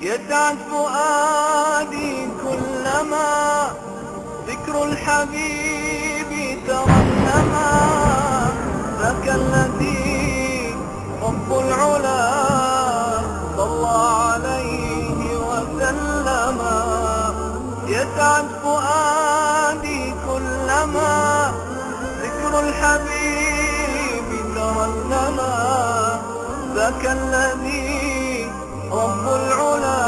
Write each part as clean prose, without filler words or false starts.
يسعد فؤادي كلما ذكر الحبيب ترنما ذاك الذي رب العلا صلى عليه وسلم. يسعد فؤادي كلما ذكر الحبيب ترنما ذاك الذي رب العلا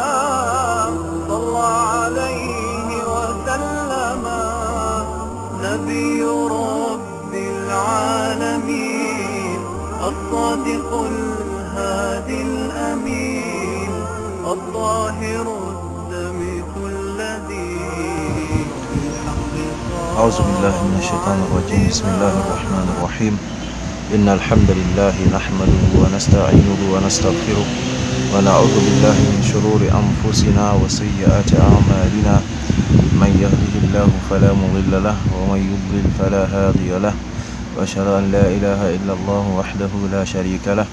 صلى عليه وسلم. نبي رب العالمين الصادق الهادي الأمين الطاهر الدمث الذي أعوذ بالله من الشيطان الرجيم. بسم الله الرحمن الرحيم. إن الحمد لله نحمده ونستعينه ونستغفره ونعوذ بالله من شرور أنفسنا وسيئات أعمالنا. من يهده الله فلا مضل له ومن يضلل فلا هادي له وأشهد أن لا إله إلا الله وحده لا شريك له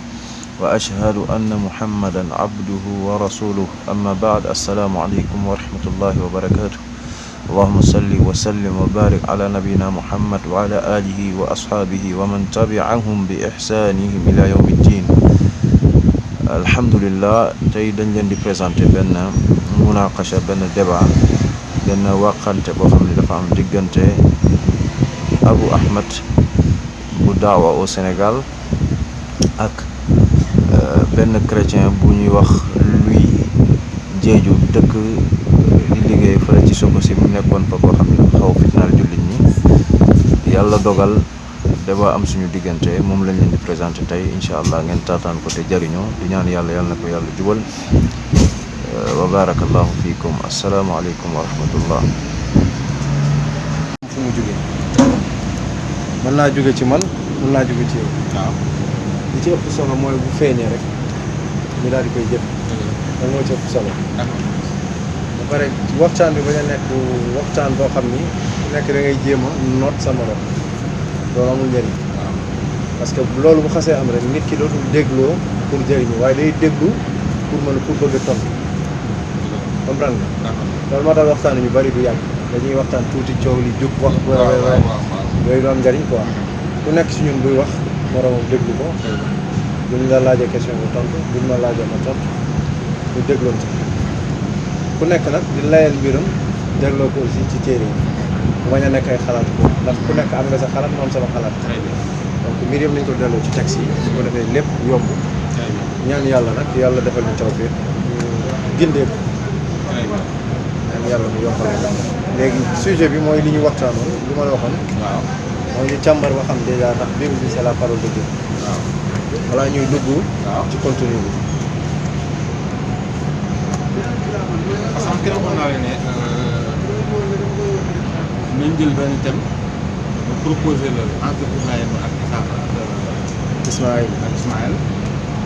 وأشهد أن محمدا عبده ورسوله. أما بعد، السلام عليكم ورحمة الله وبركاته. اللهم صل وسلم وبارك على نبينا محمد وعلى آله وأصحابه ومن تبعهم بإحسانهم إلى يوم الدين. alhamdulillah, tey dañ leen di présenter benn munaqasha, benn débat, benn waxante boo xam ne dafa am diggante Abu Ahmed bu daawa au Sénégal ak benn chrétien bu ñuy wax Louis Diédhiou, dëkk di liggéey fële ci Sococim, mu nekkoon fa koo xam ne dafa xaw fitnaal jullit ñi. yàlla dogal débat am suñu diggante, moom lañ leen di présenté tey. incha allah ngeen taataan ko te jariñoo, di ñaan yàlla na ko yàlla jubal. wa barakallahu fiikum. asalaamaaleykum wa rahmatullah. fu mu jóge mën naa jóge ci man, mën naa jóge ci yow. waaw li ci ëpp solo mooy bu feeñee rek ñu daal di koy jëf. loolu moo ci ëpp solo. ba pare waxtaan bi bañ a nekk waxtaan boo xam ni nekk da ngay jéem a noot sa morom, loolu amul njëriñ. parce que loolu bu xasee am rek nit ki dootul dégloo pour jëriñu, waaye day déglu pour bëgg a tontu. comprendre nga. loolu moo tax waxtaan ñu bari du yàgg, dañuy waxtaan tuuti coow li jóg wax. yooyu du am njëriñ quoi. ku nekk si ñun buy wax moromam déglu ko. buñ la laajee question bu tontu, buñ ma laajee ma tontu, ñu dégloon ci ku nekk nag di layal mbiram dégloo ko aussi ci téere yi. bu bañ a nekk ay xalaat ko, ndax ku nekk am nga sa xalaat, moom sama xalaat. donc mbir yëpp nañ ko delloo ci texte yi, su ko defee lépp yomb. ñaan yàlla nag yàlla defal ñu tawfiq, ñu gindee ko. ñaan yàlla mu yombal ko. léegi sujet bi mooy li ñu waxtaanoon, li ma la waxoon. waaw mooy ñu càmbar ba xam déjà ndax Bible bi c'est la parole de Dieu. waaw voilà, ñuy dugg. ci contenu bi. parce que keroog waxoon naa leen ne nañ jël benn thème mu proposé la entre Ibrahima ak Ismaël ak Ismaël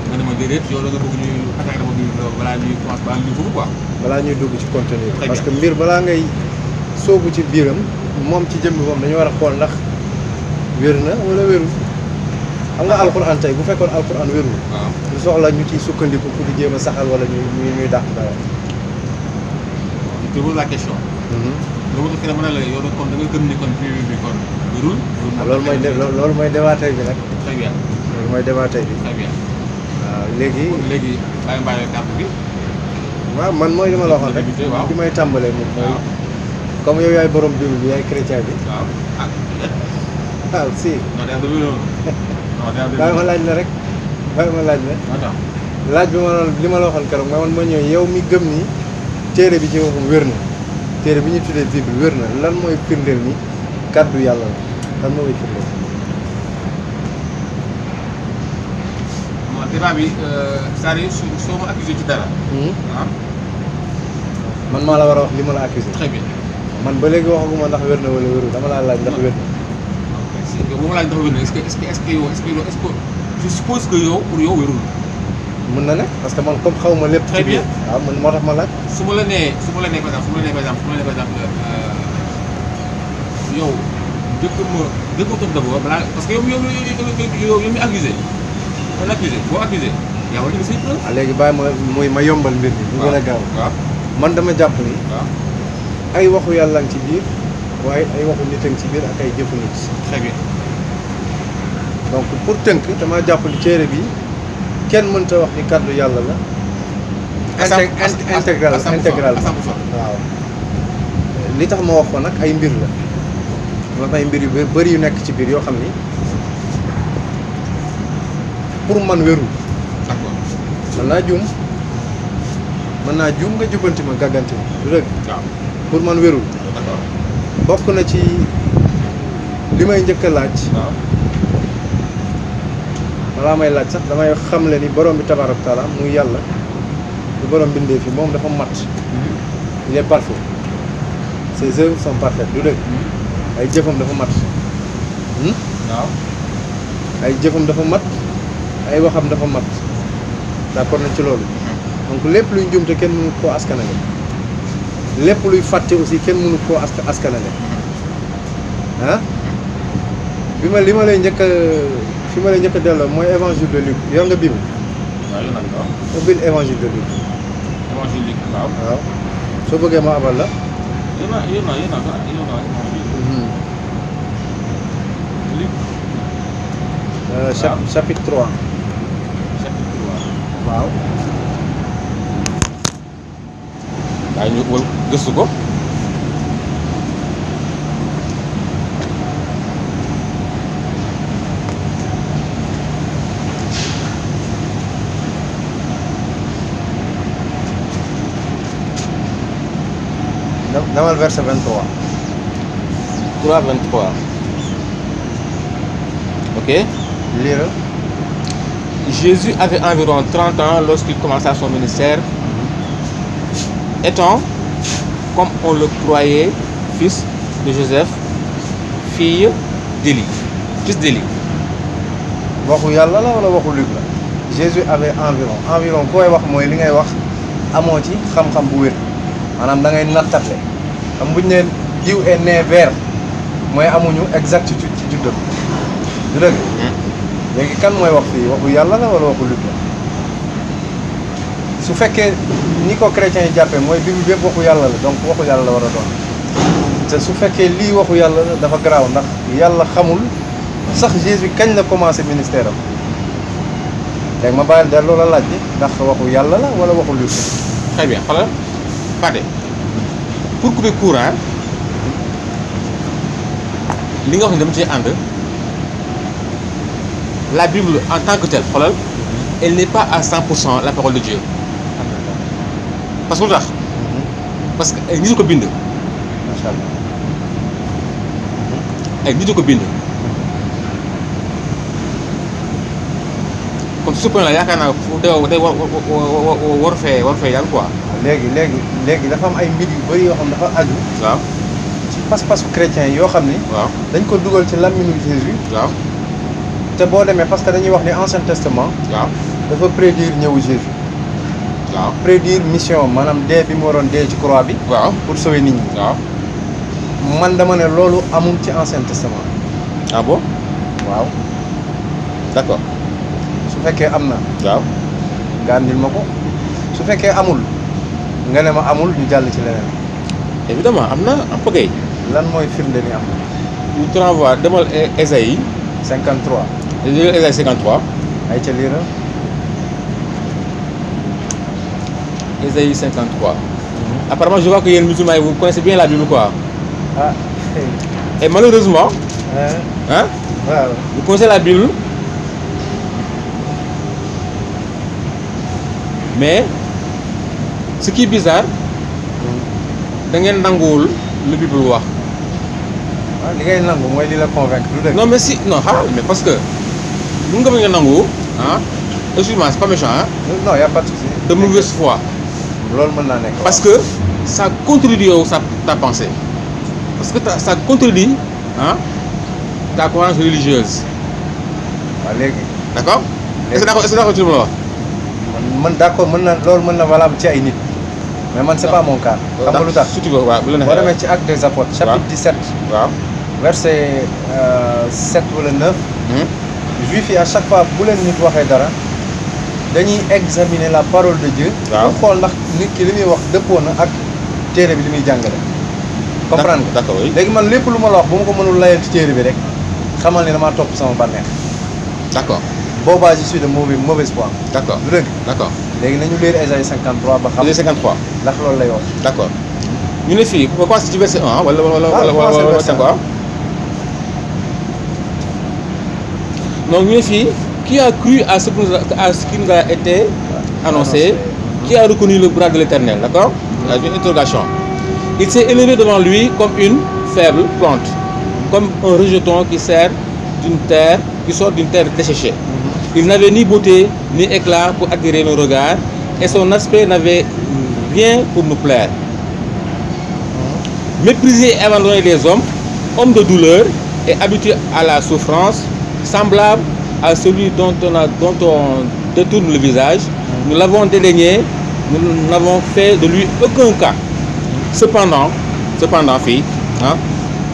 nga ne ma déedéet yow da nga bëgg ñuy attaqué dama bi balaa ñuy commencé balaa ñuy foofu quoi. balaa ñuy dugg ci contenu bi. Très parce que bien. mbir balaa ngay soobu ci biiram moom ci jëmmi moom dañu war a xool ndax wér na wala wérul. xam nga alquran tey bu fekkoon alquran wérul. waaw du soxla ñu ciy sukkandiku pour di jéem a saxal wala ñuy dàq dara. je te pose la question. loolu moo tax mën na la yow kon da nga gëm ni kon privé bi kon wérul. loolu mooy débat tey bi nag. très bien loolu mooy débat tey bi. très bien. waaw léegi. léegi bàyyi mbàyyi kàddu bi. waaw man mooy li ma la waxoon rek. waaw li may tàmbalee moom mooy. waaw comme yow yaay borom Bible bi yaay chrétien bi. waaw ah waaw si. non day am lu non day am bàyyi ma laaj la rek bàyyi ma laaj la. attends laaj bi ma doon li ma la waxoon keroog man ma ñëw yow mi gëm ni téere bi ci waxum wér na, téere bi ñu tuddee Bible wér na, lan mooy firndeel ni kàddu yàlla la, lan moo koy firndeel. bon débat bi c'est-à-dire soo ma accusé ci dara. ah man maa la war a wax li ma la accusé. très bien. man ba léegi waxaguma ndax wér na wala wérul, dama laa laaj ndax wér na. bu ma laaj ndax wér na est-ce que yow je suppose que yow pour yow wérul. mën na nekk parce que man comme xaw ma lépp. Très bien. waaw man moo tax ma laaj. su ma la nee par exemple yow dëkk ko d'abord balaa parce que yow mi accusé. kon accusé boo accusé yaa war a indi say preuve. léegi bàyyi ma yombal mbir bi mu gën a gaaw waaw man dama jàpp ni waaw ay waxu yàlla ngi ci biir waaye ay waxu nit a ngi ci biir ak ay jëfu nit très bien. donc pour tënk dama jàpp ni téere bi kenn mënta wax ni kàddu yàlla la intégral waaw li tax ma wax ko nag ay mbir la dafa ay mbir yu bëri yu nekk ci biir yoo xam ni pour man wérul d'accord mën naa juum nga jubbanti ma gàgganti ma du dëgg waaw pour man wérul d'accord bokk na ci li may njëkk a laaj waaw balaa may laaj sax damay xamle ni borom bi tabaaraka taala muy yàlla du borom bindee fi moom dafa mat il est parfait ses œuvres sont parfaites du dëgg ay jëfam dafa mat waaw ay jëfam dafa mat ay waxam dafa mat d'accord nañ ci loolu donc lépp luy njuumte kenn mënu koo askanale lépp luy fàtte aussi kenn mënu koo askanale ah li ma lay njëkk a fi ma lay njëkk a delloo mooy évangile de Luc yor nga Bible waaw yow nag waaw ubbil évangile de Luc évangile Luc waaw waaw soo bëggee ma abal la yow naa Luc chapitre 3 chapitre 3 waaw waaye ñu wal gëstu ko demal verset 23 3:23 ok. lire Jésus avait environ 30 ans lorsqu'il commença son ministère, étant, comme on le croyait, fils de Joseph, fils d'Élie. waxu yàlla la wala waxu Luc la Jésus avait environ koy wax mooy li ngay wax amoo ci xam-xam bu wér maanaam da ngay nattable xam buñu ne diw est né vert mooy amuñu exactitude ci juddam du dëgg léegi kan mooy wax fii waxu yàlla la wala waxu Luc la su fekkee ni ko chrétiens yi jàppee mooy Bible bépp waxu yàlla la donc waxu yàlla la war a doon te su fekkee lii waxu yàlla la dafa garaaw ndax yàlla xamul sax Jésus kañ la commencé ministère am léegi ma bàyyil delloo la laaj bi ndax waxu yàlla la wala waxu Luc la Très bien. Voilà. Pardon. Pour couper courant, li nga wax ni dama ci ànd la Bible en tant que telle xoolal elle n'est pas à 100% la parole de Dieu parce que lu tax parce que ay nit a ko bind macha allah ay nit a ko bind kon su point la yaakaar naa day war fee yàlla quoi. léegi dafa am ay mbir yu bëri yoo xam dafa aju waaw ci pas-pasu chrétien yoo xam ni waaw dañ ko dugal ci làmmiñu Jésus waaw te boo demee parce que dañuy wax ni Ancien Testament waaw dafa prédire ñëwu Jésus waaw prédire mission maanaam dee bi mu waroon dee ci croix bi waaw pour sauver nit ñi waaw man dama ne loolu amul ci Ancien Testament ah bon waaw d'accord su fekkee am na waaw nga andil ma ko su fekkee amul nga ne ma amul ñu jàll ci leneen évidemment am na am pagay lan mooy firnde ni am na ñu te renvoie demal Ésaïe 53 Ésaïe 53 ay ca liira Ésaïe 53 apparemment je vois que yéen musulmans vous connaissez bien la Bible quoi ah et malheureusement hein waaw vous connaissez la Bible mais ce qui est bizarre da ngeen nanguwul lu Bible wax ah li ngay nangu mooy li la convaincre lu dëgg non mais si non xaaral mais parce que lu nga nga nangu ah excuse-moi c'est pas méchant hein non y a pas de souci de mauvaise foi loolu mën naa nekk parce que ça contredit yow ta pensée parce que ça contredit hein ta croyance religieuse waaw léegi d'accord est-ce que d'accord ci lu ma la wax man d'accord mën na loolu mën na valable ci ay nit mais man c'est pas mon cas xam nga lu tax surtout waaw bu la boo demee ci Actes des Apôtres chapitre 17 waaw verset 7 wala 9 juif yi à chaque fois bu leen nit waxee dara dañuy examiner la parole de Dieu. waaw pour xool ndax nit ki li muy wax dëppoo na ak téere bi li muy jàngale. comprendre nga d'accord oui. léegi man lépp lu ma la wax bu ma ko mënul layal ci téere bi rek xamal ni damaa topp sama bànneex. d'accord boobaa je suis de mauvaise foi. d'accord du dëgg. d'accord. léegi nañu lire Ésaïe 53 ba xam. 53. ndax loolu lay wax. d'accord ñu ne fii on commence ci verset 1 wala 5 quoi. Donc ñu ne fii qui a cru à ce qui nous a été annoncé, qui a reconnu le bras de l'Éternel, d'accord? Il y a une interrogation. Il s'est élevé devant lui comme une faible plante, comme un rejeton qui sort d'une terre desséchée. Il n'avait ni beauté ni éclat pour attirer nos regards, et son aspect n'avait rien pour nous plaire. Méprisé et abandonné des hommes, homme de douleur et habitué à la souffrance, semblable à celui dont on détourne le visage, nous l'avons dédaigné, nous n'avons fait de lui aucun cas. Cependant, fille, hein,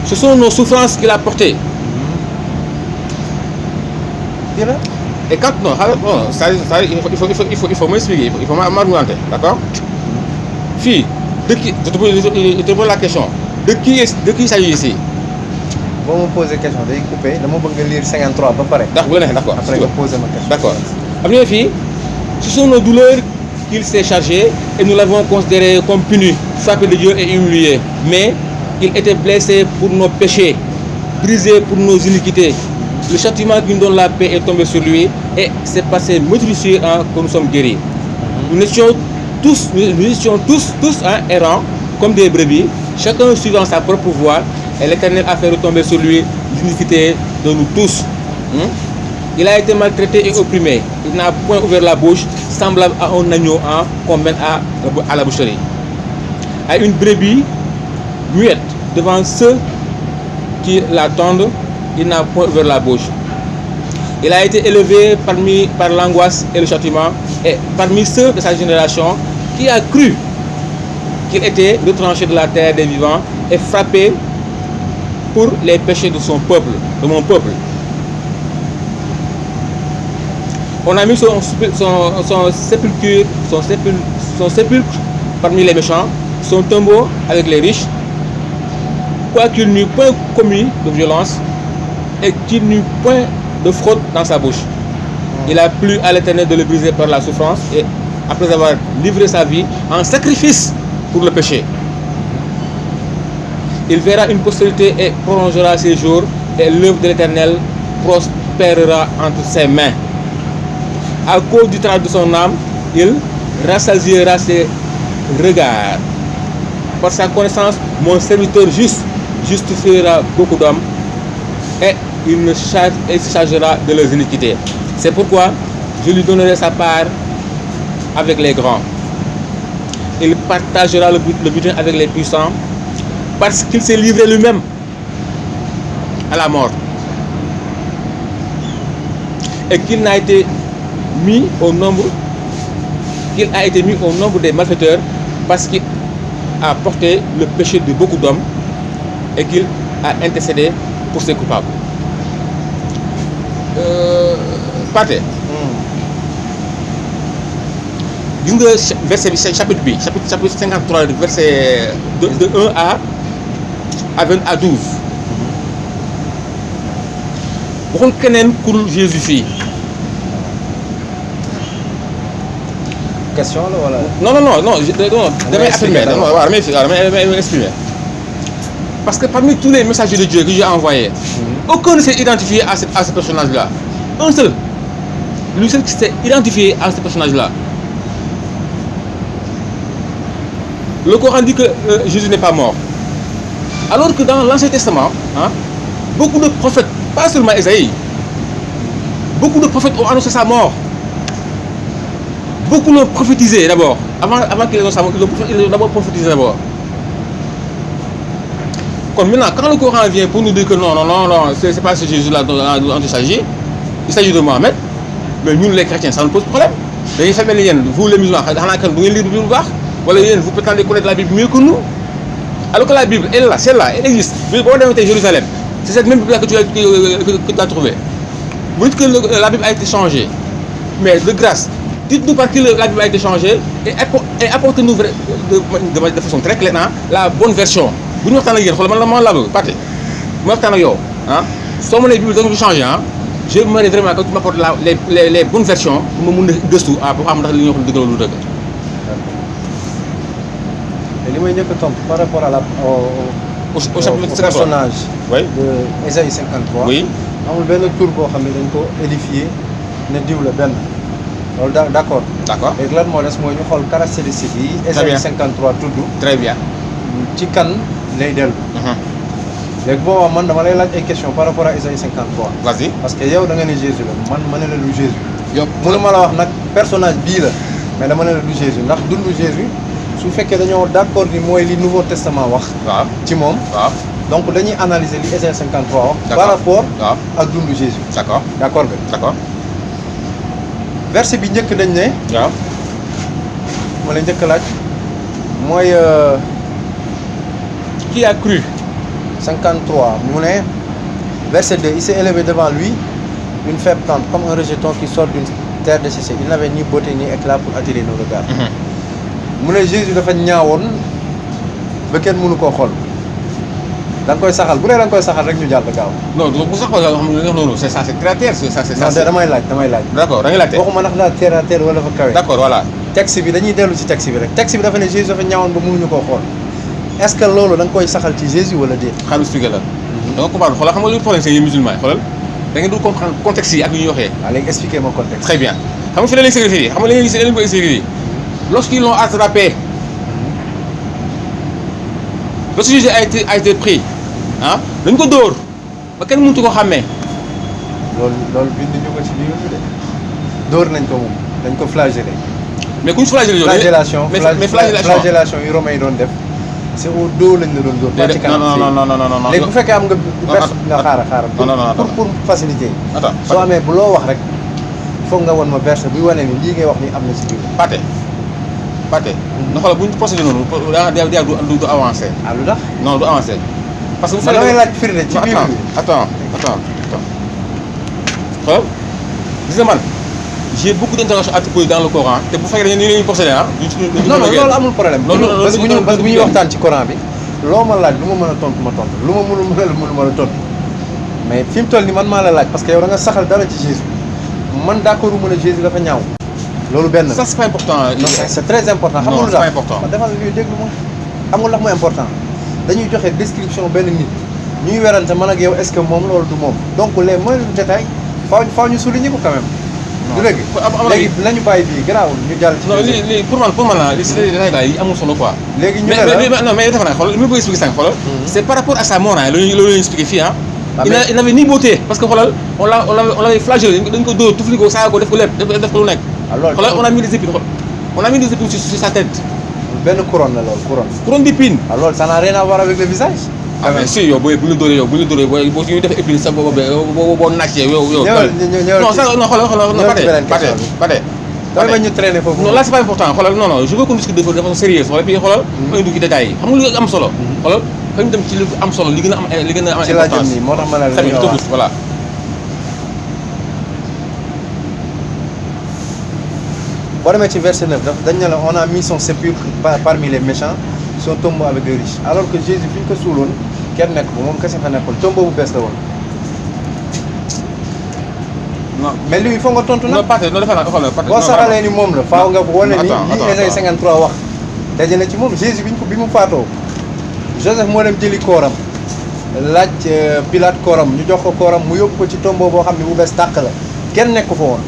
ce sont nos souffrances qu'il a portées. Et quand non, il faut m'expliquer, il faut m'argumenter, d'accord? Fille, de qui, je te pose la question, de qui il s'agit ici? boo ma posé question day coupé dama bëgg nga lire 53 ba pare. D'accord. après nga posé ma question. D'accord. Am na fii, ce sont nos douleurs qu'il s'est chargé et nous l'avons considéré comme puni, frappé de Dieu et humilié. Mais il était blessé pour nos péchés, brisé pour nos iniquités. Le châtiment qui nous donne la paix est tombé sur lui et c'est passé meurtrissure que nous sommes guéris. Nous étions tous errants comme des brebis, chacun suivant sa propre voie. Et l'Éternel a fait retomber sur lui l'iniquité de nous tous. Il a été maltraité et opprimé. Il n'a point ouvert la bouche, semblable à un agneau qu'on mène à la boucherie. À une brebis muette devant ceux qui l'attendent, il n'a point ouvert la bouche. Il a été élevé par l'angoisse et le châtiment, et parmi ceux de sa génération qui a cru qu'il était retranché de la terre des vivants et frappé pour les péchés de son peuple, de mon peuple. On a mis son sépulcre parmi les méchants, son tombeau avec les riches, quoiqu'il n'eût point commis de violence et qu'il n'eût point de fraude dans sa bouche. Il a plu à l'Éternel de le briser par la souffrance et après avoir livré sa vie en sacrifice pour le péché. Il verra une postérité et prolongera ses jours, et l'œuvre de l'Éternel prospérera entre ses mains. À cause du travail de son âme, il rassasiera ses regards. Par sa connaissance, mon serviteur justifiera beaucoup d'hommes, et il se chargera de leurs iniquités. C'est pourquoi je lui donnerai sa part avec les grands. Il partagera le butin avec les puissants, parce qu'il s'est livré lui-même à la mort et qu'il a été mis au nombre des malfaiteurs, parce qu'il a porté le péché de beaucoup d'hommes et qu'il a intercédé pour ses coupables. Partez. Gis nga verset bi chapitre 53 verset de 1 à 12. waxul keneen ku dul Jésus fii. question la wala. non damay exprimer. Parce que parmi tous les messagers de Dieu que j'ai envoyés, aucun ne s'est identifié à ce personnage-là. Un seul. Lui seul qui s'est identifié à ce personnage-là. Le Coran dit que Jésus n'est pas mort. Alors que dans l'Ancien Testament, beaucoup de prophètes, pas seulement Ésaïe, beaucoup de prophètes ont annoncé sa mort. Beaucoup l'ont prophétisé d'abord. Avant qu'ils annoncent sa mort, ils l'ont d'abord prophétisé d'abord. Comme maintenant, quand le Coran vient pour nous dire que non, c'est pas ce Jésus-là dont il s'agit de Mohamed, mais nous les chrétiens, ça nous pose problème. Vous les musulmans, vous lire vous prétendez connaître la Bible mieux que nous. Alors que la Bible, elle est là, celle-là, elle existe. Vous avez Jérusalem. C'est cette même Bible que tu as trouvée. Vous dites que la Bible a été changée. Mais de grâce, dites-nous par qui la Bible a été changée et apportez-nous de façon très claire la bonne version. Bu ñu waxtaan ak yéen xoolal man la ma la bëgg Pathé bu ma waxtaan ak yow ah soo mënee Bible da nga ko changé ah je m'aimerais vraiment que tu m'apportes les bonnes versions pour ma mun a gëstu pour xam ndax li ñu wax dëgg la lu dëgg. li may njëkk a tontu par rapport à au personnage oui. de Ésaïe 53. Oui. amul benn tur boo xam ne dañ ko édifié ne diw la benn loolu d'accord. D'accord. léegi lan moo des mooy ñu xool caractéristiques yi. Ésaïe 53 tudd. Très bien. ci kan lay dellu. léegi boobaa man dama lay laaj ay questions par rapport à Ésaïe 53. Vas-y. parce que yow da nga ne Jésus la man ma ne la du Jésus. yow mënuma la wax nag personnage bii la mais dama ne la du Jésus ndax dundu Jésus su fekkee dañoo d'accord ni mooy li Nouveau Testament wax. waaw ci moom. waaw. donc dañuy analyser li Ésaïe 53 wax. D'accord. par rapport waaw. ak dundu Jésus. D'accord. d'accord nga. D'accord. verset bi njëkk dañ ne. waaw. ma la njëkk laaj mooy Qui a cru? 53 mu ne verset 2 il s'est élevé devant lui une faible plante comme un rejeton qui sort d'une terre desséchée il n'avait ni beauté ni éclat pour attirer nos regards. mu ne Jésus dafa ñaawoon ba kenn mënu koo xool da nga koy saxal bu dee da nga koy saxal rek ñu jàll gaaw. Non bu sax non c'est ça c'est terre à terre c'est ça c'est ça. non damay laaj. D'accord da ngay laajte. waxuma ndax daal terre à terre wala fa kawe. D'accord voilà. texte bi dañuy dellu ci texte bi rek texte bi dafa ne Jésus dafa ñaawoon ba mënuñu koo xool est-ce que loolu da nga koy saxal ci Jésus wala déet. xam nga expliqué la. da nga comprendre xoolal xam nga lu problème c'est yéen musulmans yi xoolal da ngeen dul comprendre contexte yi ak yu ñuy waxee. waaw léegi expliquer ma contexte. Très bien xam nga fi la leen ségrégé xam nga li ngeen gis leen ko ségrégé lorsqu'ils l'ont attrapé lorsque Jésus a été pris ah dañ ko dóor ba kenn mënut ko xàmmee. loolu bind ñu ko ci biir bi de dóor nañ ko moom dañ ko flagellé. mais ku ñu flagellé yow. flagellation mais flagellation yu romain yi doon def c'est au dos lañ la doon dóor. pas ci kanam non léegi bu fekkee am nga. nga xaaral. non pour faciliter. attends soo amee bu loo wax rek foog nga won ma verset buy wane ni lii ngay wax ni am na ci biir. Pathé na xoolal bu ñu procédé noonu du avancé. ah lu tax. non du avancé. parce que bu man fekkee damay laaj firnde ci biir bi. attends xoolal gis nga man j'ai beaucoup d'interrogations à te poser dans le Coran te bu fekkee dañu ni procédé ah. non loolu amul problème. loolu parce que bu ñuy waxtaan ci Coran bi. loo ma laaj lu ma mën a tontu ma tontu lu ma mënul a tontu mais fi mu toll nii man maa la laaj parce que yow da nga saxal dara ci Jésus man d'accord mu ne Jésus dafa ñaaw. loolu benn ça c'est pas important. non c'est très important. xam nga lu tax c'est pas important. defal luy déglu ma xam nga lu tax mooy important dañuy joxe description benn nit ñuy werante man ak yow est-ce que moom loolu du moom donc les moindres détails faaw ñu souligner ko quand même. du dëgg léegi nañu bàyyi bii garaawul ñu jàll ci. non lii pour man la li c'est détails yi amul solo quoi. léegi ñu ne la non mais dafa naa xool li ma bëgg expliquer sànq xoolal. c'est par rapport à sa mort loolu expliqué fii ah. il n'avait ni beauté parce que xoolal on l'avait flagellé dañ ko dóor tufli ko saaga ko def ko lépp def ko lu nekk. xoolal on a mis des épines sur sa tête. benn couronne la loolu couronne d'épines. alors ça n'a rien à voir avec le visage. ah mais si yow bu ñu dóoree boo ñu def épine sa boo naajtee yow. non ça non xoolal Pathé. damay ñu traîner foofu. non là c'est pas important xoolal non je veux qu'on discute de façon sérieuse xoolal puis xoolal. may dugg ci détails yi xam nga lu am solo. xoolal fa ñu dem ci li am solo li gën a am importance. ci laa jëm nii moo tax ma ne la voilà. boo demee ci verset 9 dañ ne la on a mis son sépulcre parmi les méchants son tombeau avec les riches alors que Jésus fi ñu ko suuloon kenn nekk ko moom kese fa nekkoon tombeau bu bees la woon. non mais lui il faut nga tontu nag. non Pathé non defe naa xoolal Pathé. boo saxalee ni moom la faaw nga wane ni attends lii Ésaïe 53 wax daje na ci moom Jésus bi mu faatoo Joseph moo dem jëli kooram laaj Pilate kooram ñu jox ko kooram mu yóbbu ko ci tombeau boo xam ne bu bees tàq la kenn nekk ko fa woon.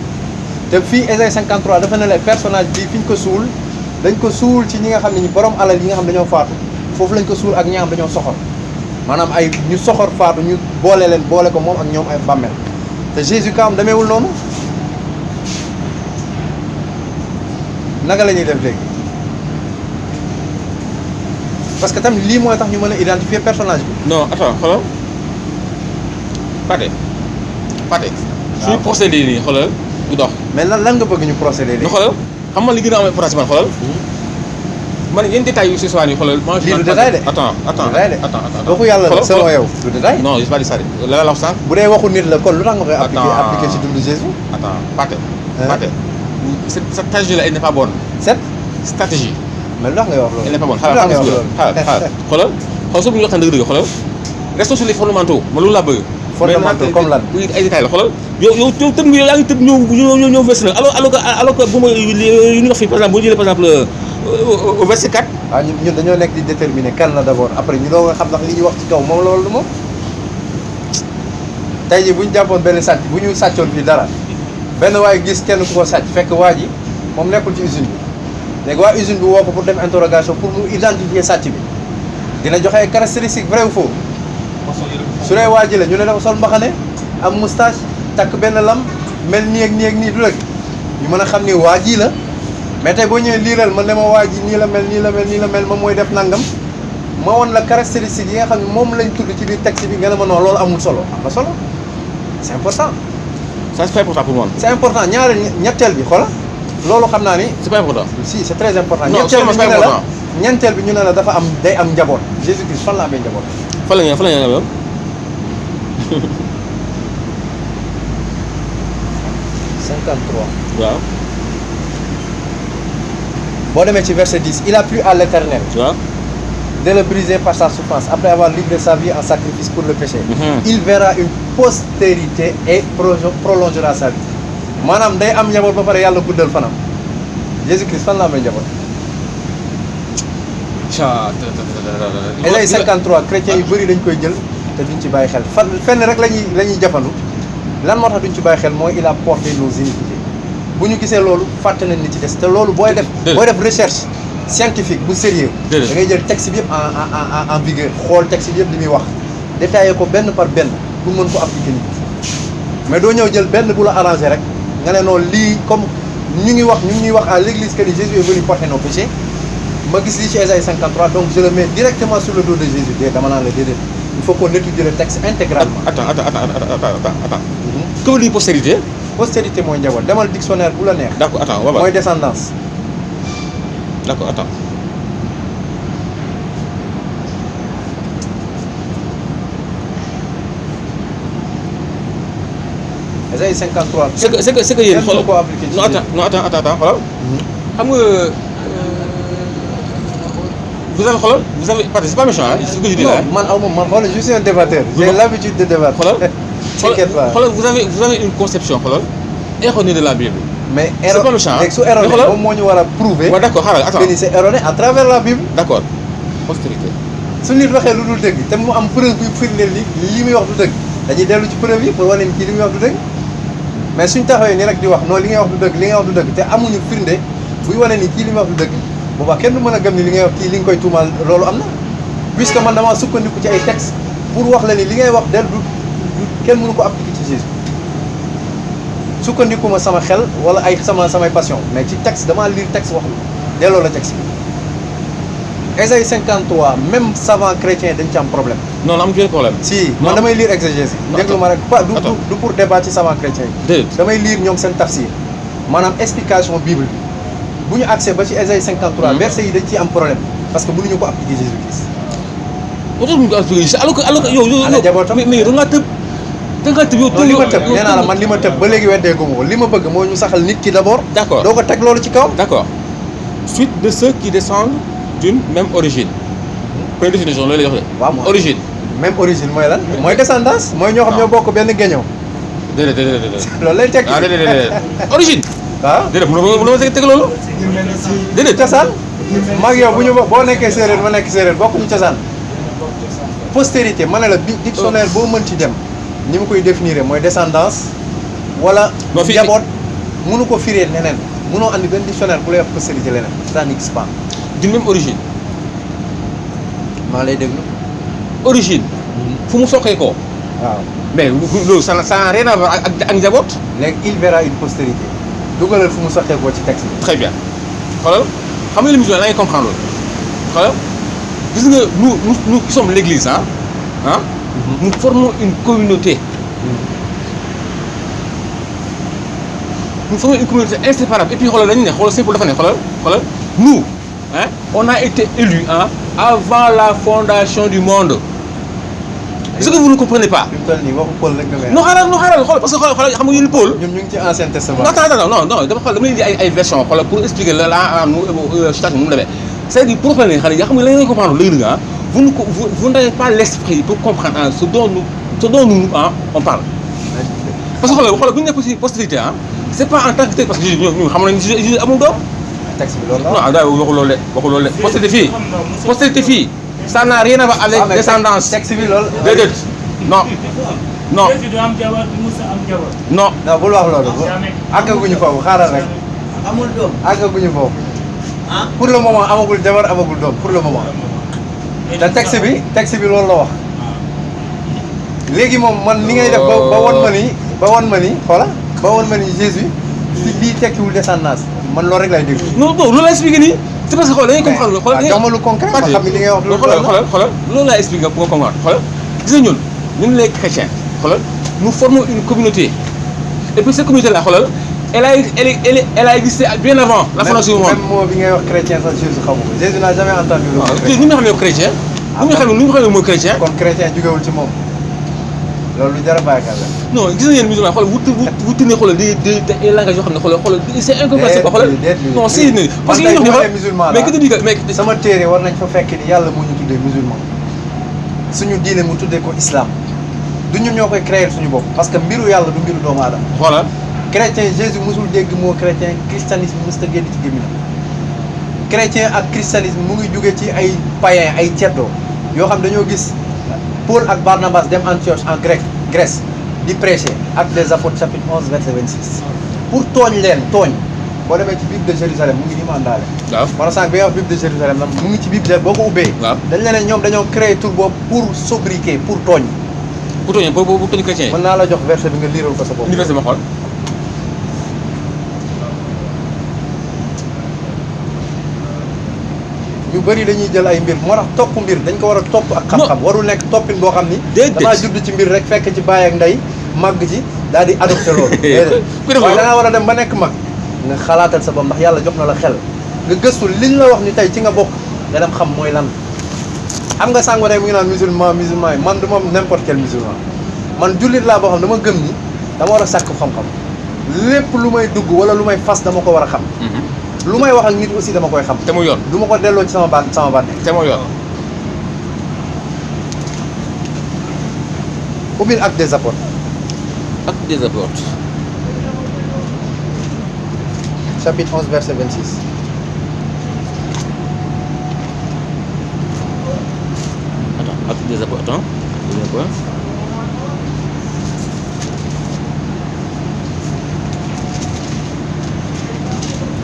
te fii Ésaïe 53 dafa ne la personnage bii fi ñu ko suul dañ ko suul ci ñi nga xam ne ñi borom alal yi nga xam dañoo faatu foofu lañ ko suul ak ñi nga xam dañoo soxor maanaam ay ñu soxor faatu ñu boole ko moom ak ñoom ay bàmmeel te Jésus ka am demeewul noonu naka la ñuy def léegi parce que tamit lii mooy tax ñu mën a identifier personnage bi. non attends xoolal Pathé. suñu procédé nii xoolal du dox. mais lan nga bëgg ñu procéder léegi. xoolal xam nga li gën a am importance man xoolal. man yenn détails yu ce soir yi xoolal. lii du détail de. attends waxu yàlla la selon yow du détail. non je pas dit ça la wax sànq. bu dee waxu nit la kon lu tax nga koy appliquer ci dundu Jésus. attends Pathé cette stratégie là elle n'est pas bonne. Cette Stratégie mais lu tax ngay wax loolu. elle n'est pas bonne. lu tax ngay wax loolu. xoolal soo bëgg ñu waxtaan dëgg-dëgg xoolal restons sur les fondamentaux man loolu laa bëgg. Fondamentaux comme lan. oui ay détails la xoolal yow tëb nga yaa ngi tëb ñëw verset nag alors que bu ma li ñu wax fii par exemple boo jëlee par exemple au verset 4. waaw ñun dañoo nekk di déterminer kan la d'abord après ñu doog a xam ndax li ñuy wax ci kaw moom loolu moom. tey jii bu ñu jàppoon benn sàcc bu ñu sàccoon fii dara benn waaye gis kenn ku ko sàcc fekk waa ji moom nekkul ci usine bi léegi waa usine bi woo ko pour def interrogation pour mu identifier sàcc bi dina joxe ay caractéristiques vrai ou faux. su dee waa ji la ñu ne dafa sol mbaxane am moustache takk benn lam mel nii ak nii ak nii du rek ñu mën a xam ni waa ji la mais tey boo ñëwee liiral man ne ma waa ji nii la mel nii la mel nii la mel moom mooy def nangam ma woon la caractéristiques yi nga xam ne moom lañ tudd ci biir texte bi nga ne ma non loolu amul solo am na solo c'est important. ça c'est pas important pour moi. c'est important ñetteel bi xoola loolu xam naa ni. c'est pas important. si c'est très important. non c'est pas important ñeenteel bi ñu ne la dafa am day am njaboot Jésus-Christ fan la amee njaboot. fan la ñu am 53. waaw. boo demee ci verset 10 il a plu à l'Éternel. waaw. de le briser par sa souffrance après avoir livré sa vie en sacrifice pour le péché. Il verra une postérité et prolongera sa vie. maanaam day am njaboot ba pare yàlla guddal fanam Jésus-Christ fan la amee njaboot. Ésaïe 53 chrétiens yu bëri dañ koy jël te duñ ci bàyyi xel fenn rek la ñuy jafandu lan moo tax duñ ci bàyyi xel mooy il a porté nos iniquités bu ñu gisee loolu fàtte nañ li ci des te loolu booy def recherche scientifique bu sérieux da ngay jël texte bi yëpp en vigueur xool texte bi yëpp li muy wax détaillé ko benn par benn pour mën ko appliquer nit mais doo ñëw jël benn bu la arrangé rek nga ne noonu lii comme ñu ngi wax à l'église que ni Jésus est venu porter nos péchés ma gis lii ci Ésaïe 53 donc je le mets directement sur le dos de Jésus dama naan la déedéet il faut qu'on étudie le texte intégralement. Attends. Que veut dire postérité? Postérité mooy njaboot demal dictionnaire bu la neex. D'accord, attends, waaw. mooy descendance. D'accord, attends. Ésaïe 53. C'est que yéen xoolal ko appliquer ci non attends xoolal. Xam nga vous avez c'est pas méchant hein, ce que je dis là. Non, man xoolal je suis un débatteur. J'ai l'habitude de débattre. T'inquiète pas. Xoolal vous avez une conception xoolal erronée de la Bible. Mais c'est pas méchant. léegi su erroné moom moo ñu war a prouver. waaw d'accord xaaral attends que ni c'est erroné à travers la Bible. D'accord. Postérité. su nit waxee lu dul dëgg te mu am preuve bu firndeel ni li muy wax du dëgg dañuy dellu ci preuve yi pour wane ni kii li muy wax du dëgg mais suñ taxawee nii rek di wax non li ngay wax du dëgg li ngay wax du dëgg te amuñu firnde buy wane ni kii li muy wax du dëgg boobaa kenn du mën a gëm ni li ngay wax kii li nga koy tuumaal loolu am na puisque man damaa sukkandiku ci ay textes pour wax la ni li ngay wax del du kenn mënu ko appliquer ci Jésus sukkandiku ma sama xel wala ay samay passion mais ci texte damaa lire texte wax la delloo la texte bi Ésaïe 53 même savant chrétien dañ ci am problème. non am ngeen problème. si man damay lire exégèse yi. déglu ma rek pas du pour débat ci savant chrétien yi. damay lire ñoom seen tafsir maanaam explication bible bi bu ñu accès ba ci Ésaïe 53. versets yi dañ ciy am problème parce que mënuñu ko appliquer Jésus-Christ. mënuñu ko appliquer alors que yow. ana jabootam mais da ngaa tëb. da ngaa tëb yow non li ma tëb nee naa la man li ma tëb ba léegi weddeeku ma ko li ma bëgg moo ñu saxal nit ki d'abord. d'accord doo ko teg loolu ci kaw. d'accord suite de ceux qui descendent d'une même origine. première définition loolu lay wax de. waaw origine. même origine mooy lan. mooy descendance mooy ñoo xam ñoo bokk benn géñoo. déedéet. loolu lay tekki. déedéet. origine. waaw déedéet mënoo teg loolu. déedéet cosaan. mag yow bu ñu boo nekkee séeréer ma nekk séeréer bokkuñu cosaan. postérité ma ne la dictionnaire boo mën ci dem ni mu koy définir mooy descendance wala. njaboot mënu ko firee neneen. mënoo andi benn dictionnaire bu lay wax postérité leneen ça n'existe pas. d'une même origine. maa lay déglu. origine. fu mu soqee ko. waaw mais loolu ça n'a rien à voir ak njaboot. léegi il verra une postérité. dugalal fu mu soqee ko ci texte bi. très bien xoolal xam nga l'émission da ngay comprendre loolu xoolal gis nga nous qui sommes l'église nous formons une communauté. Nous sommes une communauté inséparable et puis xoolal dañu ne xoolal simple dafa ne xoolal nous on a été élus avant la fondation du monde ce que vous ne comprenez pas. fi mu toll nii waxu Paul rek nga may non xaaral xool parce que xool xam nga yéen Paul. ñun ñu ngi ci Ancien Testament. non attends non dama xool dama leen di ay version xoolal pour expliquer la nu situation nu mu demee c'est-à-dire pour xam ne xam nga la ngeen comprendre léegi nga vous n'avez pas l'esprit pour comprendre ce dont nous on parle. parce que xoolal bu ñu nekk ci postérité c'est pas en tant que tel parce que ñun xam nañu Jésus amul doom. texte bi loolu la. non daa waxu loolu de postérité fii ça n'a rien à voir avec descendance. texte bi loolu. déedéet non. Jésus du am jabar du Musa am jabar. non. non bul wax loolu. àggaguñu foofu xaaral rek. amul doom. àggaguñu foofu. ah pour le moment amagul jabar amagul doom pour le moment. te texte bi loolu la wax. léegi moom man ni ngay def ba won ma ni xoola ba won ma ni Jésus lii tekkiwul descendance man loolu rek lay dégg. non loolu laa expliqué nii c'est parce que xool da ngay comprendre xool jox ma lu concret ma xam ni li ngay wax lu xoolal loolu laa expliqué pour nga comprendre xoolal gis nga ñun les chrétiens xoolal nous formons une communauté et puis cette communauté là xoolal elle a existé bien avant la fondation du monde. même mot bi ngay wax chrétien sax Jésus xamu ko Jésus n'a jamais entendu le mot chrétien. ni nga xam ne chrétien ni nga xam ne mooy chrétien. kon chrétien jógewul ci moom loolu lu jar a bàyyi xel la. non gis nga yéen musulman xoolal wuti ne xoolal des langages yoo xam ne xoolal c'est incompréhensible xoolal non si ne parce que man ñu tey musulman mais que te diga mais sama téere war nañ fa fekk ni yàlla moo ñu tuddee musulman suñu diine mu tuddee ko islam du ñun ñoo koy créer suñu bopp parce que mbiru yàlla du mbiru doomu aadama. xoolal chrétien Jésus musul dégg moo chrétien christianisme mës ta génn ci gémmiñam chrétien ak christianisme mu ngi jóge ci ay païen ay ceddo yoo xam dañoo gis Paul ak Barnabas dem Antioche en Grèce di prêcher Actes des Apôtres chapitre 11 verset 26 pour tooñ boo demee ci Bible de Jérusalem mu ngi ni mu àndaale. waaw wala sànq bi nga wax Bible de Jérusalem nag mu ngi ci Bible boo ko ubbee. waaw dañ leen ñoom dañoo créé tur boobu pour sobriquet pour tooñ. pour tooñ chrétien yi. mën naa la jox verset bi nga liiral ko sa bopp. université ma xool. ñu bëri dañuy jël ay mbir moo tax topp mbir dañ ko war a topp ak xam-xam warul nekk toppin boo xam ni damaa judd ci mbir rek fekk ci baay ak ndey màgg ci daal di adopté loolu waaye da ngaa war a dem ba nekk mag nga xalaatal sa bopp ndax yàlla jox na la xel nga gëstu liñ la wax ni tey ci nga bokk nga dem xam mooy lan xam nga sàngo rek mu ngi naan musulman yi man du moom n'importe quel musulman man jullit laa boo xam dama gëm ni dama war a sàkk xam-xam lépp lu may dugg wala lu may fas dama ko war a xam lu may wax ak nit aussi dama koy xam. te mu yoon du ma ko delloo ci sama baat te mu yoon. ubbil Actes des Apôtres. Actes des Apôtres. chapitre 11 verset 26. Attends, Actes des Apôtres, attends.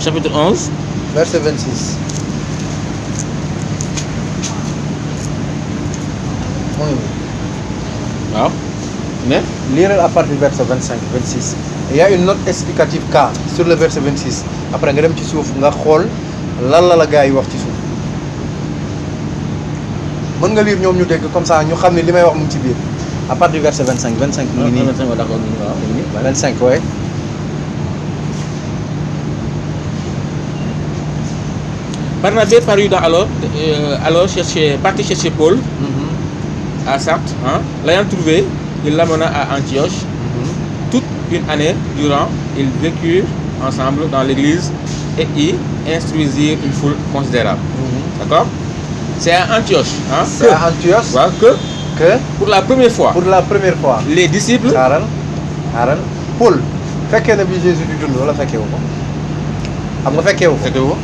Chapitre 11. Verset 26. Waaw. Mais lire à partir du verset 25, 26. Il y a une note explicative K sur le verset 26. Après nga dem ci suuf nga xool lan la gars yi wax ci suuf. Mën nga lire ñoom ñu dégg comme ça ñu xam ne li may wax mu ngi ci biir. À partir du verset 25, 25 mu ngi nii. 25 d'accord, 25 ouais. Barnabé parut alors partit chercher Paul à Sardes. L'ayant trouvé, il l'amena à Antioche. Toute une année durant, ils vécurent ensemble dans l'église et y instruisirent une foule considérable. D'accord? C'est à Antioche. C'est à Antioche. Ouais, que pour la première fois. Pour la première fois. Les disciples. xaaral Paul fekkee na bi Jésus di dund wala fekkee wu ko xam nga fekkee wu ko. fekkee wu ko.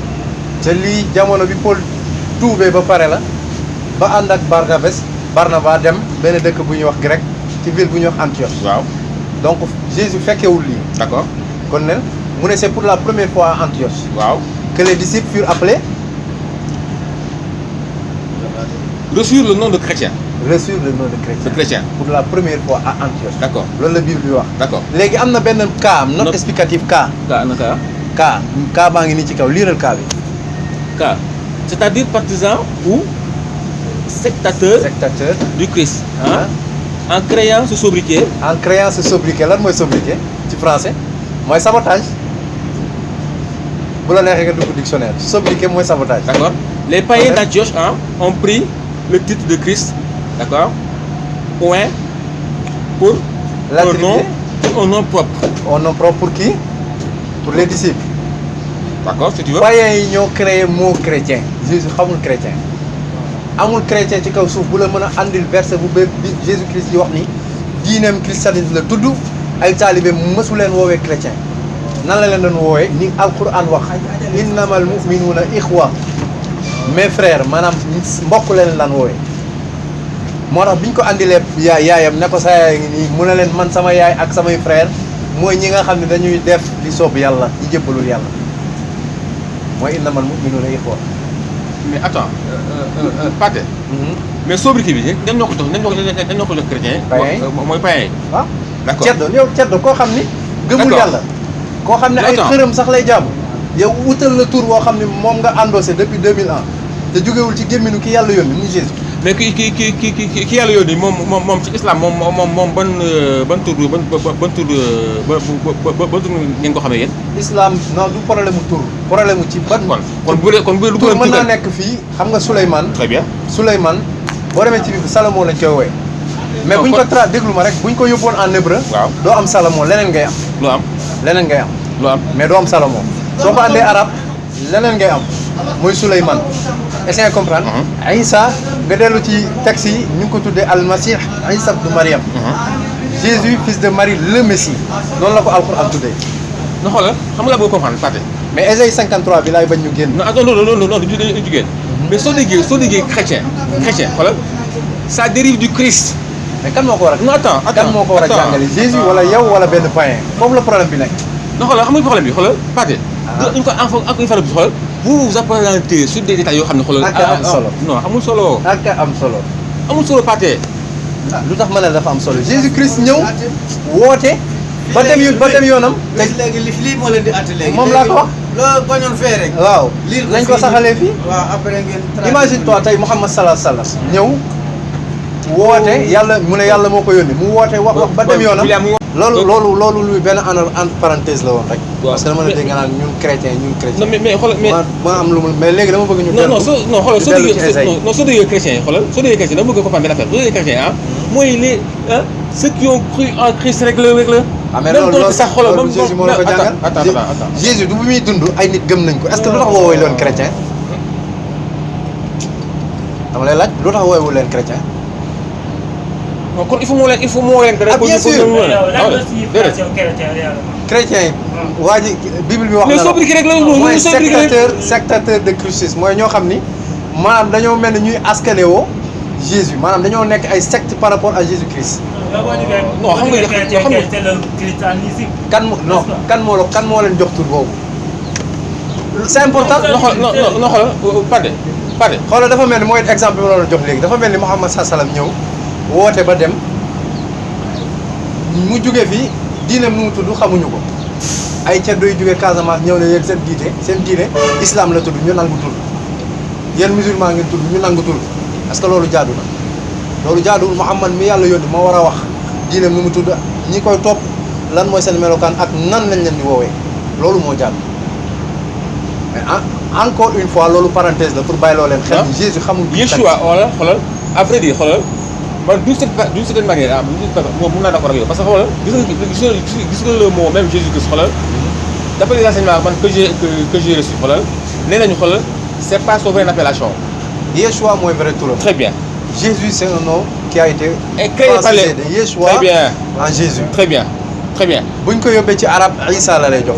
te lii jamono bi Paul tuubee ba pare la ba ànd ak Barnaba dem benn dëkk bu ñuy wax grec ci ville bu ñuy wax Antioche. waaw donc Jésus fekkewul lii. d'accord. kon nag mu ne c'est pour la première fois à Antioche. waaw que les disciples furent appelés. reçurent le nom de chrétien. reçurent le nom de chrétien. pour la première fois à Antioche. d'accord loolu la Bible bi wax. d'accord léegi am na benn cas note explicative cas. cas baa ngi nii ci kaw liiral cas bi. cas c'est-à-dire partisan ou sectateur du Christ. En créant ce sobriquet. En créant ce sobriquet lan mooy sobriquet ci français mooy sabotage bu la neexee nga dugg dictionnaire sobriquet mooy sabotage. D'accord. Les païens d'Antioche ont pris le titre de Christ. D'accord. point pour L'attribuer. un nom propre. On en prend pour qui? Pour les disciples. D'accord, si tu veux. Païens yi ñoo créé mot chrétien. Jésus xamul chrétien. Amul chrétien ci kaw suuf bu la mën a andil verset bu bi Jésus Christ di wax ni diineem christianisme la tudd ay taalibe mësu leen woowee chrétien. Nan la leen doon woowee ni alquran wax innamal mu'minuuna ixwa mes frères maanaam mbokk leen lan woowee. moo tax bi ñu ko andilee yaayam ne ko sa yaay ngi nii mu ne leen man sama yaay ak samay frère mooy ñi nga xam ne dañuy def li soob yàlla di jébbalul yàlla mooy innamal mu'minuuna ixwa. Mais attends, Pathé. Mais sobriquet bi dañ ñoo ko jox chrétien. Païen mooy païen. waaw D'accord. ceddo koo xam ni gëmul D'accord. yàlla koo xam ne ay Attends. xërëm sax lay jaamu yow wutal la tur boo xam ne moom nga endossé depuis 2000 ans te jógewul ci gémminu ki yàlla yónni muy Jésus. Mais ki yàlla yónni moom ci islam moom ban tur ngeen ko xamee yéen. islam non du problème mu tur problème mu ci ban kon bu dee lu tur mën naa tugal. nekk fii xam nga Souleymane Très bien. Souleymane boo demee ci biir Salomon lañ koy wooye mais Non, buñ ko kon- déglu ma rek buñ ko yóbboon en hébreu Waaw. doo am Salomon leneen ngay am Lu am leneen ngay am lu am. mais doo am Salomon soo ko andee arabe leneen ngay am muy Souleymane est-ce que comprendre Isa nga dellu ci texte yi ñu ngi ko tuddee al-Masih Isa de Mariam Jésus fils de Marie le Messie noonu la ko alxuraan tuddee na xoolal xam nga laa bëgg comprendre Pathé. mais Ésaïe 53 bi laay bañ ñu génn non non du jigéen. mais soo déggee chrétien xoolal ça dérive du Christ. mais kan moo ko war a non attends kan moo ko war a jàngale Jésus wala yow wala benn païen foofu la problème bi nekk non xoolal xam nga problème bi xoolal Pathé. une fois encore une fois de xoolal vous vous apparentez sur des détails yoo xam ne xoolal. Ak am solo. non amul solo. ak am solo amul solo Pathé. lu tax ma ne dafa am solo Jésus Christ ñëw woote ba dem yoonam te léegi lii moo leen di àtte léegi. moom laa ko wax. loolu bañoon fee rek. waaw liir ko nañ ko fii saxalee fii waaw après ngeen. imagine toi tey Muhammad sallallahu alayhi wa sallam ñëw woote yàlla mu ne yàlla moo ko yónni mu woote wax ba dem yoonam loolu luy benn entre parenthèse la woon rek parce que dama la dégg nga naan ñun chrétien non mais xoolal mais. ma am lu mu mais léegi dama bëgg ñu non xoolal soo dellu ci déggee Ésaïe. non soo déggee chrétien xoolal soo déggee chrétien dama bëgg ko comprendre benn affaire soo déggee chrétien mooy les ceux qui ont cru en Christ rek la. ah mais même loolu donc sax xoolal loolu Jésus moo la ko jàngal attends. Jésus du bu muy dund ay nit gëm nañ ko est-ce que lu tax woowee leen chrétien dama lay laaj lu tax woowee leen chrétien non kon il faut moo leen Ah, bien sûr. lan la signification chrétien réellement. chrétien yi waa ji Bible bi wax mais na la sobriquet rek la mooy sobriquet rek. sectateur de Christ mooy ñoo xam ni maanaam dañoo mel ni ñuy askanewoo Jésus maanaam dañoo nekk ay secte par rapport à Jésus Christ non, xam nga chrétien xam nga- c'est le christianisme. kan moo leen jox tur boobu c'est important non xoolal Pathé. xoolal dafa mel ni mooy exemple bi ma la jox léegi dafa mel ni Muhammad sallam ñëw woote ba dem mu jóge fii diine nu mu tudd xamuñu ko ay ceddo yu jóge Casamance ñëw ne yéen seen diine islam la tudd ñu nangu tur yéen musulman ngeen tudd ñu nangu tur est-ce que loolu jaadu na loolu jaaduwul Muhammad mi yàlla yónni moo war a wax diine nu mu tudd ñi koy topp lan mooy seen melokaan ak nan lañ leen di woowee loolu moo jaadu mais encore une fois loolu parenthèse la pour bàyyi loo leen xel ni Jésus xamul Yeshua wala xoolal à vrai dire xoolal man d'une certaine manière moom mun naa d'accord ak yow parce que xoolal gis nga le mot même Jésus Christ xoolal d'après les enseignements man que j'ai reçu xoolal nee nañu xoolal c'est pas son vraie appellation. Yeshua mooy vrai turam. Très bien. Jésus c'est un nom qui a été créé par les de Yeshua très bien en Jésus. très bien buñ ko yóbbee ci arabe Isa la lay jox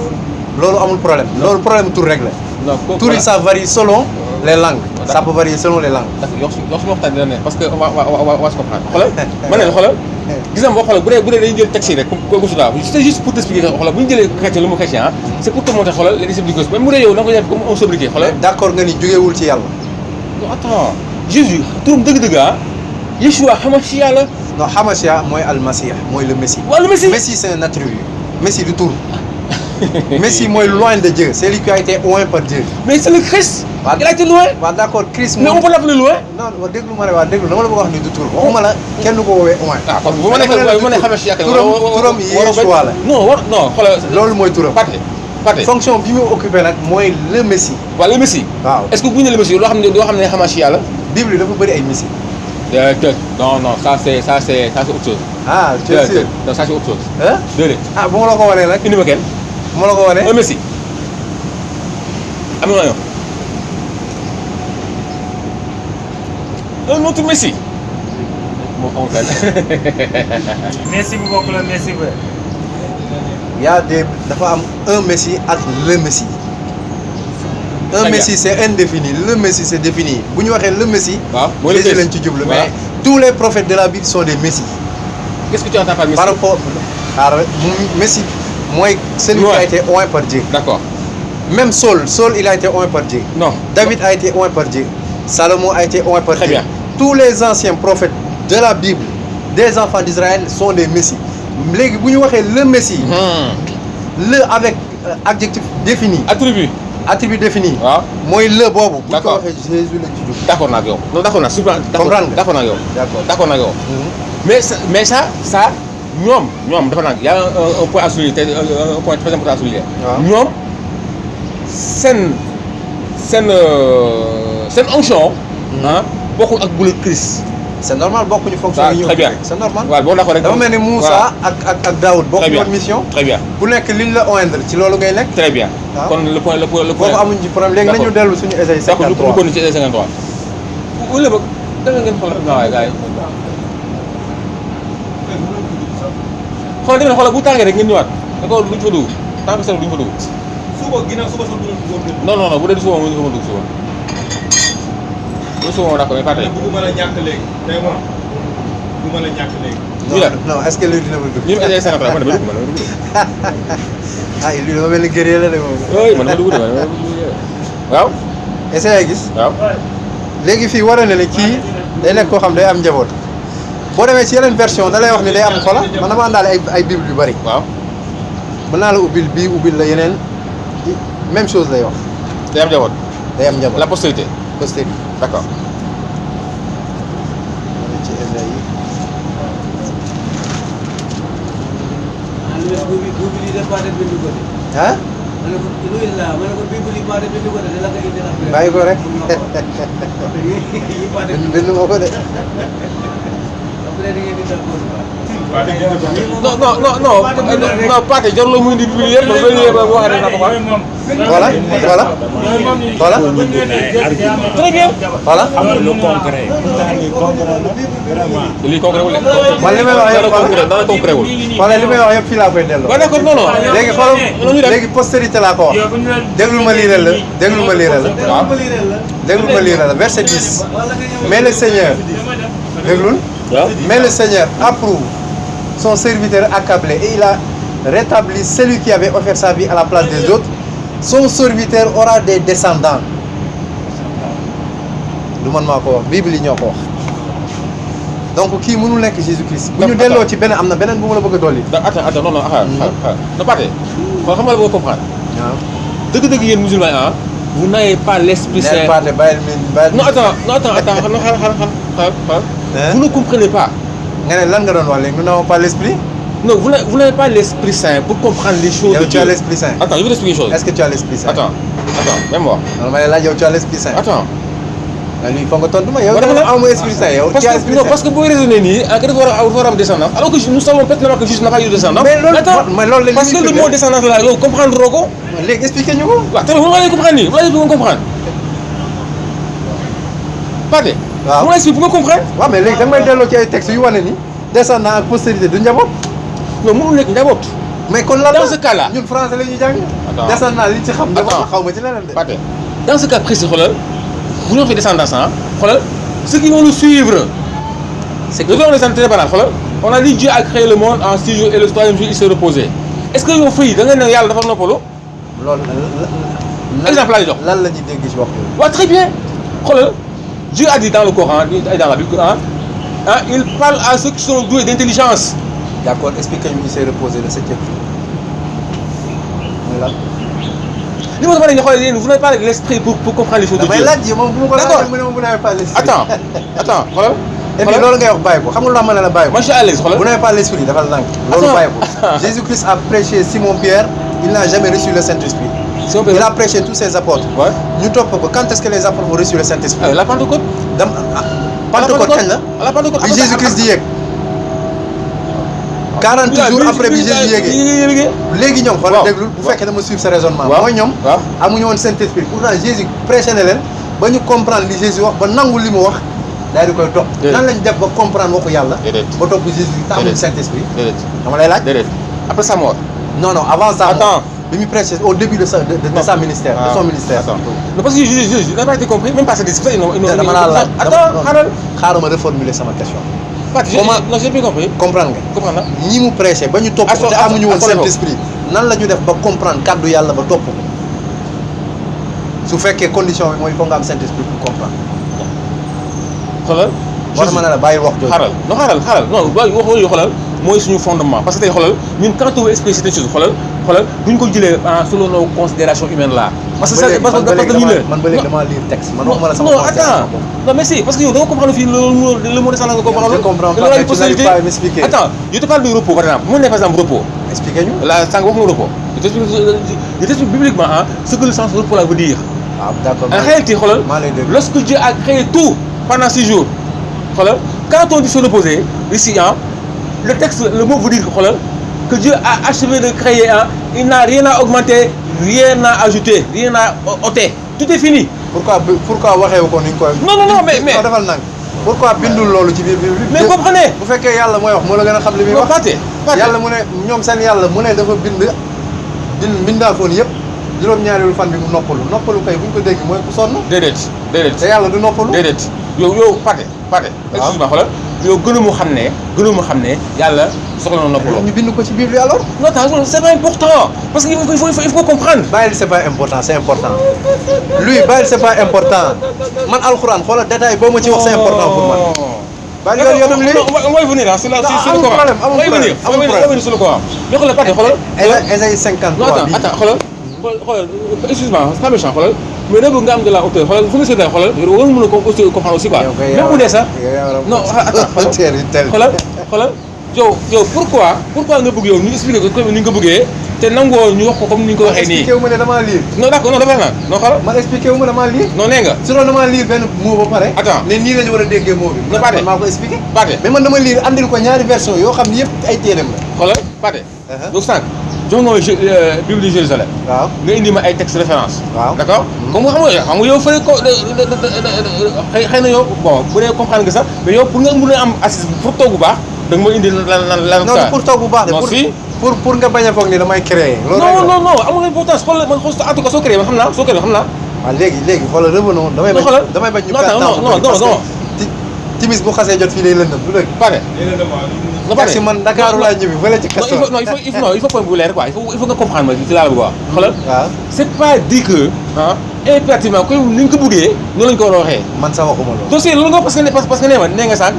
loolu amul problème loolu problème tur rek la. non kooku tur yi ça varie selon les langues. ça peut varier selon les langues. d'accord yow suñu waxtaan dina ne parce que on va se comprendre xoolal man ne xoolal gis nga boo xoolal bu dee dañuy jël texte yi rek comme Goussouda c'est juste pour t'expliquer xoolal bu ñu jëlee chrétien lu mu chrétien ah c'est pour te montrer xoolal les disciples du Christ même bu dee yow da nga ko def comme un sobriquet xoolal. d'accord nga ni jógewul ci yàlla. non attends Jésus turam dëgg-dëgg ah Yeshua Hamashia la. non Hamashia mooy al-Masih mooy le Messie. waaw le Messie. Messie c'est un attribut. Messie du tur. Messie mooy loin de Dieu c'est lui qui a été oint par Dieu. mais c'est le Christ. il a été loin. waaw d'accord Christ mais on peut l'appeler loin. non waaw déglu ma ne waaw déglu dama la bëgg a wax ni du tur waxuma la kenn du ko woowee oint. ah kon bu ma nee Hamashia turam Yeshua la. non xoolal. loolu mooy turam. Pathé fonction bi mu occupé nag mooy le Messie. waaw le Messie. waaw est-ce que bu ñu nee le Messie loo xam ne Hamashia la. Bible dafa bëri ay Messie. Non, non, ça c'est autre chose. ah tu es sûr Non, ça c'est autre chose. hein Déedéet. ah bu ma la ko wanee nag indi ma kenn. bu ma la ko wanee Un Messi. am na un autre Messi. Moom amul fenn. Messi bu bokk la Messi ba. y a des dafa am un Messi ak le Messi. Un Très Messi c'est indéfini le Messi c'est défini bu ñu waxee le Messi. waaw mooy le Jésus Christ. lañ ci jublu Voilà. mais tous les prophètes de la Bible sont des Messi. Qu'est-ce que tu entends par Messi? par rapport xaaral Messi mooy celui qui a été oint par Dieu. D'accord. Même Saul il a été oint par Dieu. Non. David a été oint par Dieu. Salomon a été oint par Très Dieu. bien. Tous les anciens prophètes de la Bible des enfants d'Israël sont des Messi. léegi bu ñu waxee le Messi. Le avec adjectif défini. Attribut défini. waaw mooy le boobu. bu ñu ko D'accord. waxee Jésus lañ ci jub. d'accord naa ak yow. non d'accord naa super. Comprendre nga. d'accord naa ak yow. D'accord. d'accord naa ak yow. mais ça ñoom dafa naan y a un point à souligner un point très important à souligner. waaw ñoom seen onction. ah bokkul ak bu le Christ. c'est normal bokkuñu fonction waaw yi ñu très bien. c'est normal. waaw boo d'accord rek. dafa mel ni Moussa ak Daoud très bokkuñu bien woon mission. très bien bu nekk liñ la oindre ci loolu ngay nekk. très bien. waaw. kon le point. foofu amuñu ci problème léegi nañu dellu suñu essai d'accord 53. ñu ko ni ci 53. wala boog danga ngeen xool non waaye gars yi. xool demee xoolal bu tàngee rek ngeen ñëwaat d'accord duñ fa dugg tant que seetlu duñ fa dugg. suba ginnaaw suba sax dugg non non non bu dee du suba moom ñu fa dugg suba. bu suba moom d'accord mais pas tey. bëgguma la ñàkk léegi tey moom bëgguma la ñàkk léegi. ñu dem non est-ce que lui dina ma dugg. ñu ngi essayé 53 man dama dugg man dama dugg. ah lui dafa mel ni guerrier la de moom. oui man dama dugg de man dama dugg waaw. essayé gis. waaw. léegi fii war na ne kii day nekk koo xam day am njaboot boo demee ci yeneen version da lay wax ni day am xola man dama àndaale ay bible yu bari. waaw. mën naa la ubbil bii ubbil la yeneen même chose lay wax day am njaboot. day am njaboot la postérité. postérité. d'accord. ci Ésaïe ah bàyyi ko rek bind moo ko de non Pathé jarul la muy indi biir yëpp ba léegi ba wax dëgg na ko voilà voilà très bien. voilà lu concret. lii concret wul de. man li may wax yëpp dara concret wul. wala li may wax yëpp fii laa koy delloo waaw d'accord non non. léegi xoolal léegi postérité laa ko wax déglu ma liiral la déglu ma liiral la waaw. déglu ma liiral la verset 10 mais le Seigneur déglul waaw. mais le Seigneur approuve son serviteur accablé et il a rétabli celui qui avait offert sa vie à la place des autres. Son serviteur aura des descendants. du man maa ko wax Bible yi ñoo ko wax donc kii mënul nekk Jésus Christ. bu ñu delloo ci beneen am na beneen bu ma la bëgg a dolli. attends non non non Pathé kon xam nga la bëgg a comprendre. waaw. dëgg-dëgg yéen musulmans ah. vous n'avez pas l'esprit saint. neen Pathé bàyyil mi non attends vous ne comprenez pas. nga ne lan nga doon wax léegi nous n'avons pas l'esprit. non vous n'avez pas l'esprit saint pour comprendre les choses de yow tu Dieu. as l'esprit saint. Attends, je vais t'expliquer une chose. est-ce que tu as l'esprit saint. Attends, même moi. non ma ne laaj yow tu as l'esprit saint. Attends. lii foog nga tontu ma yow. Ba dafa dama amul esprit saint yow. Parce tu as que, l'esprit non, saint. parce que booy raisonner nii que dafa war a am descendance alors que nous savons pertinemment que Jésus n'a pas eu de descendance. mais loolu Attends, mais loolu la parce que le mot descendance là yow comprendre loo ko. léegi expliqué ñu ko. waaw tamit mën nga comprendre nii mën nga comprendre. Pathé. waaw mën nga expliquer pour nga comprendre. waaw mais léegi da nga may delloo ci ay textes yu wane ni descendant ak postérité du njaboot. non mënul nekk njaboot. mais kon lan Dans ce cas-là. ñun français la ñuy jàng. Attends. descendant li ci xam. Attends. xaw ma ci leneen de. Pathé. Dans ce cas précis xoolal bu ñu waxee descendance ah xoolal ceux qui vont nous suivre. c'est Le verbe est très banal xoolal on a dit Dieu a créé le monde en 6 jours et le 3e jour il s'est reposé. Est-ce que yow fii da nga ne yàlla dafa noppalu. loolu Exemple laa lay jox. lan la ñuy dégg ci wax yooyu. waaw très bien xoolal Dieu a dit dans le Coran dans la Bible il parle à ceux qui sont doués d'intelligence. d'accord expliquez ñu il s'est reposé le 7e jour. mooy lan. li ma demandé nga xoolal yéen vous n'avez pas l'esprit pour comprendre les choses de damay Dieu. laaj yi moom bu ma ko D'accord. laajee mu ne ma bu n'avez pas l'esprit. attends xoolal. et puis loolu ngay wax bàyyi ko xam nga lu tax ma ne la bàyyi ko. moi je suis à l'aise xoolal. Vous n'avez pas l'esprit, dafa la langue. Loolu Attends. bàyyi ko. Jésus-Christ a prêché Simon-Pierre, il n'a jamais reçu le Saint-Esprit. Si on peut- Il a prêché tous ses apôtres. Ouais. Ñu topp ko quand est-ce que les apôtres ont reçu le Saint-Esprit. La Pentecôte. Dam Pentecôte kañ la à la Pentecôte bi Jésus Christ di yéeg 40 jours après bi Jésus yéegee léegi ñoom xoolal déglu bu fekkee dama suivre sa raisonnement mooy ñoom amuñu woon Saint-Esprit pourtant Jésus prêché na leen ba ñu comprendre li Jésus wax ba nangu li mu wax daal di koy topp nan lañ def ba comprendre waxu yàlla ba topp Jésus te amuñu Saint-Esprit dama lay laaj après sa mort non avant ça attends bi mu prêché au début de sa ministère de son ministère non parce que Jésus n'a pas été compris même pas ses disciples dama laa laaj attends xaaral ma reformuler sama question non j'ai bien compris comprendre nga ñi mu prêché ba ñu topp te amuñu woon Saint-Esprit nan la ñu def ba comprendre kàddu yàlla ba topp ko su fekkee condition bi mooy foog nga am Saint-Esprit pour comprendre xoolal war ma ne la bàyyi wax jooju xaaral non wax yooyu xoolal mooy suñu fondement parce que tey xoolal ñun quand on veut expliquer cette chose xoolal duñ ko jëlee selon nos considérations humaines là parce que man ba léegi dama lire texte man waxuma la sama non attends non mais si parce que yow da nga comprendre fii le mot de sànq nga comprendre je comprends pas mais tu n'arrives pas à m'expliquer attends je te parle de repos par exemple mu ne par exemple repos expliquez ñu la sànq wax nga repos je t'explique bibliquement ce que le sens repos là veut dire d'accord en réalité xoolal lorsque Dieu a créé tout pendant 6 jours xoolal quand on dit se reposer ici le texte le mot veut dire que Dieu a achevé de créer il n'a rien à augmenter rien à ajouter rien à ôter tout est fini. pourquoi waxee ko ni ñu koy. non mais defal nang pourquoi bindul loolu ci biir mais comprenez bu fekkee yàlla mooy wax moo la gën a xam li muy wax. yàlla mu ne ñoom seen yàlla mu ne dafa bindaafoon yëpp juróom-ñaareelu fan bi mu noppalu kay bu ñu ko dégg mooy ku sonn. déedéet te yàlla du noppalu. déedéet yow Pathé. excuse-moi xoolal yow gënu mu xam ne yàlla soxla na noppalu. ñu bind ko ci biir bi alors. non c'est pas important parce que il faut comprendre. bàyyil c'est pas important c'est important lui bàyyil c'est pas important man alxuraan xoolal détail boo ma ci wax c'est important pour man. bàyyi yow yow lii on va y venir sur le Coran. amul problème sur le Coran. mais xoolal Pathé xoolal. Ésaïe 53 bi attends xoolal excuse-moi c'est pas méchant xoolal mais nag nga am de la hauteur xoolal fu nga seetlee xoolal war nga mën a comprendre aussi quoi. même bu dee sax non attends xoolal yow pourquoi nga bëgg yow ñu expliquer ko comme ni nga ko bëggee te nangoo ñu wax ko comme ni ñu ko waxee nii. expliqué wu ma ne damaa lire. non d'accord non dafa naan non xoolal. man expliqué wu ma damaa lire. non nee nga. su doon damaa lire benn mot ba pare. attends ne nii la ñu war a déggee mot bi. non Pathé maa ko expliqué. Pathé mais man dama lire andil ko ñaari version yoo xam ni yëpp ay téereem la. xoolal Pathé. donc sànq jox nga ma Bible de Jérusalem. waaw nga indi ma ay textes référence. waaw d'accord comme xam nga yow fële ko xëy na yow bon bu dee comprendre nga sax mais yow pour nga mën a am assise pour toog bu baax da nga ma indi lan. non pour toog bu baax de. non si pour nga bañ a foog ni damay créer. loolu non amul importance xoolal man en tout cas soo créé man xam naa waaw léegi xoolal revenons damay bañ ñu perdre temps non timis bu xasee jot fii lay lëndëm du dëgg. Pathé non Pathé man Dakar laa ñëwi fële ci Castor. non il faut point bu leer quoi il faut nga comprendre ma ci laa la bëgg a wax. xoolal c'est pas dit que impérativement koy ni nga ko bëggee noonu lañ ko war a waxee. man sax waxuma loolu. dossier loolu nga parce que nee nga sànq.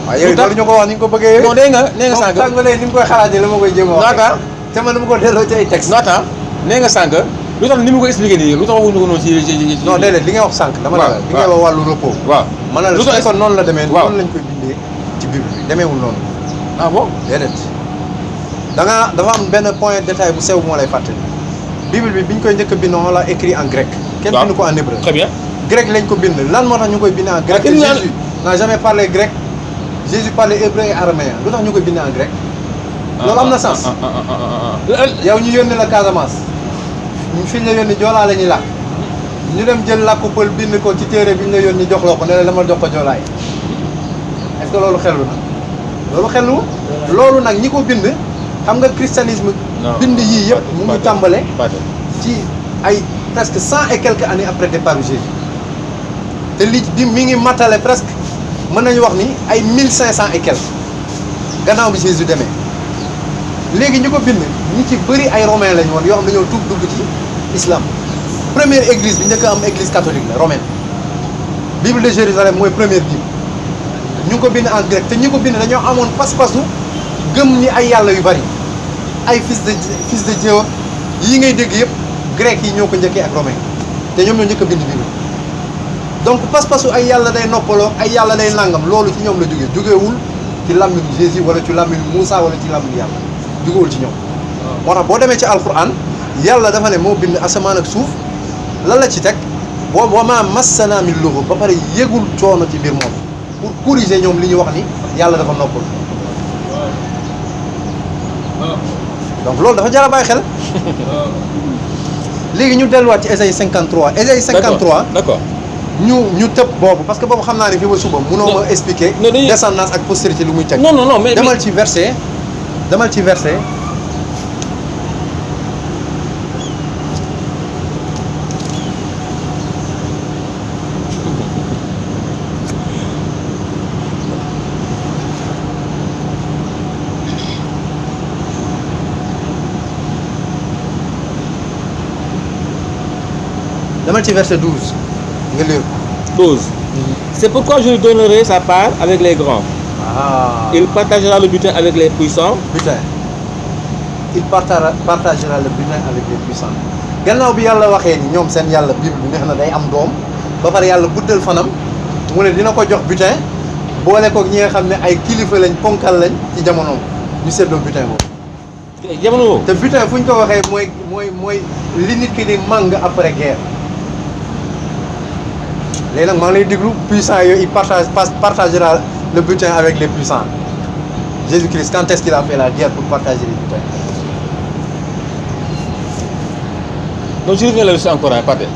waaw yow loolu ñu ko wax ni nga ko bëggee. non nee nga sànq. moom ni nga koy xalaatee la ma koy jéem a wax. naata te man dama ko delloo ci ay textes. naata nee nga sànq lu tax ni mu ko expliqué nii lu tax waxuñu ko noonu ci. non déedéet li nga wax sànq. dama ne la li nga wax wàllu repos. waaw man la su fekkoon noonu la demee. noonu lañ koy bindee ci Bible bi demeewul noonu. ah bon déedéet dafa am benn point détail bu sew bu ma lay fàttali. Bible bi biñ koy njëkk a bind on l'a écrit en grec. kenn bind ko en hébreu. très bien grec lañ ko bind lan moo tax ñu koy bind en grec. Jésus n'a jamais parlé grec. Jésus parlait hébreu et araméen lu tax ñu koy bind en grec. loolu am na sens. yow ñu yónni la Casamance. fi ñu la yónni joolaa la ñuy làkk. ñu dem jël làkku pël bind ko ci téere bi ñu la yónni jox loo ko ne la dama jox ko joolaay. est-ce que loolu xellu na. loolu xellu loolu nag ñi ko bind xam nga christianisme. bind yii yëpp mu ngi tàmbale. ci ay presque 100 et quelques années après départ de Jésus. te lii bi mi ngi matale presque mën nañu wax ni ay 1500 et quelques gannaaw bi Jésus demee léegi ñu ko bind ñi ci bëri ay romains lañu woon yoo xam dañoo tuub dugg ci islam. première église bi njëkk a am église catholique la romaine. Bible de Jérusalem mooy première Bible. ñu ngi ko bind en grec te ñi ko bind dañoo amoon pas-pasu gëm ni ay yàlla yu bari ay fils de Dieu yi ngay dégg yëpp grec yi ñoo ko njëkkee ak romain te ñoom ñoo njëkk a bind Bible. donc pas-pasu ay yàlla day noppaloo ay yàlla day nangam loolu ci ñoom la jógeewul ci làmmiñu Jésus wala ci làmmiñu Moussa wala ci làmmiñu yàlla jógewul ci ñoom. moo tax boo demee ci alquran yàlla dafa ne moo bind asamaan ak suuf lan la ci teg wa maa massanaa min lughub ba pare yëgul coono ci mbir moom pour corriger ñoom li ñu wax ni yàlla dafa noppal donc loolu dafa jar a bàyyi xel léegi ñu delluwaat ci Ésaïe 53 Ésaïe 53 d'accord ñu tëb boobu parce que boobu xam naa ne fii ba suba mënoo ma expliquer non, dañuy- descendance ak postérité lu muy teg non non non mais demal ci verset demal ci verset 12 nga lire ko. 12. C'est pourquoi je lui donnerai sa part avec les grands. ah Il partagera le butin avec les puissants. butin il partagera le butin avec les puissants gannaaw bi yàlla waxee ni ñoom seen yàlla bible bi neex na day am doom ba pare yàlla guddal fanam mu ne dina ko jox butin boole ko ñi nga xam ne ay kilifa lañ ponkal lañ ci jamonoom ñu seddoo butin boobu jamono boobu. te butin fu ñu ko waxee mooy li nit ki di màng après guerre léegi nag maa ngi lay déglu puissant yooyu il partagera le butin avec les puissants Jésus-Christ quand est-ce qu'il a fait la guerre pour partager les butins? Donc je reviens là-dessus encore un pâté.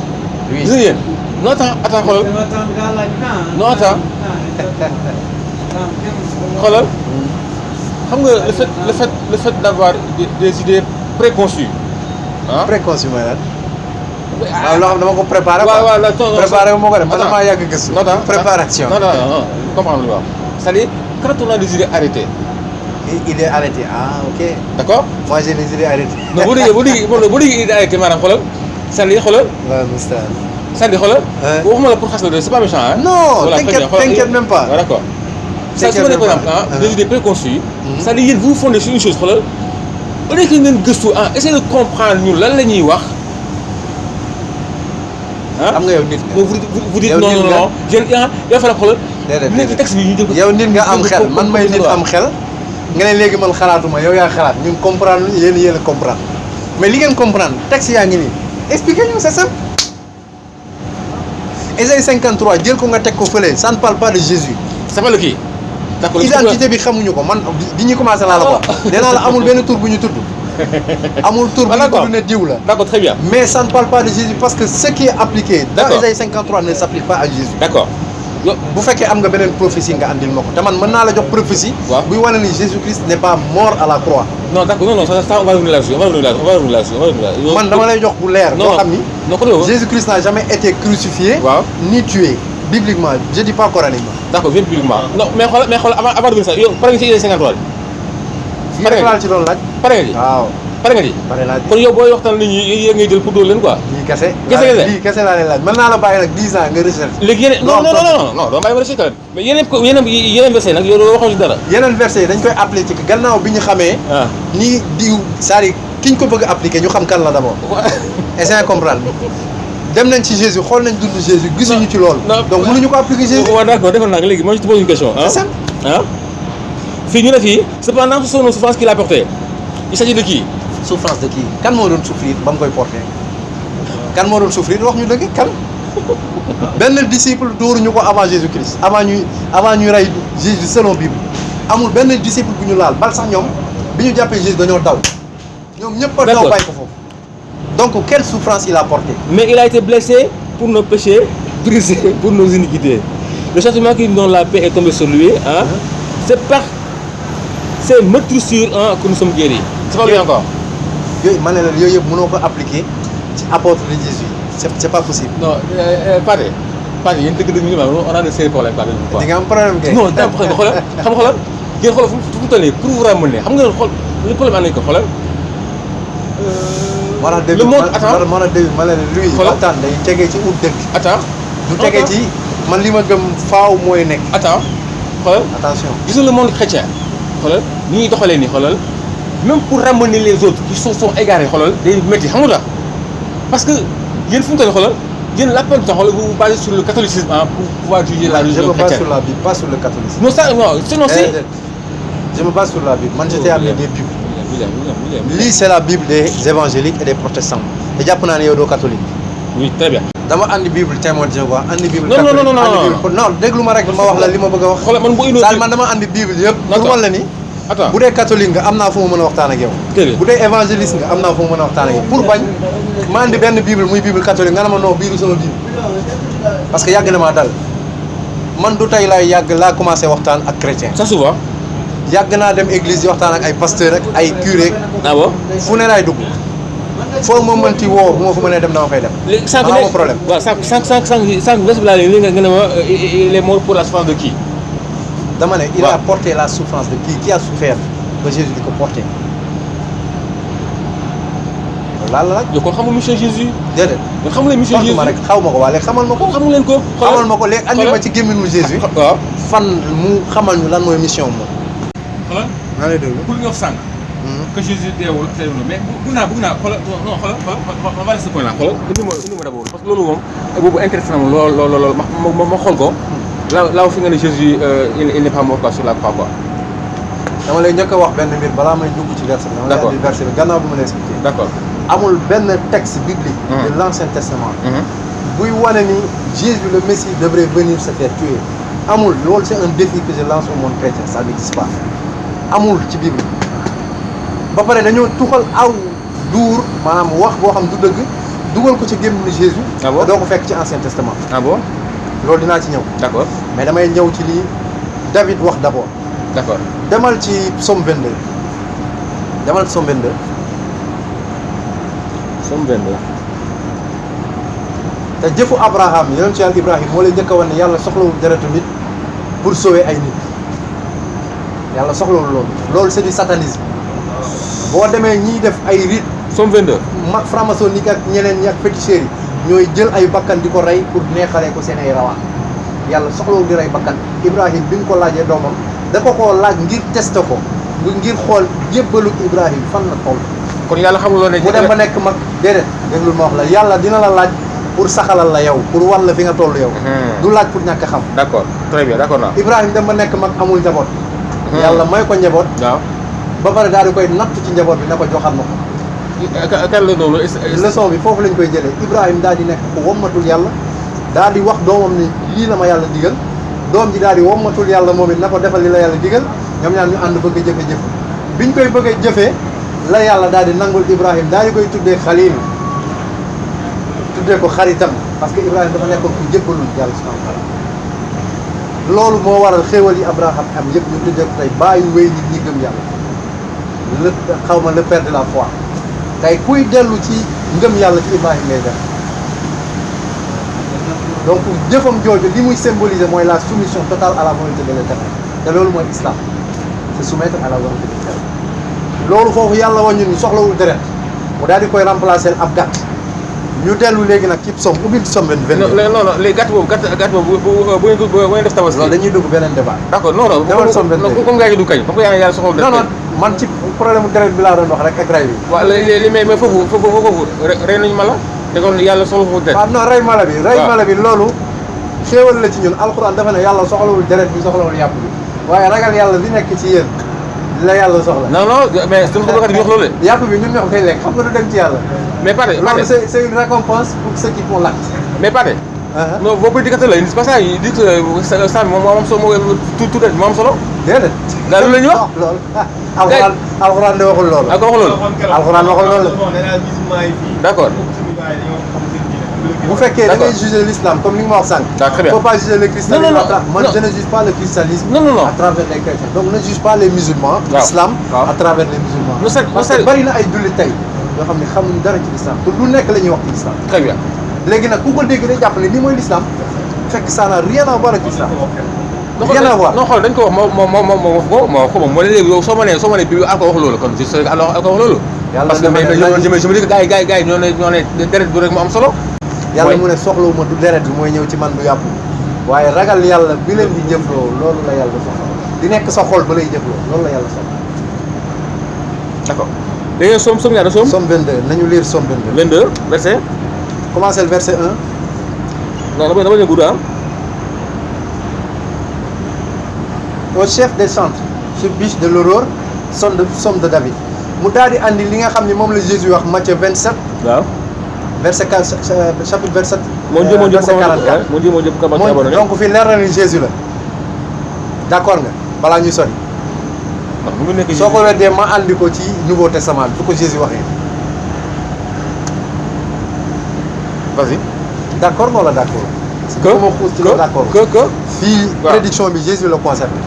Oui. Gis nga yéen non attends xoolal non attends xoolal xam nga le fait d'avoir des idées préconçues ah. préconçu mooy lan. waaw loo xam ne dama ko préparé. waaw waaw la ton préparé moo ko def man attends. damaa yàgg gëstu. non attends préparation. non comprendre lu wax c'est-à-dire quand on a des idées arrêtées il est arrêté ah ok. d'accord. moi j'ai les idées arrêtées. non bu déggee idée arrêtée maanaam xoolal c'est-à-dire xoolal waaw Moustapha. c'est-à-dire xoolal. Hein? waxuma la pour xas la c'est pas méchant hein. non Voilà, t'inquiète très bien. t'inquiète même pas. Ouais, d'accord. Ça, T'inquiète su ma nee par même exemple pas. ah des idées préconçues. c'est-à-dire yéen vous fondez sur une chose xoolal au lieu que ngeen gëstu ah essayez de comprendre ñun lan la ñuy wax ah. xam nga yow nit nga. vous dites Yow non nit non nga. non yéen yaa fa xoolal. déedéet nekk ci texte bi ñu jël ko. yow nit nga am xel man may nit am xel nga ne léegi man xalaatuma yow yaa xalaat ñun comprendre yéen a comprendre mais li ngeen comprendre texte yaa ngi nii expliquez ñu c'est simple. Ésaïe 53 jël ko nga teg ko fële ça ne parle pas de Jésus. ça va le kii. d'accord identité bi xamuñu ko man bi ñu commencé laa la ko nee naa la amul benn tur bu ñu tudd amul tur bu ñu tudd ne diw la. d'accord très bien. mais ça ne parle pas de Jésus parce que ce qui est appliqué dans D'accord. Ésaïe 53 ne s'applique pas à Jésus. d'accord. yo bu fekkee am nga beneen prophétie nga andil ma ko te man mën naa la jox prophétie. waaw buy wane ni Jésus-Christ n'est pas mort à la croix. non d'accord non ça on va revenir là-dessus on va revenir là-dessus. man dama lay jox bu leer. boo xam ni non non Jésus-Christ n'a jamais été crucifié. waaw ni tué bibliquement je dis pas coraniquement. d'accord bien publiquement non mais xoolal avant de venir ça yow pare nga ci idée 53 fii rek laa ci doon laaj. pare nga ci waaw pare nga ci. pare naa kon yow booy waxtaan nit ñi yéen ngay jël pour dóor leen quoi. lii kese. kese lii kese laa leen laaj mën naa la bàyyi nag 10 ans nga recherche. léegi yeneen non doo bàyyi ma recherche tamit mais yeneen verset nag yow doo waxoon ci dara. yeneen versets yi dañ koy appliquer gannaaw bi ñu xamee. ah ni diw c'est-à-dire ki ñu ko bëgg a appliquer ñu xam kan la d'abord. essayez comprendre dem nañ ci Jésus xool nañ dund Jésus gisuñu ci loolu. non donc mënuñu ko appliquer Jésus. waaw d'accord defal naa léegi moi je te pose une question ah. c'est simple. ah fii ñu ne fii cependant ce sont nos souffrances qu'il a portées il s'agit de qui. souffrance de kii kan moo doon souffrir ba mu koy porter kan moo doon souffrir wax ñu dëgg kan benn disciple dóoruñu ko avant Jésus-Christ avant ñuy rey Jésus selon Bible amul benn disciple bu ñu laal bal sax ñoom bi ñu jàppee Jésus dañoo daw ñoom ñëpp a daw D'accord. bàyyi ko foofu donc quelle souffrance il a porté. mais il a été blessé pour nos péchés brisé pour nos iniquités le châtiment qui nous donne la paix est tombé sur lui hein. C'est par ces meurtrissures hein, que nous sommes guéris. C'est pas lui encore. yooyu ma ne la yooyu yëpp mënoo ko appliquer ci apôtre de Jésus c'est pas possible. non Pathé yéen dëgg-dëgg ñu on a de sérieux problèmes Pathé. di nga am problème kay. non daa am problème xoolal xam nga xoolal ngeen xoolal fu mu toll nii pour vous ramener xam nga xool le problème am nañu ko xoolal. moo tax le monde attends moo tax début ma ne la luy. Xoolal waxtaan day tegee ci ut dëgg. attends du tegee ci man li ma gëm faaw mooy nekk. attends xoolal attention. gis nga le monde chrétien xoolal ni ñuy doxalee nii xoolal même pour ramener les autres qui sont égarés xoolal day métti xam nga parce que yéen fu mu toll xoolal yéen la plupart du temps xoolal vous vous basez sur le catholicisme hein, pour pouvoir juger la religion je me base chrétienne. sur la Bible pas sur le catholicisme. non ça non sinon c'est. Je me base sur la Bible man j'étais amené des Bibles. William. lii c'est la Bible des évangéliques et des protestants te jàpp naa ne yow doo catholique. Oui très bien. dama andi bible témoin de Jéhovah andi bible Non, non, non, non, non, andi non. bible non déglu ma rek ma wax la li ma bëgg a wax xoolal man bu indoo Sall man dama andi bible yëpp pour Attends. wan la ni attends bu dee catholique nga am naa fu ma mën a waxtaan ak yow Dégg nga. bu dee évangéliste nga am naa fu ma mën a waxtaan ak yow pour bañ ma andi benn bible muy bible catholique nga ne ma non biiru sama bible parce que yàgg na maa dal man du tey laay yàgg laa commencé waxtaan ak chrétien ça souvent yàgg naa dem église di waxtaan ak ay pasteur ak ay curé ah bon fu ne laay dugg foo ma mënti woo bu ma fa mënee dem dama fay dem léegi sànq amoo problème waaw sànq bés bi laa léegi nga ne ma il est mort pour la souffrance de qui dama ne il waaw. a porté la souffrance de qui a souffert ba Jésus di ko porté laal la nag yow kon xamul monsieur Jésus déedéet yow xamul leen monsieur tontu Jésus ma rek xaw ma ko waa léegi xamal ma ko xamul leen ko xamal ma ko léegi andi ma ci gémminu Jésus waaw fan mu xamal ñu lan mooy mission moom xoolal maa lay déglu pour nga wax sànq que Jésus deewul mais bëgg naa xoolal non xoolal on va rester ce point là xoolal indi ma d'abord parce que loolu moom boobu intéressé na ma lool ma xool ko là fi nga ne Jésus il n'est pas mort quoi sur la croix quoi dama lay njëkk a wax benn mbir balaa may dugg ci verset bi dama lay D'accord. andi verset bi gannaaw bu ma la expliqué d'accord amul benn texte biblique de l'Ancien Testament buy wane ni Jésus le Messie devrait venir se faire tuer amul loolu c'est un défi que je lance au monde chrétien ça n'existe pas amul ci Bible ba pare dañoo tuxal aw duur maanaam wax boo xam du dëgg dugal ko ci gémminu Jésus Ah bon? te doo ko fekk ci Ancien Testament ah bon loolu dinaa ci ñëw d'accord mais damay ñëw ci lii David wax d'abord d'accord demal ci Psaume 22 demal ci Psaume 22 Somme 22 te jëfu Abraham yonent ci yàlla Ibrahim moo lay njëkk a wan ne yàlla soxlawul deretu nit pour sauver ay nit yàlla soxlawul loolu c'est du satanisme boo demee ñiy def ay rite Somme 22 franc-maçonnique ak ñeneen ñi ak féticheurs yi ñooy jël ay bakkan di ko rey pour neexalee ko seen ay rawaan yàlla soxlawul di rey bakkan Ibrahim bi nga ko laajee doomam da ko koo laaj ngir tester ko ngir xool jébbalu Ibrahim fan la toll kon yàlla xamuloo ne mu dem ba nekk mag déedéet déglul ma wax la yàlla dina la laaj pour saxalal la yow pour wan la fi nga toll yow du laaj pour ñàkk a xam d'accord très bien d'accord naa Ibrahim dem ba nekk mag amul njaboot yàlla may ko njaboot waaw ba pare daal di koy natt ci njaboot bi na ko joxal ma ko kan la noonu leçon bi foofu lañ koy jëlee Ibrahim daal di nekk ku wommatul yàlla daal di wax doomam ni lii la ma yàlla digal doom ji daal di wommatul yàlla moom it na ko defal li la yàlla digal ñoom ñaar ñu ànd bëgg a jëfe-jëf biñ koy bëgg a jëfee la yàlla daal di nangul Ibrahim daal di koy tuddee xalil tuddee ko xaritam parce que Ibrahim dafa nekkoon ku jébbalul yàlla subhanahu wa taala loolu moo waral xéewal yi Abraham am yëpp ñu tuddee ko tey bàyyi wéy nit ñi gëm yàlla le xaw ma le père de la foi tey kuy dellu ci ngëm yàlla ci Ibrahim ngay def donc jëfam jooju li muy symboliser mooy la soumission totale à la volonté de l'Éternel te loolu mooy islam se soumettre à la volonté de l'Éternel loolu foofu yàlla woon ñun soxlawul deret mu daal di koy remplacer ab gàtt ñu dellu léegi nag ci Somme ubbil Somme 22 non léegi gàtt boobu bu ngeen def tabaski loolu dañuy dugg beneen débat d'accord non demal Somme 22 comme gars yi du kañ comme que yàlla soxla deret non non man ci problème deret bi laa doon wax rek ak ray bi waaw li mais foofu rey nañu mala te kon yàlla soxla foofu deret waaw non rey mala bi rey mala bi loolu xéewal la ci ñun alxuraan dafa ne yàlla soxlawul deret bi soxlawul yàpp bi waaye ragal yàlla li nekk ci yéen la yàlla soxla non mais suñu bëgg wax loolu yàpp bi ñun ñoo koy lekk xam nga du dem ci yàlla mais pare loolu c'est une récompense pour ceux qui font l'acte mais pare non boo prédicateur la c'est pas ça il dit que ça moom moo am solo tout rek moo am solo déedéet daal loolu la ñuy wax loolu alxuraan de waxul loolu ak wax loolu alxuraan waxul loolu d'accord bu fekkee da ngay juger l'islam comme ni nga ma wax sànq. très bien faut pas juger le christianisme. Moi je ne juge pas le christianisme. À travers les chrétiens donc ne juge pas les musulmans. l'islam à travers les musulmans. parce que bari na ay jullit tey yoo xam ne xamuñu dara ci l'islam te lu nekk la ñuy wax ci l'islam. très bien léegi nag ku ko dégg day jàpp ne lii mooy l'islam fekk ça n'a rien à voir ak l'islam. rien à voir non xool dañ ko wax moo léegi yow soo ma nee bi ak wax loolu kon c'est alors ak wax loolu. parce que mais je me dis que gars yi ñoo ne deret du rek mu am solo. yàlla mu ne soxlawuma du deret bi mooy ñëw ci man du yàpp waaye ragal yàlla bi leen di jëfloo loolu la yàlla soxla di nekk sa xol ba lay jëfloo loolu la yàlla soxla. d'accord léegi Somme ñaata Somme. Somme 22 nañu lire Somme 22. 22 verset. commencez le verset 1. non dama ñu gudd au chef des chantres sur biche de l'aurore Somme de David mu daal di andi li nga xam ne moom la Jésus wax Matthieu 27. waaw. verset 4, chapitre 27. Mon Dieu, verset 44. mon Dieu, pourquoi m'as-tu abandonné? Donc fii leer na ni Jésus la d'accord nga balaa ñuy sori. mu ngi nekk soo ko weddee ma andi ko ci Nouveau Testament bi fu ko Jésus waxee. vas-y. D'accord wala d'accord. que ma xuus ci loolu d'accord. que fii waaw. prédiction bi Jésus la concerné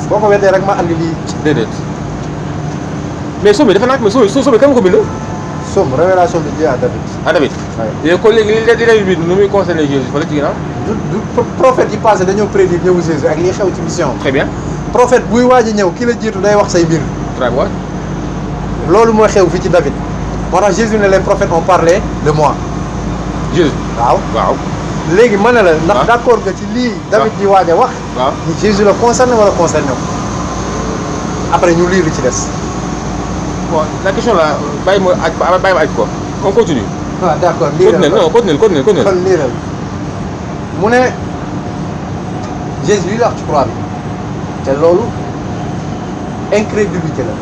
boo ko weddee rek ma andi lii. déedéet mais somme bi dafa nag mais somme kan nga ko bind. Somme révélation bi Dieu à David. ah David. waaye léegi kon léegi li David bi nu muy concerné Jésus fa la ci ginnaaw. du prophète yi passé dañoo prédire ñëwu Jésus ak li xew ci mission. très bien. prophète buy waaj a ñëw ki la jiitu day wax say mbir. très bien. loolu mooy xew fii ci David moo tax Jésus ne les prophètes ont parlé de moi. Jésus. waaw waaw. léegi ma ne la ndax waaw. d'accord nga ci lii David di waaj a wax. waaw. ni Jésus la concerné wala concerné wu. après ñu lire li ci des. bon la question là bàyyi ma aj ko on continue. waaw d'accord continue non continue. kon liiral mu ne Jésus lii la wax ci croix bi te loolu incrédulité la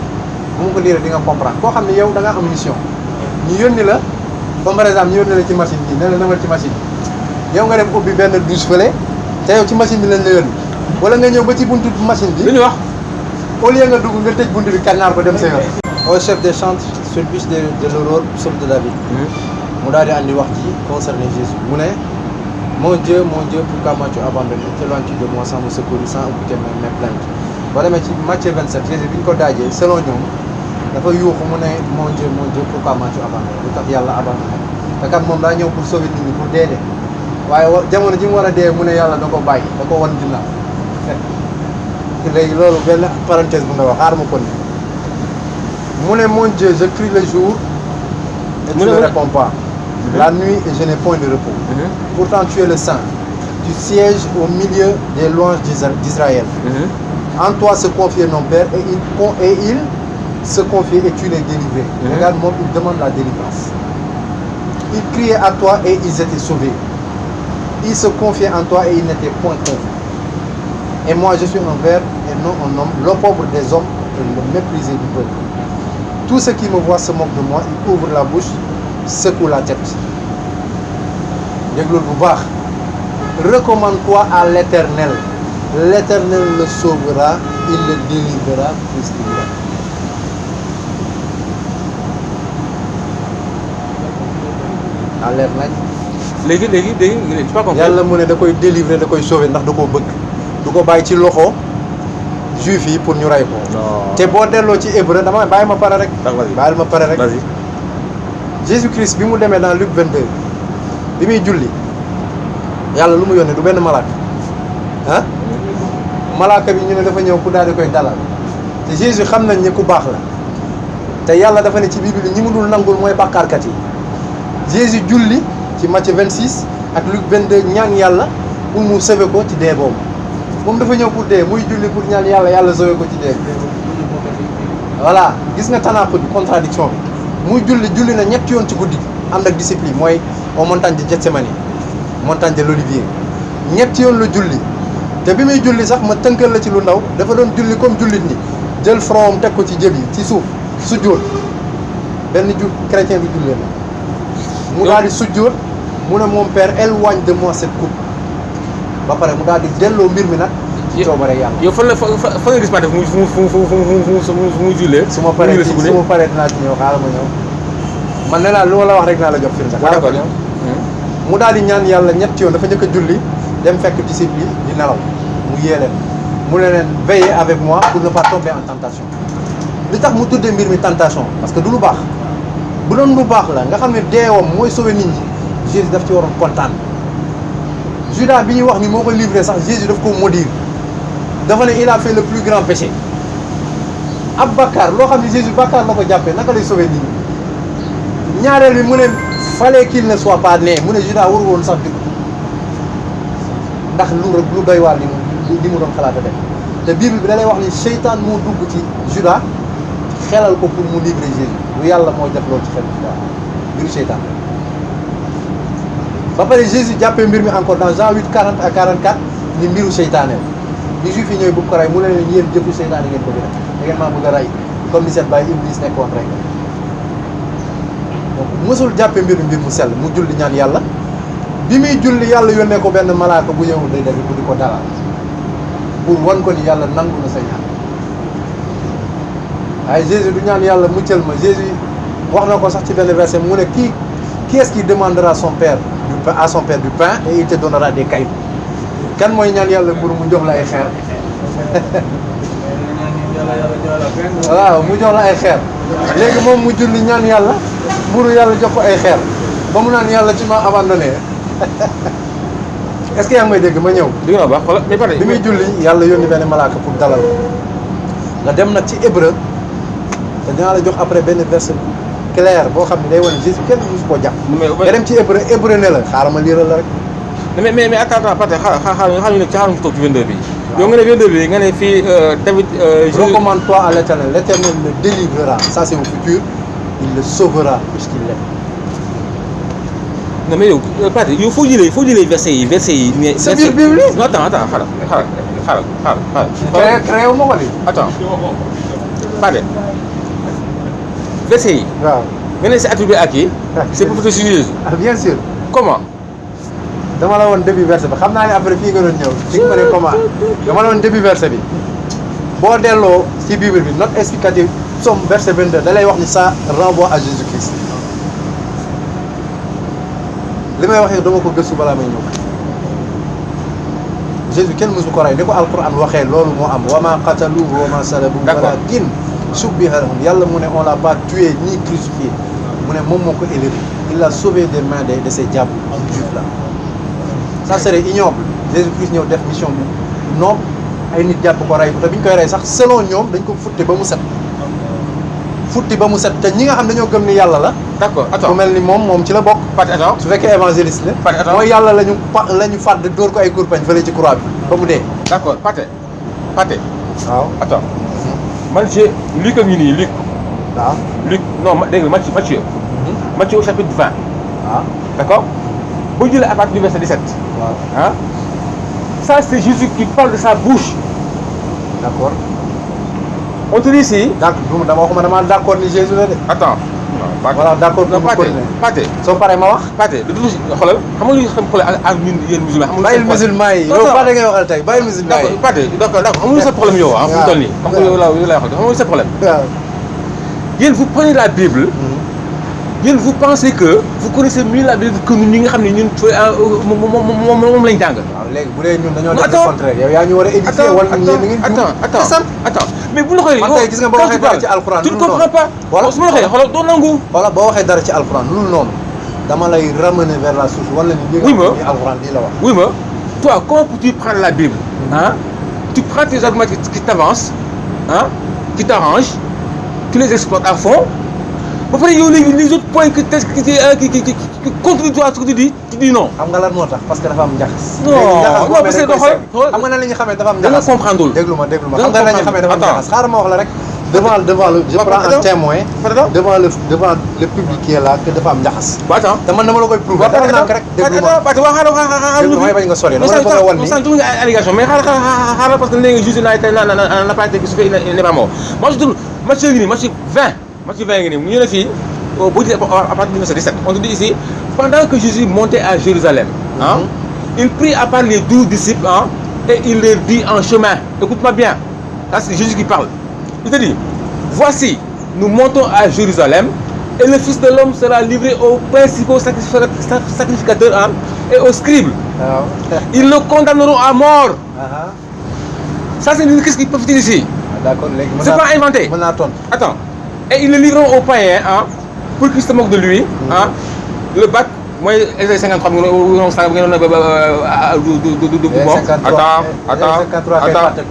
bu ma ko liiree di nga comprendre koo xam ne yow da nga am mission ñu yónni la comme par exemple ñu yónni la ci machine bi ne la demal ci machine bi yow nga dem ubbi benn douche fële te yow ci machine bi lañ la yónni wala nga ñëw ba ci buntu machine bi lu ñu wax. au lieu nga dugg nga tëj buntu bi kannaar ko dem sa yoon. au chef des chantres sulpice de l'aurore psaume de David. mu daal di andi wax ji concerné Jésus mu ne mon Dieu pourquoi m'as-tu abandonné t'éloignes-tu de moi sans me secourir sans écouter mes plaintes. boo demee ci Matthieu 27 Jésus bi ñu ko daajee selon ñoom dafa yuuxu mu ne mon Dieu pourquoi m'as-tu abandonné lu tax yàlla abandonné te kat moom daa ñëw pour sauver nit ñi pour dee waaye jamono ji mu war a dee mu ne yàlla da ko bàyyi da ko wan ginnaaw léegi loolu benn parenthèse bu ndaw xaar ma ko ni mu ne mon Dieu je crie le jour et tu ne réponds pas. La nuit et je n'ai point de repos. Pourtant tu es le Saint. Tu sièges au milieu des louanges d'Israël. En toi se confiait nos pères et il se confiait et tu les délivrais. Regarde, moi, il demande la délivrance. Ils criaient à toi et ils étaient sauvés. Ils se confiaient en toi et ils n'étaient point confiés. Et moi je suis un ver et non un homme, l'opprobre des hommes et le méprisé du peuple. Tous ceux qui me voient se moquent de moi, ils ouvrent la bouche, secouent la tête. Déglul bu baax. Recommande-toi à l'Éternel. L'Éternel le sauvera, il le délivrera puisqu'il l'aime. À leer nañ. léegi c'est pas compris. Yàlla mu ne da koy délivrer da koy sauver ndax da koo bëgg. du ko bàyyi ci loxo juif yi pour ñu rey ko. non te boo delloo ci hébreu dama bàyyi ma pare rek. vas-y. bàyyil ma pare rek. vas-y. Jésus Christ bi mu demee dans Luc 22 bi muy julli yàlla lu mu yónnee du benn malaaka ah malaaka bi ñu ne dafa ñëw ku daal di koy dalal te Jésus xam nañ ne ku baax la te yàlla dafa ne ci Bible ñi mu dul nangul mooy bàkkaarkat yi Jésus julli ci Matthieu 26 ak Luc 22 ñaan yàlla pour mu sauver ko ci dee boobu moom dafa ñëw pour dee muy julli pour ñaan yàlla sauver ko ci dee voilà gis nga tanaqud contradiction bi muy julli na ñetti yoon ci guddi ànd ak discipline mooy au montagne de Gethsémani montagne de l'Olivier ñetti yoon la julli te bi muy julli sax ma tënkal la ci lu ndaw dafa doon julli comme jullit ni jël front am teg ko ci jëb yi ci suuf sujjóot benn chrétien bi jullee na mu daal di sujjóot mu ne mon père éloigne de moi cette coupe ba pare mu daal di delloo mbir mi nag ci coobare yàlla. yow fan nga gis ma def mu jullee. su ma paree dinaa ci ñëw xaaral ma ñëw man nee naa lu ma la wax rek naa la jox firnde. d'accord mu daal di ñaan yàlla ñetti yoon dafa njëkk a julli dem fekk disciples yi di nelaw mu yee leen mu ne leen veillez avec moi pour ne pas tomber en tentation. li tax mu tuddee mbir mi tentation parce que du lu baax bu doon lu baax la nga xam ne deewam mooy sauver nit ñi Jésus daf ci waroon kontaan. Judas bi ñuy wax ni moo ko livré sax Jésus daf ko maudire dafa ne il a fait le plus grand péché ab bàkkaar loo xam ne Jésus bàkkaar la ko jàppee naka lay sauver nit ñi ñaareel bi mu ne fallait qu'il ne soit pas né mu ne Judas waru woon sax dugg ndax lu doy waar li mu doon xalaat a def te Bible bi da lay wax ni seytaan moo dugg ci Judas xelal ko pour mu livrer Jésus lu yàlla mooy def loolu ci xel Judas mbiru seytaan ba pare Jésus jàppee mbir mi encore dans Jean 8 40 à 44 ni mbiru seytaane li juif yi ñooy bëgg ko rey mu ne leen yéen jëfu seytaane ngeen bëgg def da ngeen maa bëgg a rey comme ni seen bàyyi Iblis nekkoon rek mësul jàppe mbir mu sell mu julli ñaan yàlla bi muy julli yàlla yónnee ko benn malaaka bu ñëw day bu di ko dalal pour wan ko ni yàlla nangu na sa ñaan waaye Jésus du ñaan yàlla muccal ma Jésus wax na ko sax ci benn verset mu ne qui est-ce qui demandera à son père du pain et il te donnera des cailloux kan mooy ñaan yàlla mburu mu jox la ay xeer waaw mu jox la ay xeer léegi moom mu julli ñaan yàlla mburu yàlla jox ko ay xeer ba mu naan yàlla tu m'as abandonné est-ce que yaa ngi may dégg ma ñëw dégg naa baax xoolal mais pare bi muy julli yàlla yónni benn malaaka pour dalal nga dem nag ci hébreu te dinaa la jox après benn verset clair boo xam ne day wane Jésus kenn musu koo jàpp nga dem ci hébreu ne la xaaral ma liiral la rek mais attends parce que xaaral nga xam ne ci xaaral ci toog ci 22 bi yow nga ne 22 bi nga ne fii David recommande-toi à l'éternel le délivrera ça c'est au futur il le sauvera puisqu'il l'aime. non mais yow Pathé yow foo jëlee versets yi c'est biir Bible non attends xaaral créé wu ma ko nii attends Pathé versets yi waaw nga ne c'est attribué à qui c'est pour protéger Jésus bien sûr comment dama la woon début verset bi xam naa ne après fii nga doon ñëw fi nga ma ne comment dama la woon début verset bi boo delloo ci Bible bi note explicative Somme verset 22 da lay wax ni ça renvoie à Jésus-Christ li may waxee dama ko gëstu balaa may ñëw Jésus kenn mësu ko rey ni ko alquran waxee loolu moo am wa ma qataluhu wa ma salabuhu walakin shubbiha lahum yàlla mu ne on l'a pas tué ni crucifié mu ne moom moo ko élevé il l'a sauvé des mains de ces diables juifs là ça serait ignoble Jésus-Christ ñëw def mission bi noble ay nit jàpp ko rey ko te bi ñu koy rey sax selon ñoom dañ ko futti ba mu set te ñi nga xam dañoo gëm ni yàlla la d'accord attends ku mel ni moom ci la bokk Pathé attends su fekkee évangéliste la mooy yàlla la ñu fàdd dóor ko ay kurpañ fële ci croix bi ba mu dee d'accord Pathé waaw attends man j'ai Luc a ngi nii Luc waaw Luc non dégg nga Matthieu au chapitre 20 waaw d'accord boo jëlee à partir du verset 17 waaw ah ça c'est Jésus qui parle de sa bouche d'accord on te dit ici d'accord dama waxuma dama d'accord ni Jésus la de attends voilà d'accord non Pathé soo paree ma wax Pathé de xoolal xam nga lu xam xoolal ak ñun yéen musulman xam nga bàyyil musulman yi yow Pathé ngay waxal tey bàyyil musulman yi Pathé d'accord xam nga sa problème yow fu mu toll nii xam nga yow laa wax xam nga sa problème waaw yéen vous prenez la Bible yéen vous pensez que vous connaissez mieux la Bible que ñun ñi nga xam ne ñun moom lañ jàng. waaw léegi bu dee ñun dañoo def le contraire yow yaa ñu war a édifier wala ñun ngeen attends mais bu la xoolee man tey gis nga boo waxee dara ci alxuraan tu ne comprends pas wala su ma la xoolee xoolal doo nangu wala boo waxee dara ci alxuraan loolu noonu dama lay ramener vers la source wala ni li nga alxuraan lii la wax oui ma toi comment peux-tu prendre la Bible tu prends tes arguments qui t'avancent qui t'arrangent tu les exploites à fond ba pare yow léegi les autres points qui contradictoires ce que tu dis non. xam nga lan moo tax parce que dafa am njaxas. non parce que xool xam nga nan la ñuy xamee dafa am njaxas. da nga comprendre déglu ma xam nga nan la ñuy xamee dafa am njaxas xaaral ma wax la rek. devant le je prends un témoin. devant le public qui est là que dafa am njaxas. ba attends te man dama la koy prouver. dara nànk rek déglu ma déglu ma bañ nga sori dama la bëgg a wan ni. non allégation mais xaaral parce que léegi juste n'a pas été crucifié il n'est pas mort. moi je donne Matthieu ngi nii Matthieu 20 ngi nii mu ñu ne fii boo jëlee à partir du verset 17 on te dit ici pendant que Jésus montait à Jérusalem il prit à part les 12 disciples et il leur dit en chemin écoute-moi bien là c'est Jésus qui parle il te dit voici nous montons à Jérusalem et le Fils de l'homme sera livré aux principaux sacrificateurs et aux scribes ils le condamneront à mort ça c'est une crise qui prophétise ici d'accord léegi c'est pas inventé mën naa tontu attends et ils le livreront aux païens pour qu'ils se moquent de lui le bac mooy Ésaïe 53 ngeen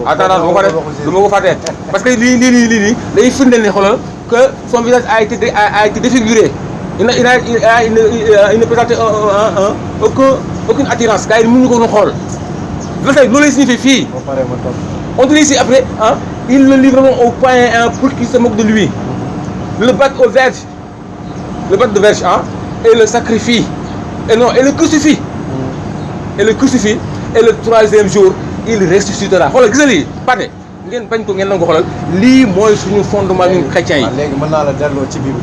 attends bu ma ko def du ma ko fàtte parce que lii day firndeel ne xoolal que son visage a été défiguré il ne présentait aucune attirance gars yi mënuñu ko xool loolu lay signifié fii on dit ici après ils le livreront aux païens pour qu'ils se moquent de lui le battent aux verges de verge et le sacrifie et le crucifie et le troisième jour il ressuscitera xoolal gis nga lii Pathé ngeen bañ ko ngeen nangu xoolal lii mooy suñu fondement ñun chrétiens yi. léegi mën naa la delloo ci Bible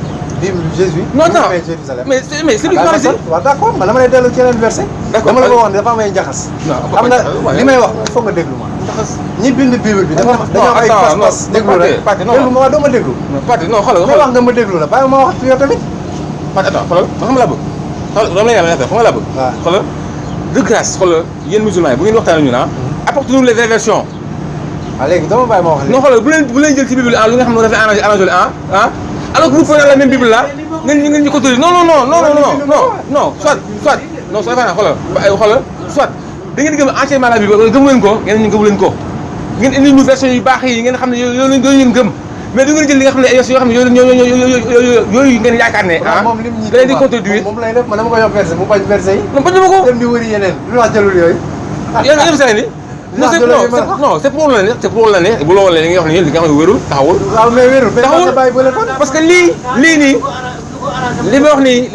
Bible Jésus. non attends Jérusalem. mais c'est lui qui parle ici. waaw d'accord man dama lay dellu ci yeneen verset. D'accord dama la ko wax ne dafa am ay njaxas. xam nga li may wax il faut nga déglu ma. ñi bind Bible bi dafa dañoo am ay pas-pas. déglu rek déglu ma waaw doo ma déglu. Pathé non xoolal may wax nga ma déglu la bàyyi ma wax yow tamit. Pathé attends xoolal xam nga laa bëgg. xoolal dama lay ñaan xam nga laa bëgg. waaw xoolal de grâce xoolal yéen musulmans yi bu ngeen waxtaanee ñu na apportez-nous les vraies versions. waaw léegi dama bàyyi ma wax non xoolal bu leen jël ci Bible ah lu nga xam ne dafay arrangé alors que vous prenez la même Bible là ngeen ñu contredire non soit non soo defee xoolal soit da ngeen gëm entièrement la Bible gëmu leen ko ngeen ñu gëmu leen ko ngeen indi ñu version yu baax yi ngeen xam ne yooyu ngeen gëm mais du ngeen jël li nga xam ne ay yoo xam ne yooyu ngeen yaakaar ne moom lim ñi da leen di contredire moom lay def man dama ko jox verset mu bañ verset yi non bañ ma ko dem di wëri yeneen lu wax jëlul yooyu yéen seen ni non c'est pour la ne bu loolu la nga wax ne li nga xam ne wérul taxawul waaw mais wérul taxawul bàyyi bële kon parce que lii nii li ma wax nii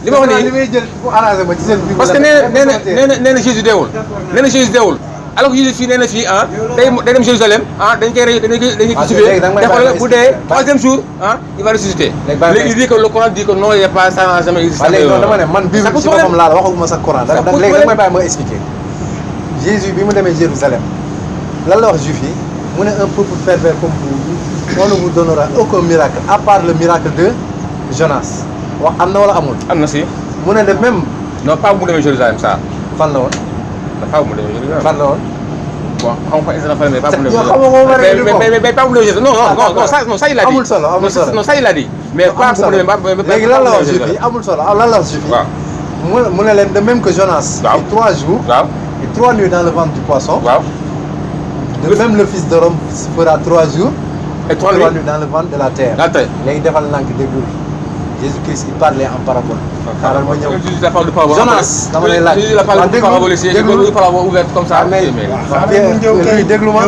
li may jël bu arrangé ma ci seen Bible parce que nee na Jésus deewul nee na Jésus deewul alors que Jésus fii nee na fii day dem Jérusalem dañ koy crucifié te xoolal bu dee troisième jour il va ressusciter léegi il dit que le Coran dit que non il y a pas ça n'a jamais existé léegi dama ne man Bible ci boppam laa la waxaguma sa Coran léegi da may bàyyi ma expliquer Jésus bi mu demee Jérusalem lan la wax juif yi mu ne un peuple pervers comme vous on ne vous donnera aucun miracle à part le miracle de Jonas wax am na wala amul. am na si. mu ne de même. non pas bu mu demee Jérusalem ça. fan la woon. pas bu mu demee Jérusalem. fan la woon. bon xam nga fan mais pas bu mu demee. yoo xam nga mais pas bu mu demee Jérusalem non ça il a dit. amul solo amul solo non ça il a dit. mais pas bu mu demee léegi lan la wax juif yi amul solo lan la wax juif yi. waaw mu ne leen de même que Jonas. waaw et 3 jours. waaw et 3 nuits dans le ventre du poisson. waaw. de même le fils de l'homme fera 3 jours. et 3 nuits dans le ventre de la terre. léegi defal nank déglu Jésus-Christ il parlait en parabole. xaaral ma ñëw Jonas dama lay laaj. Jésus la parle de parabole ici déglu parabole ouverte comme ça. mais déglu ma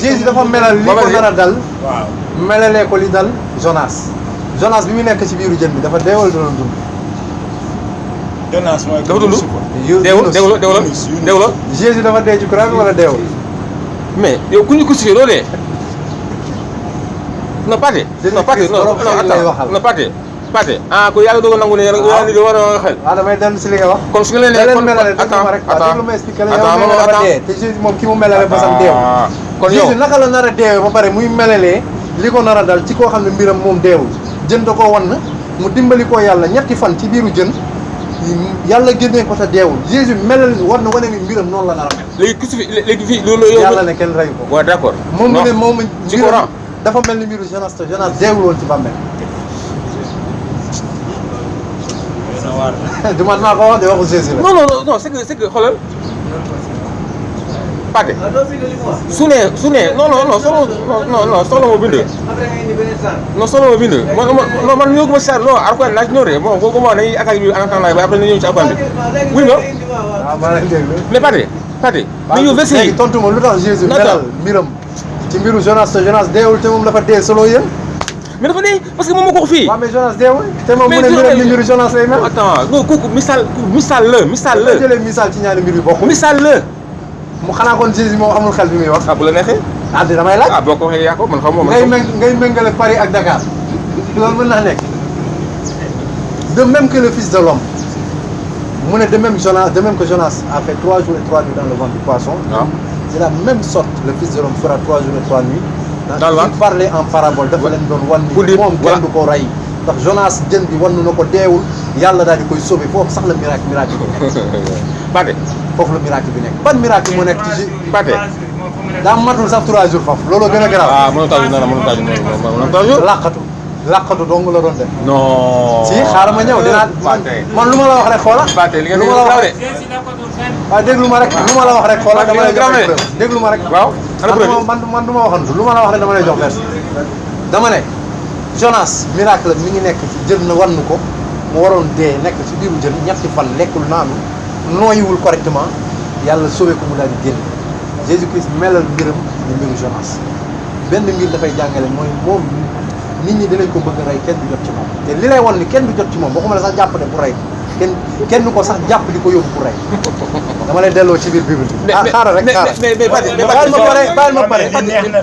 Jésus dafa melal li ko nar a dal. waaw melalee ko li dal Jonas. Jonas bi mu nekk ci biiru jën bi dafa deewal doon dund. Jonas mooy. dafa dund deewul Jésus dafa dee ci croix bi wala deewul. mais yow ku ñu crucifié loo dee. non Pathé non Pathé ko yàlla dogal nangu ne yàlla ni war a xel. waaw damay dellu si li nga wax. kon su nga leen melale rek déglu ma expliqué la yow dafa dee te Jésus moom ki mu melale ba sam deew. kon yow Jésus naka la nar a deewee ba pare muy melalee li ko nar a dal ci koo xam ne mbiram moom deewul jën da koo wan mu dimbali koo yàlla ñetti fan ci biiru jën yàlla génnee ko te deewul Jésus melal war na wane ni mbiram noonu la nar a mel. léegi fii loolu yow yàlla ne kenn reyu ko. waaw d'accord moom mu ne moom ci Coran dafa mel ni mbiru Jonas te Jonas deewul woon ci bàmmeel. du man maa ko wax de waxu Jésus la. non c'est que xoolal Pathé su ne solo moo bind. non solo moo bind man ñëw ko ma si non Alxuraan naa ci ñëw de bon boobu moo dañuy attaqué bi en temps ba après ñu ñëw ci Alxuraan bi oui non. waaw maa leen déglu. mais Pathé dañu verset yi léegi tontu ma lu tax Jésus melal mbiram ci mbiru Jonas te Jonas deewul te moom dafa dee solo yéen. mais dafa ne parce que moom moo ko wax fii. waaw mais Jonas deewul. te moom mu ne mbiram ni mbiru Jonas lay mel. attends non kooku misaal la. nga jëlee misaal ci ñaari mbir yu bokk. misaal la. mu xanaa kon Jésus moom amul xel bi muy wax. bu la neexee. damay laaj. boo ko waxee yaa ko man xam moom. ngay méngale Paris ak Dakar loolu mën naa nekk. de même que le fils de l'homme mu ne de même que Jonas a fait 3 jours et 3 nuits dans le ventre du poisson. waaw de la même sorte le fils de l'homme fera 3 jours et 3 nuits. dans le ventre il parlait en parabole dafa leen doon wan ni moom kenn du ko rey. ndax Jonas jën bi wan na ko deewul yàlla daal di koy sauver foofu sax la miracle bi nekk. Pathé foofu la miracle bi nekk ban miracle moo nekk ci Pathé daa matul sax 3 jours foofu looloo gën a garaaw. mënoo taaju làqatu dong la doon def. non si xaaral ma ñëw dinaa man lu ma la wax rek xoola. Pathé li nga lu ma la wax rek waaw déglu ma rek lu ma la wax rek xoola dama lay jox déglu ma rek. waaw man du ma waxantu lu ma la wax rek dama lay jox verset. dama ne Jonas miracle mi ngi nekk ci jël na wannu ko mu waroon dee nekk ci biiru jën ñetti fan lekkul naanu nooyiwul correctement yàlla sauvé ko mu daal di génn Jésus Christ melal mbiram ni mbiru Jonas benn mbir dafay jàngale mooy moom nit ñi dinañ ko bëgg a rey kenn du jot ci moom te li lay wan ni kenn du jot ci moom boo ko mën a sax jàpp ne bu rey kenn du ko sax jàpp di ko yóbbu bu rey dama lay delloo ci biir Bible bi. xaaral rek xaaral. mais bàyyil ma pare.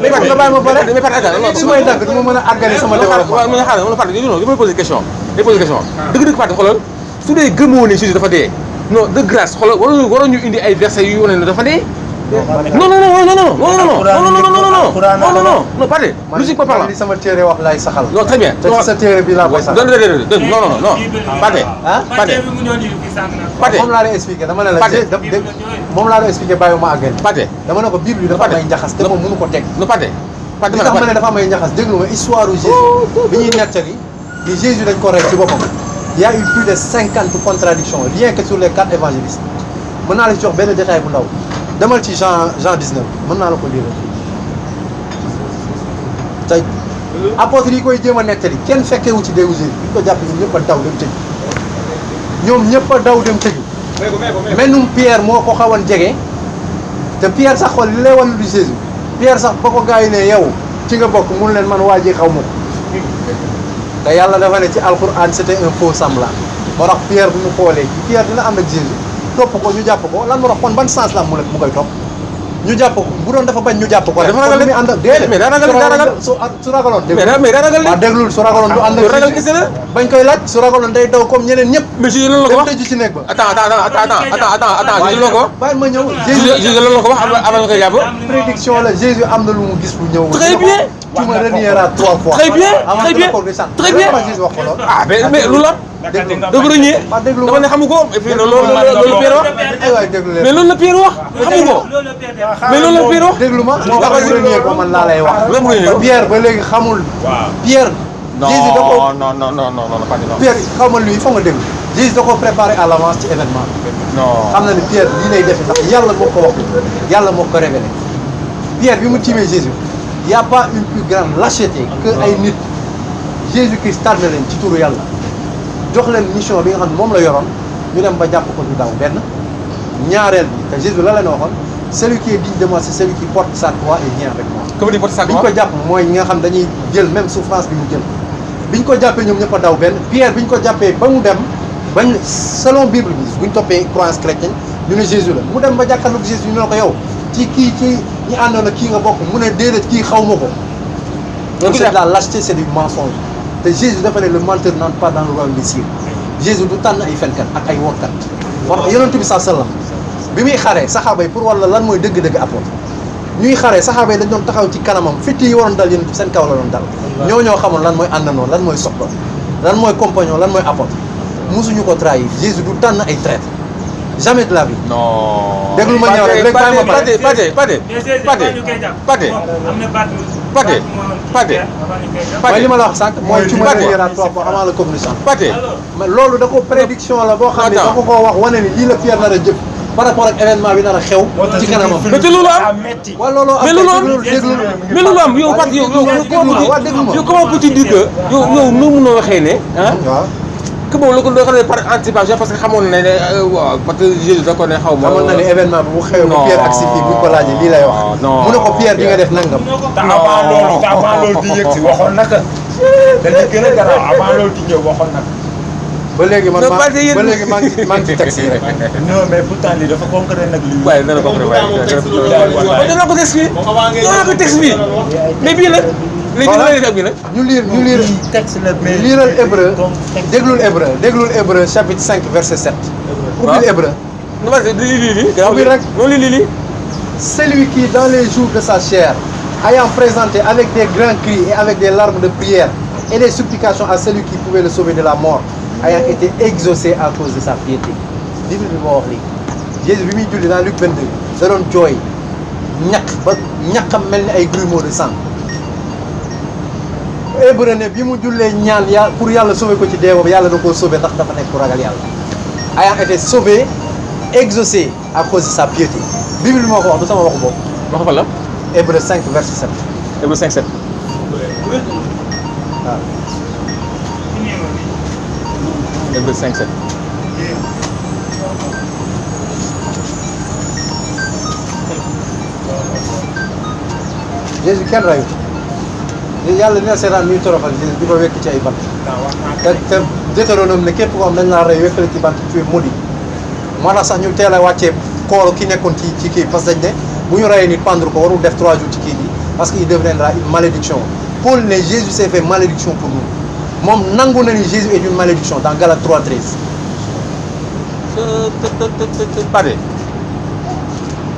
mais Pathé su may dagg du ma mën a àggale sama développement. waaw mais xaaral Pathé non damay poser question. dëgg Pathé xoolal su dee gëmoo ne Jésus dafa dee non de grâce xoolal waroon ñu indi ay versets yu wane ne dafa dee. non Pathé logique parlant li sama téere wax lay saxal. non très bien te ci sa téere bi laa koy saxal. non Pathé Pathé moom laa lay expliqué dama ne la moom laa lay expliqué bàyyi ma àggale. Pathé dama ne ko Bible bi dafa am ay njaxas te moom mënu ko teg. non Pathé li tax ma ne dafa am ay njaxas déglu ma histoire u Jésus bi ñuy nettali ni Jésus dañ ko rey ci boppam. Il y a eu plus de 50 contradictions rien que sur les 4 évangélistes mën naa la ci jox benn détail bu ndaw demal ci Jean 19 mën naa la ko lire tey apôtres yi koy jéem a nettali kenn fekkewu ci déewu Jésus bi ñu ko jàpp ñoom ñëpp a daw dem tëju ñoom ñëpp a daw dem tëju mennum Pierre moo ko xawoon jege te Pierre sax xool li lay wan du Jésus Pierre sax ba ko gars yi ne yow ci nga bokk mun leen man waa ji xaw ma ko te yàlla dafa ne ci alquran c'était un faux semblant moo tax Pierre bu mu xoolee Pierre dina ànd ak Jésus topp ko ñu jàpp ko lan moo tax kon ban sens la mu koy topp ñu jàpp ko bu doon dafa bañ ñu jàpp ko rek dafa ragal mi ànd ak déedéet mais daa ragal su ragaloon mais daa ragal waaw déglul su ragaloon du ànd ak ragal kese la bañ koy laaj su ragaloon day daw comme ñeneen ñëpp mais Jésus loolu la ko wax tëju ci néeg ba attends Jésus loolu ko wax bàyyi ma ñëw Jésus loolu la ko wax avant nga koy jàpp prédiction la Jésus am na lu mu gis lu ñëw très bien tu me renieras 3 fois très bien très bien Jésus wax ko loolu ah mais lu la dafa rëññee dafa ne xamu ko et puis loolu Pierre wax ay waay déglu leen mais loolu la Pierre wax xamu ko mais loolu la Pierre wax déglu ma moo tax mu renier ko man laa lay wax Pierre ba léegi xamul Pierre Jésus da ko non Pierre xaw ma lui fa nga déglu Jésus da ko préparé à l'avance ci événement non xam na ni Pierre lii lay defe ndax yàlla moo ko wax yàlla moo ko révélé Pierre bi mu tiimee Jésus y a pas une plus grande lâcheté que ay nit Jésus Christ tànn leen ci turu yàlla jox leen mission bi nga xam ne moom la yoroon ñu dem ba jàpp ko du daw benn ñaareel bi te Jésus la leen waxoon celui qui est digne de moi c'est celui qui porte sa croix et vient avec moi. comme ni porte sa bi ñu croix ko jàpp mooy ñi nga xam dañuy jël même souffrance bi mu jël bi ñu ko jàppee ñoom ñëpp a daw benn Pierre bi ñu ko jàppee ba mu dem bañ selon Bible bi bu ñu toppee croyance chrétienne ñu ne Jésus la mu dem ba jàkkaarloog Jésus ñu ne ko yow ci kii ci ñi àndoon ak kii nga bokk mu ne déedéet kii xaw ma ko. donc c'est de la lâcheté c'est du mensonge te Jésus dafa ne le menteur n'entre pas dans le royaume des cieux Jésus du tànn ay fenkat ak ay workat wax yonent bi sallallahu alayhi wasallam bi muy xaree saxaaba yi pour wala lan mooy dëgg-dëgg apôtre ñuy xaree saxaaba yi dañ doon taxaw ci kanamam fitt yi waroon dal yonent bi seen kaw la doon dal ñoo xamoon lan mooy àndandoo lan mooy soxla lan mooy compagnon lan mooy apôtre musuñu ko trahir Jésus du tànn ay traître jamais de la vie. non déglu ma ñëw rek rek bàyyi ma Pathé li ma la wax sànq mooy ci ma yëraat 3 fois avant le communisme Pathé mais loolu da ko prédiction la boo xam ne da ko koo wax wane ni lii la Pierre nar a jëf par rapport ak événement bi nar a xew ci kanamam mais te loolu am waaw loolu am mais loolu am déglu mais loolu am yow Pathé yow comment peux-tu dire que yow noo mën a waxee ne ah waaw que boobu la ko doon xam ne par anticipation parce que xamoon na ne waaw parce que Jésus da ko ne xaw ma. xamoon na ne événement bi bu xewee ba Pierre ak si fii bu ñu ko laajee lii lay wax. mu ne ko Pierre di nga def nangam. te avant loolu di yëg si waxoon na ko. dañuy gën a garaaw avant loolu di ñëw waxoon na ko. ba léegi man maa ngi ci taxi rek. non mais pourtant lii dafa concret nag lii. waaye dana ko waaye dana ko texte bi dana ko texte bi mais bii nag. léegi lan lay def bi nag. ñu lire texte la mais liiral hébreu déglul hébreu chapitre 5 verset 7. ubbil hébreu. lii. Celui qui dans les jours de sa chair ayant présenté avec des grands cris et avec des larmes de prière et des supplications à celui qui pouvait le sauver de la mort ayant été exaucé à cause de sa piété. Bible bi moo wax lii Jésus bi muy julli dans Luc 22 da doon jooy ñaqam mel ni ay grumeaux de sang. Hébreu ne bi mu jullee ñaan yàlla pour yàlla sauver ko ci dee boobu yàlla da koo sauver ndax dafa nekk ku ragal yàlla ayant été sauvé exaucé à cause de sa piété Bible bi moo ko wax du sama waxu bopp. wax fa la. Hébreu 5 verset 7. Hébreu 5 7. waaw. Hébreu 5 7. Jésus kenn rayu yàlla dina seetaan ñuy torofal Jésus di ko wekk ci ay bant. te Deutéronome ne képp ko am dañ laa rey wekk la ci bant tu es maudit moo tax sax ñu teel a wàccee koolu ki nekkoon ci kii parce que dañ ne bu ñu rayee nit pendre ko warul def 3 jours ci kii bi parce que il deviendra une malédiction Paul ne Jésus s'est fait malédiction pour nous moom nangu na ni Jésus est une malédiction dans Galates 3:13.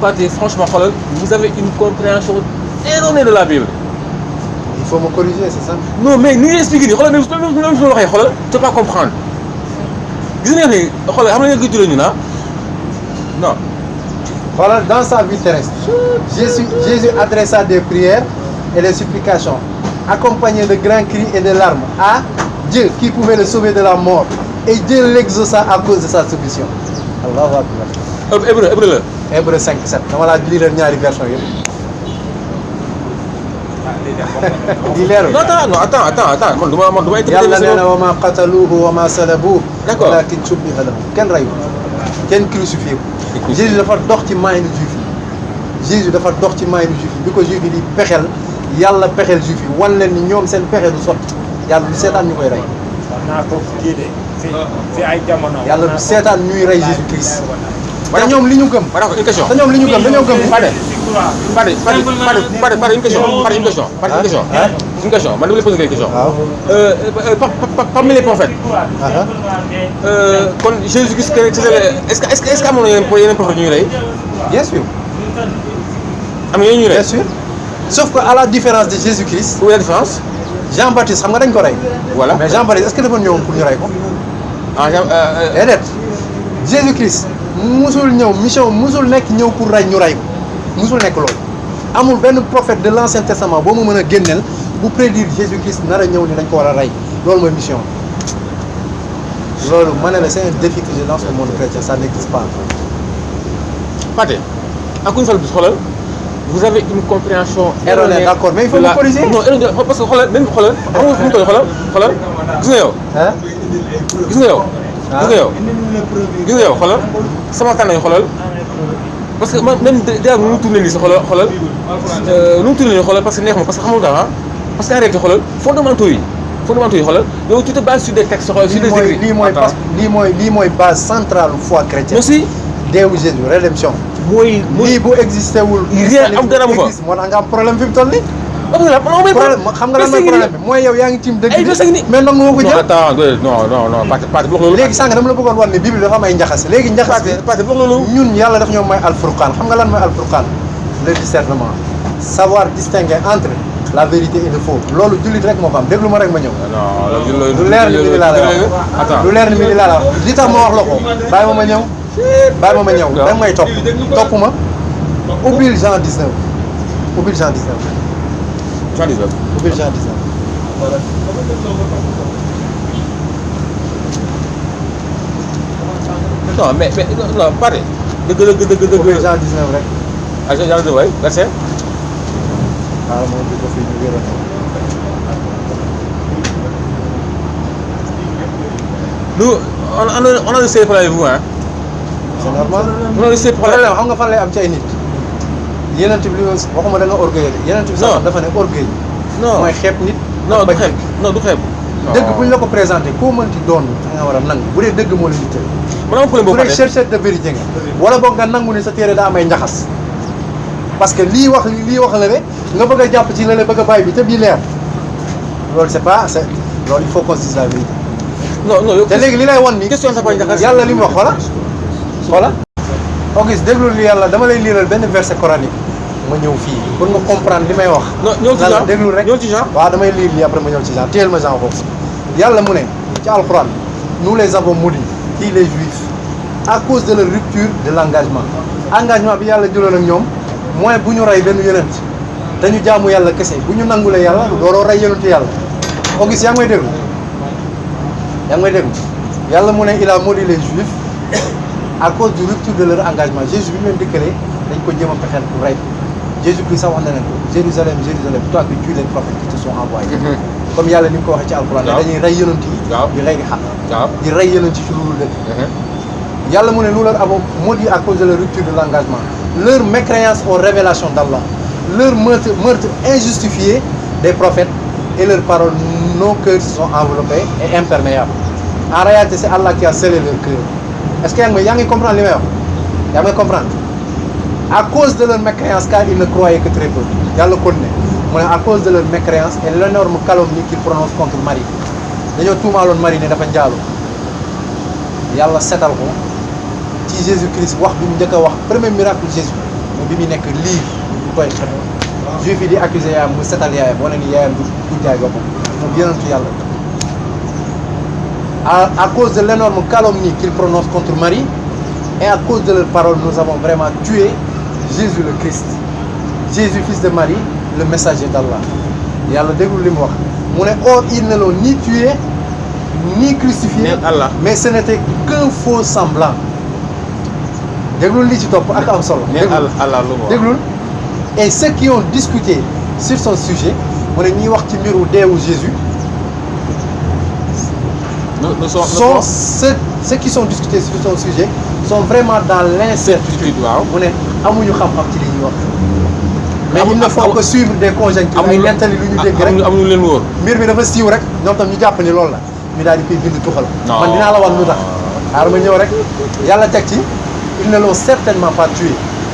Pate, franchement, vous avez une compréhension erronée de la Bible. Il faut me corriger, c'est ça? Non, mais ni expliquer, même si tu ne peux pas comprendre. Vous savez, non. Voilà, dans sa vie terrestre, Jésus adressa des prières et des supplications, accompagnées de grands cris et de larmes à Dieu qui pouvait le sauver de la mort. Et Dieu l'exauça à cause de sa soumission. Allahu Akbar. Hébreu 5:7. dama laa lire ñaari version yëpp. di leerul. Non, attends. Man duma Yàlla nee na wa ma qataluhu wa ma salabuhu. D'accord. walakin shubbiha lahum. Kenn rayu kenn crucifié ko. Jésus dafa dox ci maayanu juif yi. Jésus dafa dox ci maayanu juif yi bi ko juif yi di pexeel yàlla pexeel juif yi wan leen ni ñoom seen pexe du sotti yàlla du seetaan ñu koy rey. naa ko kii de si ay jamono. yàlla du seetaan ñuy rey Jésus Christ. te ñoom li ñu gëm. Une question. te ñoom li ñu gëm dañoo gëm. Une question. Man, je voulais poser une question. Parmi les prophètes, quand Jésus-Christ, est-ce qu'à mon avis, il y a un prophète qui Bien sûr. Bien sûr. Sauf qu'à la différence de Jésus-Christ. Où est la différence? Jean-Baptiste, xam nga dañ ko rey. Voilà. Mais Jean-Baptiste, est-ce que dafa ñëwoon pour ñu rey ko? Déedéet. Jésus-Christ musul ñëw mission musul nekk ñëw pour rey ñu rey ko musul nekk loolu. amul benn prophète de l'Ancien Testament boo ma mën a génneel bu prédire Jésus-Christ nar a ñëw ni dañ ko war a rey loolu mooy mission loolu ma ne la c'est un défi que je lance au monde chrétien ça n'existe pas. Pate, encore une fois, vous avez une compréhension erronée, d'accord, mais il faut me corriger. Non, parce que même sama tànn yi xoolal parce que même déjà nu mu tourné nii sa xoolal nu mu tourné nii xoolal parce que neex ma parce que xamul dara parce que en réalité xoolal fondamentaux yi xoolal yow tu te bases sur des textes xoolal sur des écrits. lii mooy base centrale foi chrétienne. aussi deewu Jésus rédemption. mooy lii bu existé wul. rien am dara mu fa moo tax nga am problème fi mu toll nii. problème xam nga lan mooy problème bi mooy yow yaa ngi tiim dëgg bi mais nag moo ko jël. non Pate bu wax loolu. léegi sànq dama la bëggoon wan ne Bible dafa am ay njaxas léegi njaxas bi Pate bu wax loolu. ñun yàlla daf ñoo may alfurqaan xam nga lan mooy alfurqaan le discernement savoir distinguer entre la vérité et le faux loolu jullit rek moo ko am déglu ma rek ma ñëw. non lu leer ni mi laa la wax lu leer ni mi laa la wax li tax ma wax la ko bàyyi ma ñëw da may topp ma ubbil Jean 19 ubbil Jean 19 ubbil Jean 19 non mais non pare dëgg ubbil Jean 19 rek ah Jean 19 waay verset waaw moom di ko fi ñu wéral nous on a laissé parler vous hein. c'est normal. on a laissé parler xam nga fan lay am ci ay nit. yeneen bi waxuma da nga orgueil yeneen bi sax dafa ne orgueil. non mooy xeeb nit. non du xeeb non du xeeb. dëgg bu ñu la ko présenté koo mënti doon da nga war a nangu bu dee dëgg moo la yitteel. man am problème boobu bu dee chercheur de vérité nga. wala boog nga nangu ni sa téere daa amay njaxas. parce que lii wax la ne nga bëgg a jàpp ci la ne bëgg a bàyyi bi te bii leer loolu c'est loolu il faut qu'on se dise la vérité. non te léegi li lay wan ni question sa njaxas yàlla li mu wax xoola Auguste déglu li yàlla dama lay liiral benn verset coranique ma ñëw fii pour nga comprendre li may wax. non ñëw ci Jean déglu rek ñëw ci Jean. waaw damay lire lii après ma ñëw ci Jean téyel ma Jean foofu yàlla mu ne ci alxuraan nous les avons maudits kii les juifs à cause de leur rupture de l'engagement bi yàlla jëloon ak ñoom mooy bu ñu rey benn yonent dañu jaamu yàlla kese bu ñu nangulee yàlla dooroo rey yonentu yàlla Auguste yaa ngi may déglu yàlla mu ne il a maudit les juifs à cause du rupture de leur engagement Jésus bi mu leen dikkalee dañ ko jéem a pexeel pour rey Jésus Christ sax wax na leen ko Jérusalem toi qui tues les prophètes qui te sont envoyés. comme yàlla ni mu ko waxee ci alxuraan dañuy rey yonent yi di rey di xaq di rey yonent yi ci loolu dëgg yàlla mu ne nous leur avons maudit à cause de leur rupture de l'engagement leur mécréance aux révélations d'Allah leur meurtre injustifié des prophètes et leurs paroles nos cœurs sont enveloppés et imperméables en réalité c'est Allah qui a scellé leur cœur est-ce que yaa ngi comprendre li may wax yaa ngi comprendre à cause de leur mécréance, car ils ne croyaient que très peu. Yàlla kon ne à cause de leur mécréance et l'énorme calomnie qu'ils prononcent contre Marie dañoo tuumaaloon Marie ne dafa njaaloo yàlla setal ko ci Jésus Christ wax bi mu njëkk a wax premier miracle Jésus mooy bi muy nekk liir bu koy juif yi di accuser yaayam mu setal yaayam wane ni yaayam du jaay boppam moom yonentu yàlla à cause de l'énorme calomnie qu'ils prononcent contre Marie et à cause de leurs paroles nous avons vraiment tué Jésus le Christ Jésus fils de Marie le messager d'Allah yàlla déglu li mu wax mu ne or ils ne l'ont ni tué ni crucifié mais ce n'était qu'un faux semblant déglul li ci topp ak am solo déglul et ceux qui ont discuté sur son sujet mu ne ñiy wax ci mbiru deewu Jésus sont ceux qui sont discutés sur son sujet sont vraiment dans l'incertitude mu ne amuñu xam-xam ci li ñuy wax mais il ne faut que suivre des conjonctures ay nettali lu ñu dégg rek amuñu leen wóor mbir mi dafa siiw rek ñoom tam ñu jàpp ni loolu la ñu daal di koy bind tuxal man dinaa la wan lu tax xaaral ma ñëw rek yàlla teg ci ils ne l'ont certainement pas tué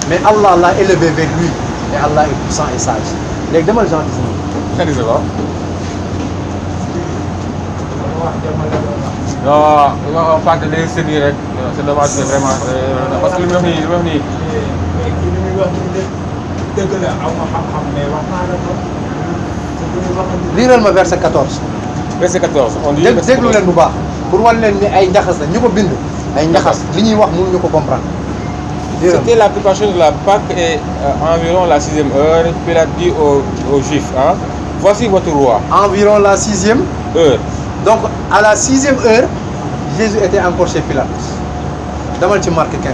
mais Allah l'a élevé vers lui et Allah est puissant et sage léegi demal Jean 19 non part de les séries rek c'est dommage c'est vraiment parce que li muy wax nii dëgg la aw ma xam-xam mais wax naa la ko. liiral ma verset 14. verset 14 on dit. déglu leen bu baax pour wan leen ni ay njaxas la ñu ko bind ay njaxas li ñuy wax mënuñu ko comprendre. C'était la préparation de la Pâque et environ la 6e heure. Pilate dit aux Juifs, hein, voici votre roi. Environ la 6e heure. Donc à la 6e heure, Jésus était encore chez Pilate. Demal ci Marc 15.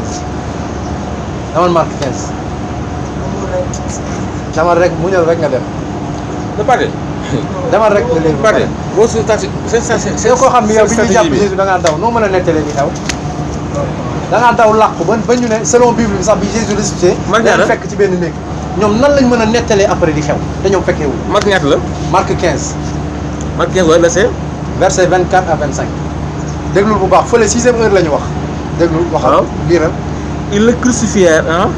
Demal Marc 15. Demal rek muñal rek nga dem. Ne pas de. Demal rek nga leen pas de. Boo su tàcc c'est koo xam ne yow bi ñuy jàpp Jésus da ngaa daw noo mën a nettalee bi xew. da ngaa daw làqu ba ñu ne selon Bible bi sax bi Jésus ressuscité. dañ fekk ci benn néeg ñoom nan lañ mën a nettalee après di xew te ñoom fekkee wu. Marc ñaata la. Marc 15. Marc 15 wala c'est. verset 24 à 25. déglul bu baax fële 6e heure la ñu wax. déglul waxal liiral. Ils le crucifièrent hein,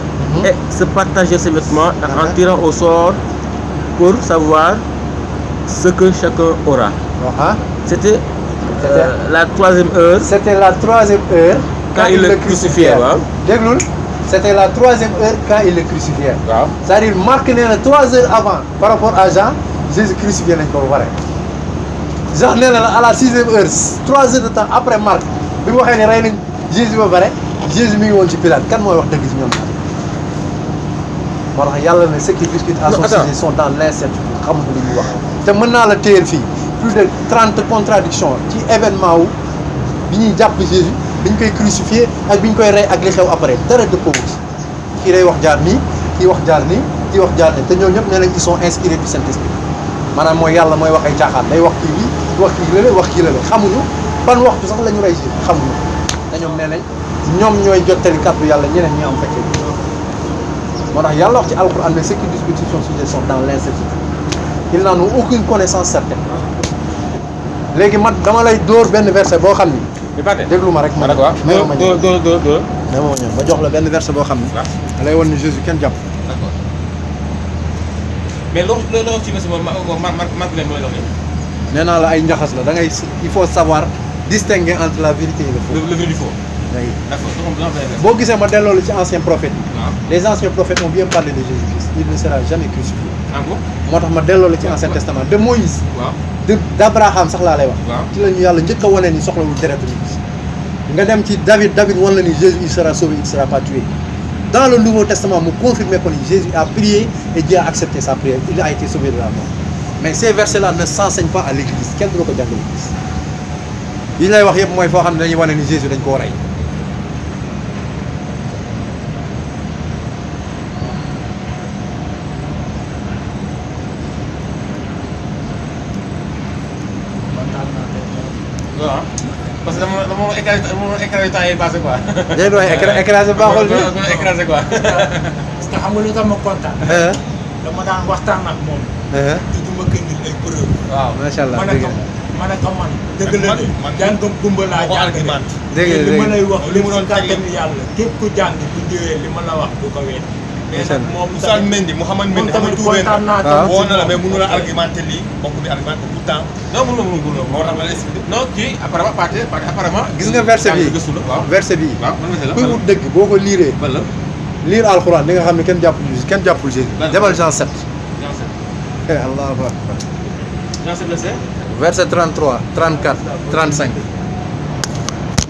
et se partageaient ses vêtements en tirant au sort pour savoir ce que chacun aura. C'était la 3e heure. C'était la 3e heure. Quand ils le crucifièrent. déglul c'était la 3e heure quand ils le crucifièrent. waaw c'est-à-dire Marc nee na 3 heures avant par rapport à Jean Jésus crucifié nañ ko ba pare. Jean nee na la à la 6e heure 3 heures de temps après Marc bi mu waxee ne rey nañ Jésus ba pare Jésus mi ngi woon ci Pilate kan mooy wax dëgg ci ñoom ñaar. moo tax yàlla ne ceux qui discutent à son sujet sont dans l'incertitude xamuñu li ñuy wax. te mën naa la téyel fii plus de 30 contradictions ci événement wu bi ñuy jàpp Jésus. biñ koy crucifié ak biñ koy rey ak li xew après dara dëppoo ci kii day wax jaar nii kii wax jaar nii kii wax jaar nii te ñoom ñëpp nee nañ ils sont inspirés du Saint-Esprit maanaam mooy yàlla mooy wax ay caaxaan day wax kii lii wax kii lële wax kii lële xamuñu ban waxtu sax la ñu rey Jésus xamuñu te ñoom nee nañ ñoom ñooy jottali kàddu yàlla ñeneen ñi am fekkee moo tax yàlla wax ci alquran mais ceux qui discutent sur son sujet sont dans l'incertitude ils n'en ont aucune connaissance certaine léegi man dama lay dóor benn verset boo xam ni déglu ma rek ma ne ma ñëw ma jox la benn verset boo xam ne da lay wan ni Jésus kenn jàpp. D'accord mais loolu ci verset boobu Marc leen mooy loolu. nee naa la ay njaxas la da ngay il faut savoir distinguer entre la vérité et le faux. le vrai du faux. oui d'accord boo gisee ma delloo la ci anciens prophètes yi. les anciens prophètes ont bien parlé de Jésus-Christ il ne sera jamais crucifié. ah bon moo tax ma delloo la ci ancien testament de Moïse. waaw d'Abraham sax laa lay wax. waaw ci la ñu yàlla njëkk a wane ni soxlawul deretu nit nga dem ci David wan la ni Jésus il sera sauvé il sera pas tué. dans le Nouveau Testament mu confirmé ko ni Jésus a prié et Dieu a accepté sa prière il a été sauvé de la mort mais ces versets là ne s'enseignent pas à l'église kenn du la ko jàngal l'église yi lay wax yëpp mooy foo xam ne dañuy wane ni Jésus dañ koo rey. parce que dama écrasé temps yi passé quoi. déedéet waay écrasé baaxul bi écrasé quoi. parce que xam nga lu tax ma kontaan. dama daan waxtaan ak moom. te du ma gëndil ay preuve. waaw macha allah dëgg la ma ne ko man dëgg la de. jàngam gumba laa jàng de. dëgg la li ma lay wax li mu doon kàttanu yàlla képp ku jàng bu ñëwee li ma la wax du ko wéet. mais nag moom Oustaz Mendy Mouhamad moom Mendy tamit Touré kontaan naa waaw. woo na la mais mënu la argumenté lii bokk bi argumenté tout le temps non mënul moo tax ma la expliqué non kii apparemment apparemment gis nga verset bi gëstu la waaw verset bi waaw man la kuy wut dëgg boo ko liiree ban la lire alxuraan di nga xam ne kenn jàppul Jésus demal Jean 7 allahu akbar Jean 7 verset verset 33 34 35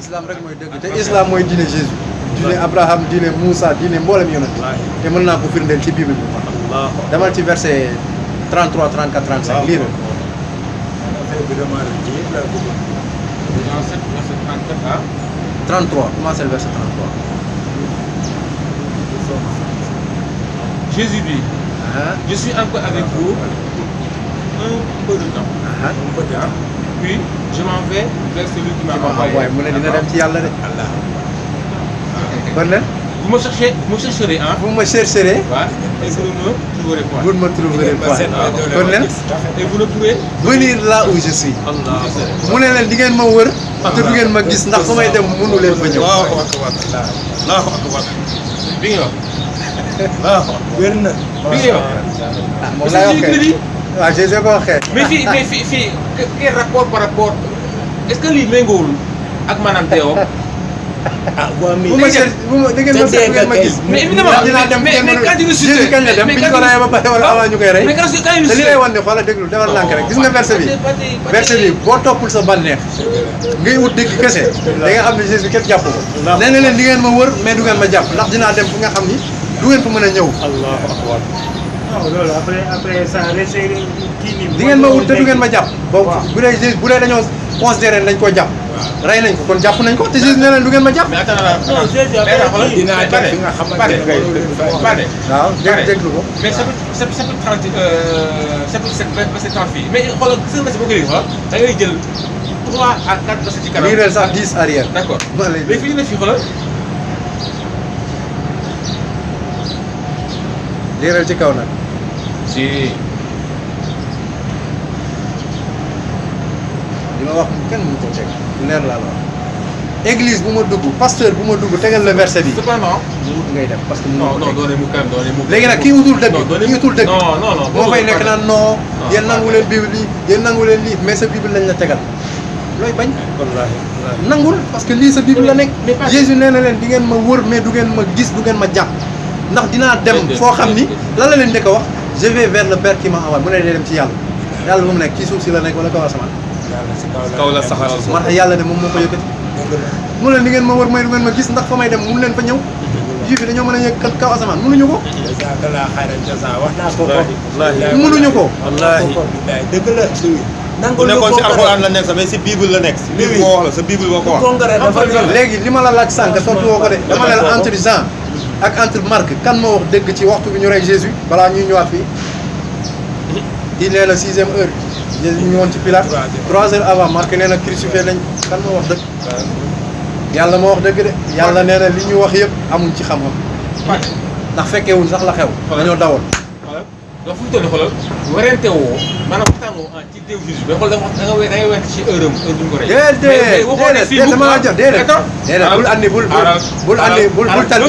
islam rek mooy dëgg te islam mooy diine Jésus diine Abraham diine Moussa diine mboolem yonent te mën naa ko firndeel ci bible bi demal ci verset 33 34 35 lire affaire bi dama la ji la bëgg. Jean 7 verset 34 à 33 commencez le verset 33 Jésus dit ah je suis encore avec vous un peu de temps ah puis je m'en vais vers celui qui m'a waaye envoyé mu ne dina dem ci yàlla de kon nag vous me chercherez hein vous me chercherez waaw et vous ne me trouverez pas vous ne me trouverez pas kon nag et vous ne pourrez venir là où je suis Allah mu ne leen di ngeen ma wër te du ngeen ma gis ndax fu may dem mënu leen fa ñëw Allahu akbar Allahu akbar bi nga wax wér na. bi nga wax ah moom laay waxee waaw Jésus ko waxee mais fii quel rapport par rapport est-ce que lii méngoowul ak maanaam teewoo ah waa mi. bu ma cher bu ma da ngeen ma seet ngeen ma gis mais évidemment dinaa dem mais quand il ressuscite Jésus kañ la dem bi ñu ko reyee ba pare wala avant ñu koy rey mais quand il te li lay ressuscite wan ne xoolal déglu defal nànk rek gis nga verset bi boo toppul sa bànneex ngay wut dëgg kese da nga xam ne Jésus kenn jàpp ko nee na leen di ngeen ma wër mais du ngeen ma jàpp ndax dinaa dem fu nga xam ni du ngeen fa mën a ñëw Allahu akbar. waaw loolu après ça resserré kii nii. di ngeen ma wut te du ngeen ma jàpp boobu bu dee Jésus bu dee dañoo considéré dañ koo jàpp rey nañ ko kon jàpp nañ ko te Jésus nee leen du ngeen ma jàpp mais attends non Jésus après kii dinaa def fi nga xamante ne Bade waaw déglu ko mais chapitre 30 chapitre 7 verset 30 fii mais xoolal gis nga verset boo ko léegi xoolal da ngay jël 3 à 4 verset ci kanam liireel sax 10 arrière d'accord ma lay mais fii ñu ne fii xoolal liireel ci kaw nag si li ma wax kenn mënu ko teg leer laa la wax église bu ma dugg pasteur bu ma dugg tegal le verset bi cependant mu wut ngay def parce que non non doone mu kan doone mu léegi nag kii wutul dëgg non doone kii wutul dëgg non non non moo fay nekk naan non yéen nangu leen bible bi yéen nangu leen lii mais sa bible lañ la tegal looy bañ nangul parce que lii sa bible la nekk Jésus nee na leen di ngeen ma wër mais du ngeen ma gis du ngeen ma jàpp ndax dinaa dem foo xam ni lan la leen njëkk a wax je vais vers le Père qui m'a envoyé mu ne day dem ci yàlla yàlla bu mu nekk ci suuf si la nekk wala kaw asamaan kaw la saxal moo tax yàlla ne moom moo ko yëkkati mu leen di ngeen ma wër may du ngeen ma gis ndax fa may dem mënu leen fa ñëw juif yi dañoo mën a yëg kaw asamaan mënuñu ko jazakallah xayran jaza wax naa ko ko. mënuñu ko wallaahi dëgg la. nangu bu nekkoon si alxuraan la nekk sax mais si bible la nekk si bible moo wax la sa bible moo ko wax congrès dafa léegi li ma la laaj sànq tontu woo ko de dama ne la entre Jean ak entre Marc kan moo wax dëgg ci waxtu bi ñu rey Jésus balaa ñuy ñëwaat fii kii nee na 6e heure Jésus ñu woon ci Pilate 3 heures avant Marc nee na crucifié nañ kan moo wax dëgg yàlla moo wax dëgg de yàlla nee na li ñu wax yëpp amuñ ci xam-xam ndax fekkeewuñ sax la xew dañoo dawoon donc fu mu toll nii xoolal werante woo maanaam waxtaan woo ci déew Jésus mais xool da nga went ci heure am heure bi ñu ko rey. déedéet déedéet dama la jox déedéet bul andi bul andi bul tali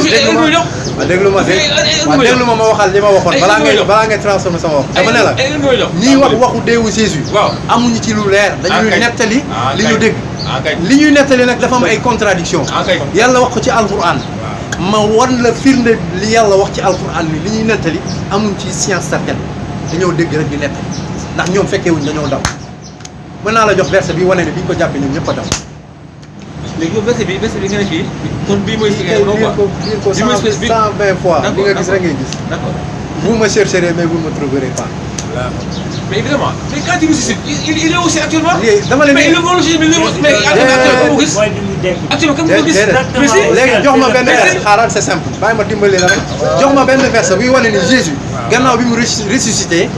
déglu ma déglu ma ma waxal li ma waxoon balaa ngay transformé sama wax dama ne la ñii wax waxu déewu Jésus amuñu ci lu leer dañuy nettali li ñu dégg li ñuy nettali nag dafa am ay contradiction yàlla wax ko ci alquran ma wan la firnde li yàlla wax ci alquran ni li ñuy nettali amuñ ci science certaine dañoo dégg rek di nettali ndax ñoom fekkee wuñ dañoo daw mën naa la jox verset bi wane ne bi ñu ko jàppee ñoom ñëpp a daw. léegi yow verset bi nga ne fii kon bii mooy si ngeen quoi lire ko 120 fois li nga gis rek ngay gis. d'accord vous me chercherez mais vous ne me trouverez pas. mais évidemment mais quand il ressuscite il est aussi actuellement. dama leen mais il est aussi mais actuellement gis. actuellement kan ko gis. léegi jox ma benn verset xaaral c'est simple bàyyi ma dimbali la rek jox ma benn verset buy wane ni Jésus gannaaw bi mu ressuscité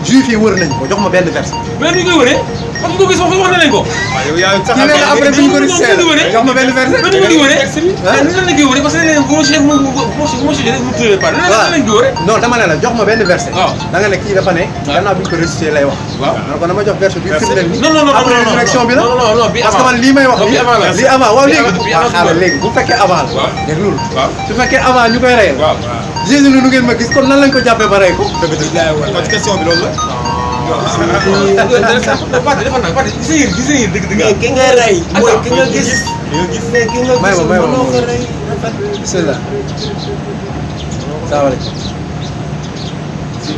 juif yi wër nañ ko jox ma benn verset. mais ni ñu koy wëree parce que ko gis wax na nañ ko. waaw yow yaa kii nee na après bi ñu ko ressuscité jox ma benn verset. mais ni ñu koy wëree. ah nan lañ koy wëree parce que nee nañ bu ma tuddee pas nan lañ koy wëree. non dama ne la jox ma benn verset. waaw da nga ne kii dafa ne. gannaaw bi ñu ko ressuscité lay wax. waaw kon dama jox verset bi firndeel ni. non après résurrection bi la. non bi parce que man lii may wax bi avant la lii avant waaw léegi. bi waaw xaaral léegi bu fekkee avant la. waaw dégg nga loolu. waaw su fekkee avant ñu koy reyal. waaw Jésus nu ngeen ma gis kon nan lañ ko jàppee ba rey ko. dëgg la kon question bi loolu la. Fadi defal naa Fadi gis nga yéen dëgg mais ki nga rey mooy ki nga gis. mais ki nga may gis ma mënoo ko rey. bismillah. salaamaaleykum.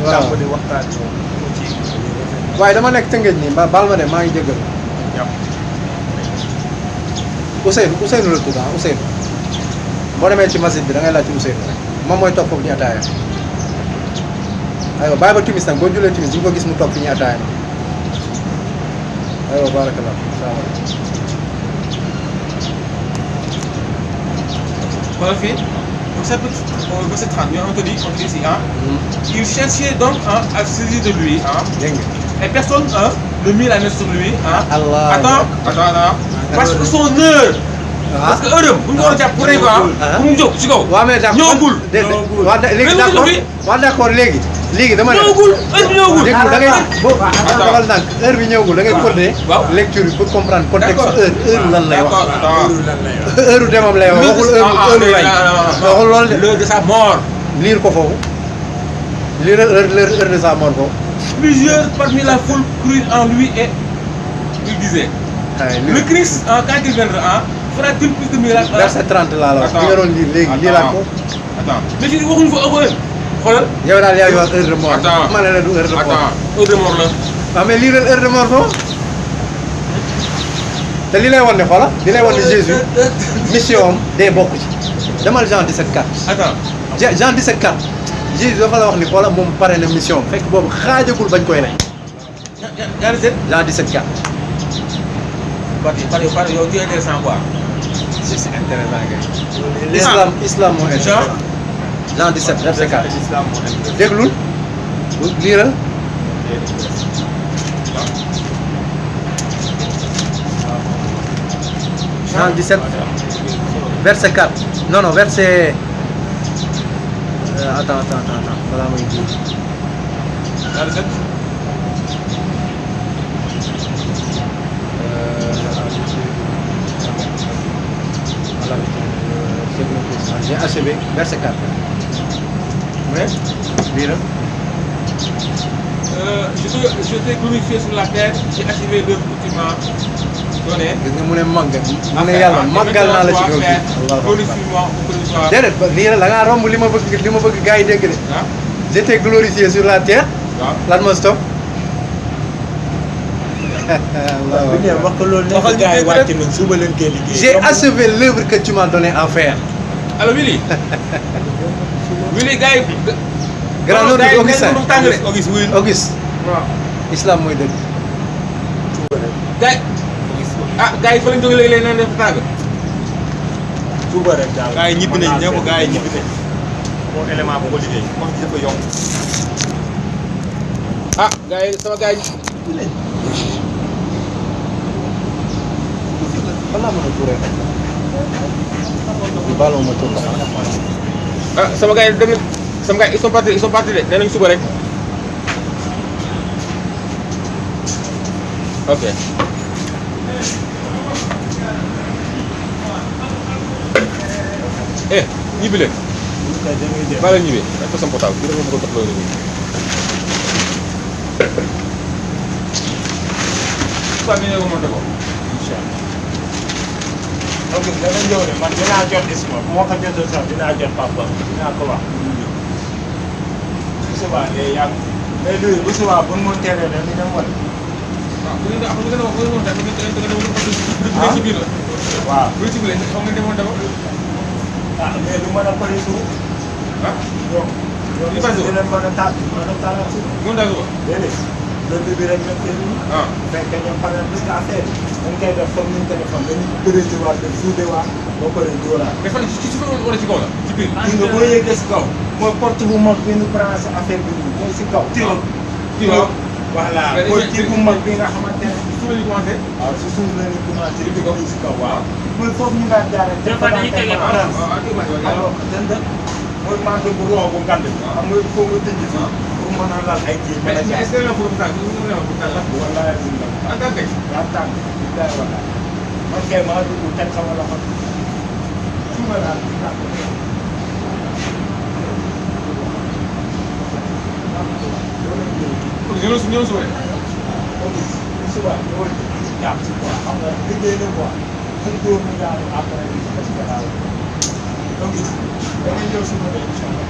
waaw di waxtaan waaye dama nekk Tëngéej nii baal ma de maa ngi jégal. Ousseynou la tudd Ousseynou. boo demee ci masjid bi da ngay laaj ci Ousseynou rek moom mooy toog foofu ñu ataaya. aywa bàyyi ba timis nag boo julee timis di nga ko gis mu toog fi ñu ataaya na. aywa barakallah salaamaaleykum. Voilà, fait. Donc ça peut être verset 30, mais on te dit ici, hein. Il cherchait donc à se saisir de lui, hein. dégg nga. Et personne ne mit la main sur lui, hein. Allah. Attends. Parce que son heure. Parce que heure, bu ñu ko war a jàpp pour rek bu mu jóg ci kaw. waaw mais d'accord ñëwagul. léegi d'accord waaw d'accord léegi dama ne. ñëwagul heure bi ñëwagul. dégg nga da ngay boo defal ndànk heure bi ñëwagul da ngay continuer waaw lecture bi pour comprendre contexte D'accord. heure lan lay wax. D'accord. heure demam lay wax waxul heure lay waxul loolu de. L'heure de sa mort. lire ko foofu lire heure de sa mort foofu. Plusieurs parmi la foule crurent en lui et il disait. Le Christ, quand il viendra, fera-t-il plus de miracles? verset 30 laa la wax. li nga doon lire léegi lii laa ko. Attends. Mais fii waxuñu fa heure. Xoolal. yow daal yaa ngi wax heure de mort. Attends. ma ne la du heure de mort. Attends. Heure de mort la. waaw mais lire heure de mort foofu. te li lay wan ne xoola li lay wan ne Jésus mission am day bokk ci. demal Jean 17:4. Attends. Jean 17:4 Jésus dafa la wax ni xoola moom pare na mission am fekk boobu xaajagul bañ koy rey. Yaa ngi seet. Jean 17:4. Par yow tu es intéressant quoi. c'est intéressant kay. Islam moo intéressant. Jean 17 verset 4. déglul liiral. Jean 17 verset 4 non verset attends balaa may ji. Yaa ngi seet. J'ai achevé verset 4. Ouais. liiral. Je t'ai glorifié sur la terre, j'ai achevé l'œuvre que tu m'as donnée. gis nga mu ne màgg mu ne yàlla màggal naa la ci kaw gi. Glorifie-moi pour que je sois. déedéet ba lii la ngaa romb li ma bëgg gars yi dégg de. Ah. j'étais glorifié sur la terre. waaw. lan moo stop. bu ñu wax ko loolu nekk gars yi wàcc nañ suba leen koy liggéey. j'ai achevé l'œuvre que tu m'as donné à faire. Alors Willy. Willy gars yi. grand nom de Augustin Auguste wuy Auguste. waaw. islam mooy dëgg. gars yi fa lañ jógee léegi naan def tàng. suba rek daal. gars yi ñibbi nañ ñëpp gars yi ñibbi nañ moom élément bu ko liggéey wax ji dafa yomb gars yi sama gars yi. fan laa mën a tuuree nag. baal ma tuur la. sama gars yi dem sama gars yi ils sont partis de nee nañ suba rek. ok. ñibbi leen. maa leen ñibbi ak ko sama portable bi dafa bëgg a dox loolu nii. soit ñu ne ko monté ko. incha allah. donc dama ñëw de man dinaa jot Isma bu ma ko jotul sax dinaa jot papa dinaa ko wax. bu subaa day yàgg mais luy bu subaa bu nu mun teree rek ñu dem wala. waaw bu ngeen di wax bu ngeen demoon ci biir la. waaw bu ci biir xam nga demoon dama. mais du mën a bëri suuf. donc. li passé dina mën a taal suuf. moom daal ko. déedéet loolu bi rek la teel a. bu fekkee ñoom pare parce que affaire bi dañ koy def comme ni ñu ko defoon dañuy bëreeti waat def suude waat ba pare dóoraat. mais fan ci suuf wala ci kaw la ci biir. gis nga boo yëgee si kaw. mooy porte bu mag bi ñu branché affaire bi nii mooy si kaw. waaw. voilà mooy kii bu mag bi nga xamante ne. suuf la ñu commencé. waaw si suuf la ñu commencé di ko si kaw waaw. mooy foofu ñu daan jaaree. des fois dañuy tegee alors dënd mooy manqué bu roo bu ngand bi. xam nga foo nga tëj fi pour mën a lal ay kii. mais est-ce que la foofu tànk ñu ne ma pour tànk la. wallaay duñ la. en tant que. yaa tànk di day wallaay. man kay maa dugg teg sama loxo. suba daal di tànk. ñëw suba. suba ñëwal jàpp si quoi xam nga liggéey la quoi muy dóor mu daanu après li ci des daal donc da ngay ñëw suba de incha allah.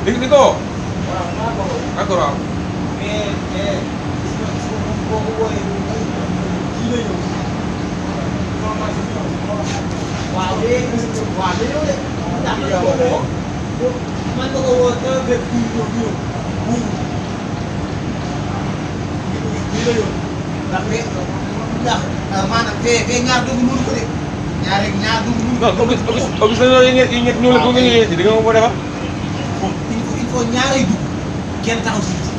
di ko woo. waaw naa ko woo. d'accord waaw. mais boo ko wooyee kii la ñëw. waaw dañoo de. ndax man nga ko woo dama fekk kii ñëw lii la yoon ndax maanaam fee ñaar dugg mënu ko de ñaar dugg mënu ko. non obis la yi ngeen ñëw la ko nga ñëwee di nga ma ko defal. il faut ñaaray dugg kenn taxaw si biti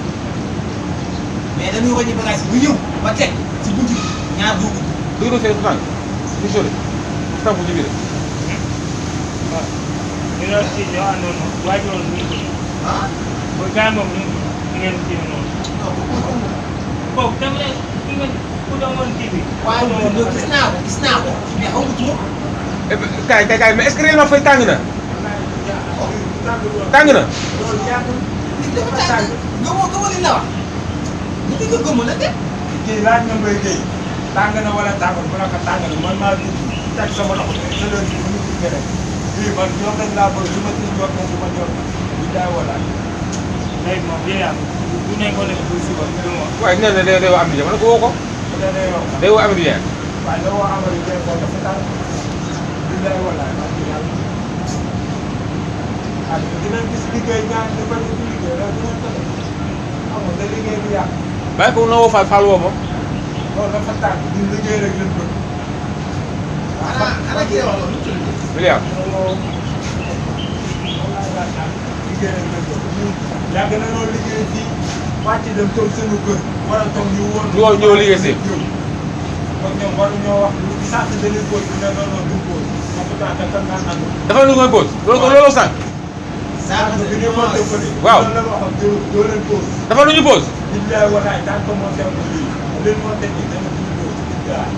mais dañuy wàññi bagage bu ñëw ba teg si buntu bi ñaar dugg. dugg na fee su tànk ñu sori tànk ci biir. waaw ñu doon ci ñoo àndoon waaj loolu ñu ngi ah ba gars moom ñu ngeen kii noonu kooku dem leen ki ngeen ku demoon kii bi. waaye loolu gis naa ko mais xaw ma turam. kaay mais est-ce que réellement fay tàng na. tàng na. nit dafa tàng gëmoo li la wax ñu ngi ko gëmoo la de. kii laaj na Mbaye Gueye tàng na wala tàngul bu naka tàng na man maa dugg teg sama loxo sa loolu bi mu ngi rek lii man ñoom dañ laa bëgg lu ma ci jot moom du ma jot bu jaay wala léegi moom yéen a bu nekkoon ne bu suba du ma. waaye nee na day woo am di jamono ko woo ko. bu dee day wax day woo am di jaay. waaye da woo amal yi day ko dafa tàng bu jaay wala man di yàlla ak dinañ gis liggéey ñaan di bañ a liggéey loolu dinañ ko def xam nga da liggéey bi yàq bàyyi ko na woo Fall woo moom. loolu dafa tàng du liggéey rek lañ bëgg xanaa kii la wax loolu. milliard. yàgg na loolu liggéey fii wàcc dem toog seen kër war a toog ñu woon. ñu woo ñëw liggéey si. kon ñoom waruñoo wax lu sànq dañuy pause bi ne non non du pause en tout cas kan naan ànd. dafa lu koy pause loolu sànq. sànq bi ñu monté fële. waaw loolu la waxoon doo leen pause. dafa lu ñu pause. nit lay waxaay tant que monté ko lii leen monté nii dama duñ pause waaw.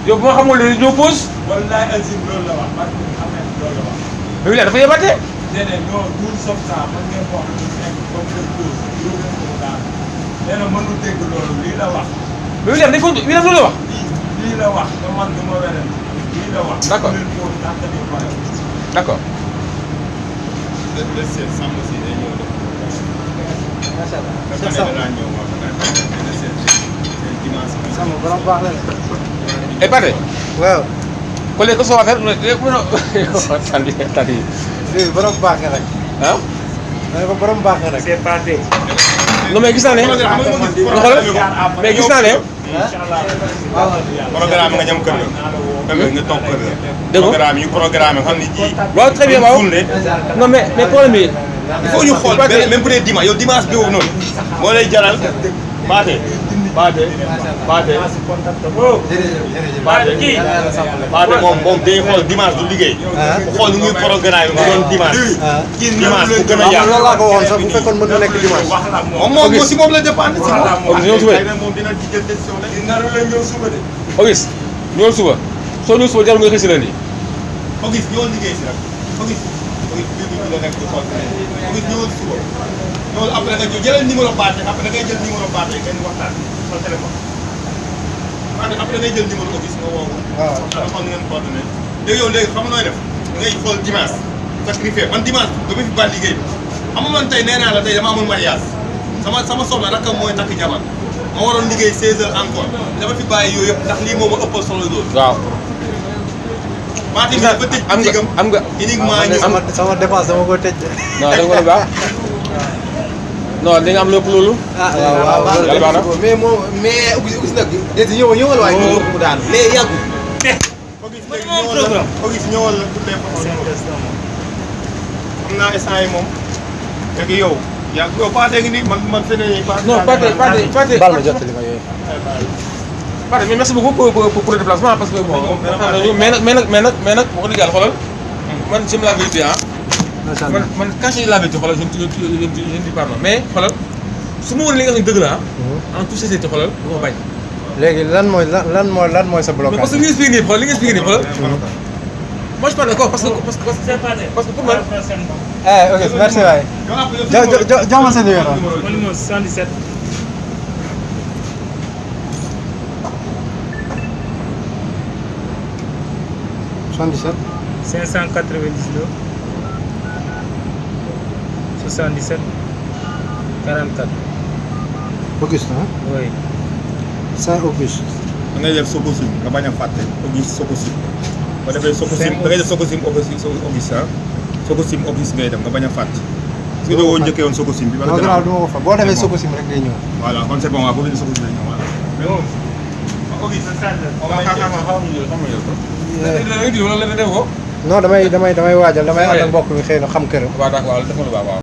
yow bu ma xamul ne ñoo pause. wallaay Azim loolu la wax parce que xam nañ loolu la wax. mais milliard dafa yebate. déedéet non tout sauf ça mën ngeen wax lu nekk comme leen pause yow leen ko daal nee na mënul dégg loolu lii la wax. mais milliard dañ ko milliard loolu la wax. lii la wax te man du ma weneen lii la wax. D'accord. leen pause tant que ñu pare. d'accord. le seet sàmm si day ñëw def. macha allah. dafa ne danaa ñëw wax le seet dimanche. sama borom baax la de. et Pathé. waaw. collègue ko soo affaire mu ne tànn léegi borom baax nga rek. ah. ma ne ko borom baax nga rek. c'est parti. non mais gis naa ne. mais gis naa ne. programme nga ñam kër ga. nga toog kër ga. dégg nga programme yu programme xam ni ji. waaw très bien waaw. non mais problème bi. il faut ñu xool même bu dee dimanche yow dimanche bi noonu moo lay jaral Pathé. Pathé moom day xool dimanche du liggéey. bu xool nu muy programme mu doon dimanche. dimanche bu gën a yaatu. loolu laa ko waxoon sax bu fekkoon mën na nekk dimanche. moom si moom la dépendre si moom. Auguste ñëw suba. moom dina ci jël décision la. naru la ñëw suba de. Auguste ñëwal suba soo ñëwul suba jarul nga xëy si lundi. Auguste ñëwal liggéey si rek Auguste bii bi la nekk di xool Auguste ñëwal suba ñëwal après nga jëlal numéro Pathé après da ngay jël numéro Pathé ngeen waxtaan sa téléphone après da ngay jël numéro Auguste nga woo ko. waaw nga xam ngeen coordonné léegi yow léegi xam nga nooy def da ngay xool dimanche sacrifié man dimanche dama fi baal liggéey bi xam nga man tey nee naa la tey dama amul mariage sama soxna rakkam mooy takk jabar ma waroon liggéey 16 heures encore dama fi bàyyi yooyu yëpp ndax lii moo ma ëppal solo loolu. waaw. Pathé bi dafa tëj digam am nga uniquement ñu sama dépense dama ko tëj. non da nga ko baax. non di nga am lépp loolu. ah waaw waaw yàlla baax na. mais moom mais Auguste nag déedéet ñëwal waaye ñu mu daanu mais yàggul. Auguste ñëwal la pour l'information xam naa instant yi moom fekk yow yaa yow Pathé ngi nii man feneen yi non Pathé. baal ma jottali ma yooyu. Pathé mais merci beaucoup pour le déplacement parce que bon mais nag wax dëgg yàlla xoolal man je me la vérité ah. macha allah man quand je dis la vérité xoolal je ne dis pardon mais xoolal su ma woon li nga xam ne dëgg la ah. en toute sincérité xoolal du ma bañ. léegi lan mooy sa mais blocage. parce que li nga expliqué nii xoolal li nga expliqué nii xoolal. moi je parle encore parce que C'est pas de. parce que pour moi. La prochaine fois. ok merci waay. jox ma sa numéro. Mon numéro 77. 77. 599 77 44. Auguste ah. Oui. Saint-Auguste. da ngay def Sococim nga bañ a fàtte Auguste Sococim ba defee Sococim da ngay def Sococim Auguste ah Sococim Auguste ngay dem nga bañ a fàtte. su ñu doon njëkkee woon Sococim bi. non grave du ma ko fa boo defee Sococim rek day ñëw. voilà kon c'est bon waaw boo defee Sococim rek ñëw voilà. mais moom Auguste. non damay waajal damay ànd ak mbokk mi xëy na xam këram. waaw d'accord waaw defal lu baax waaw.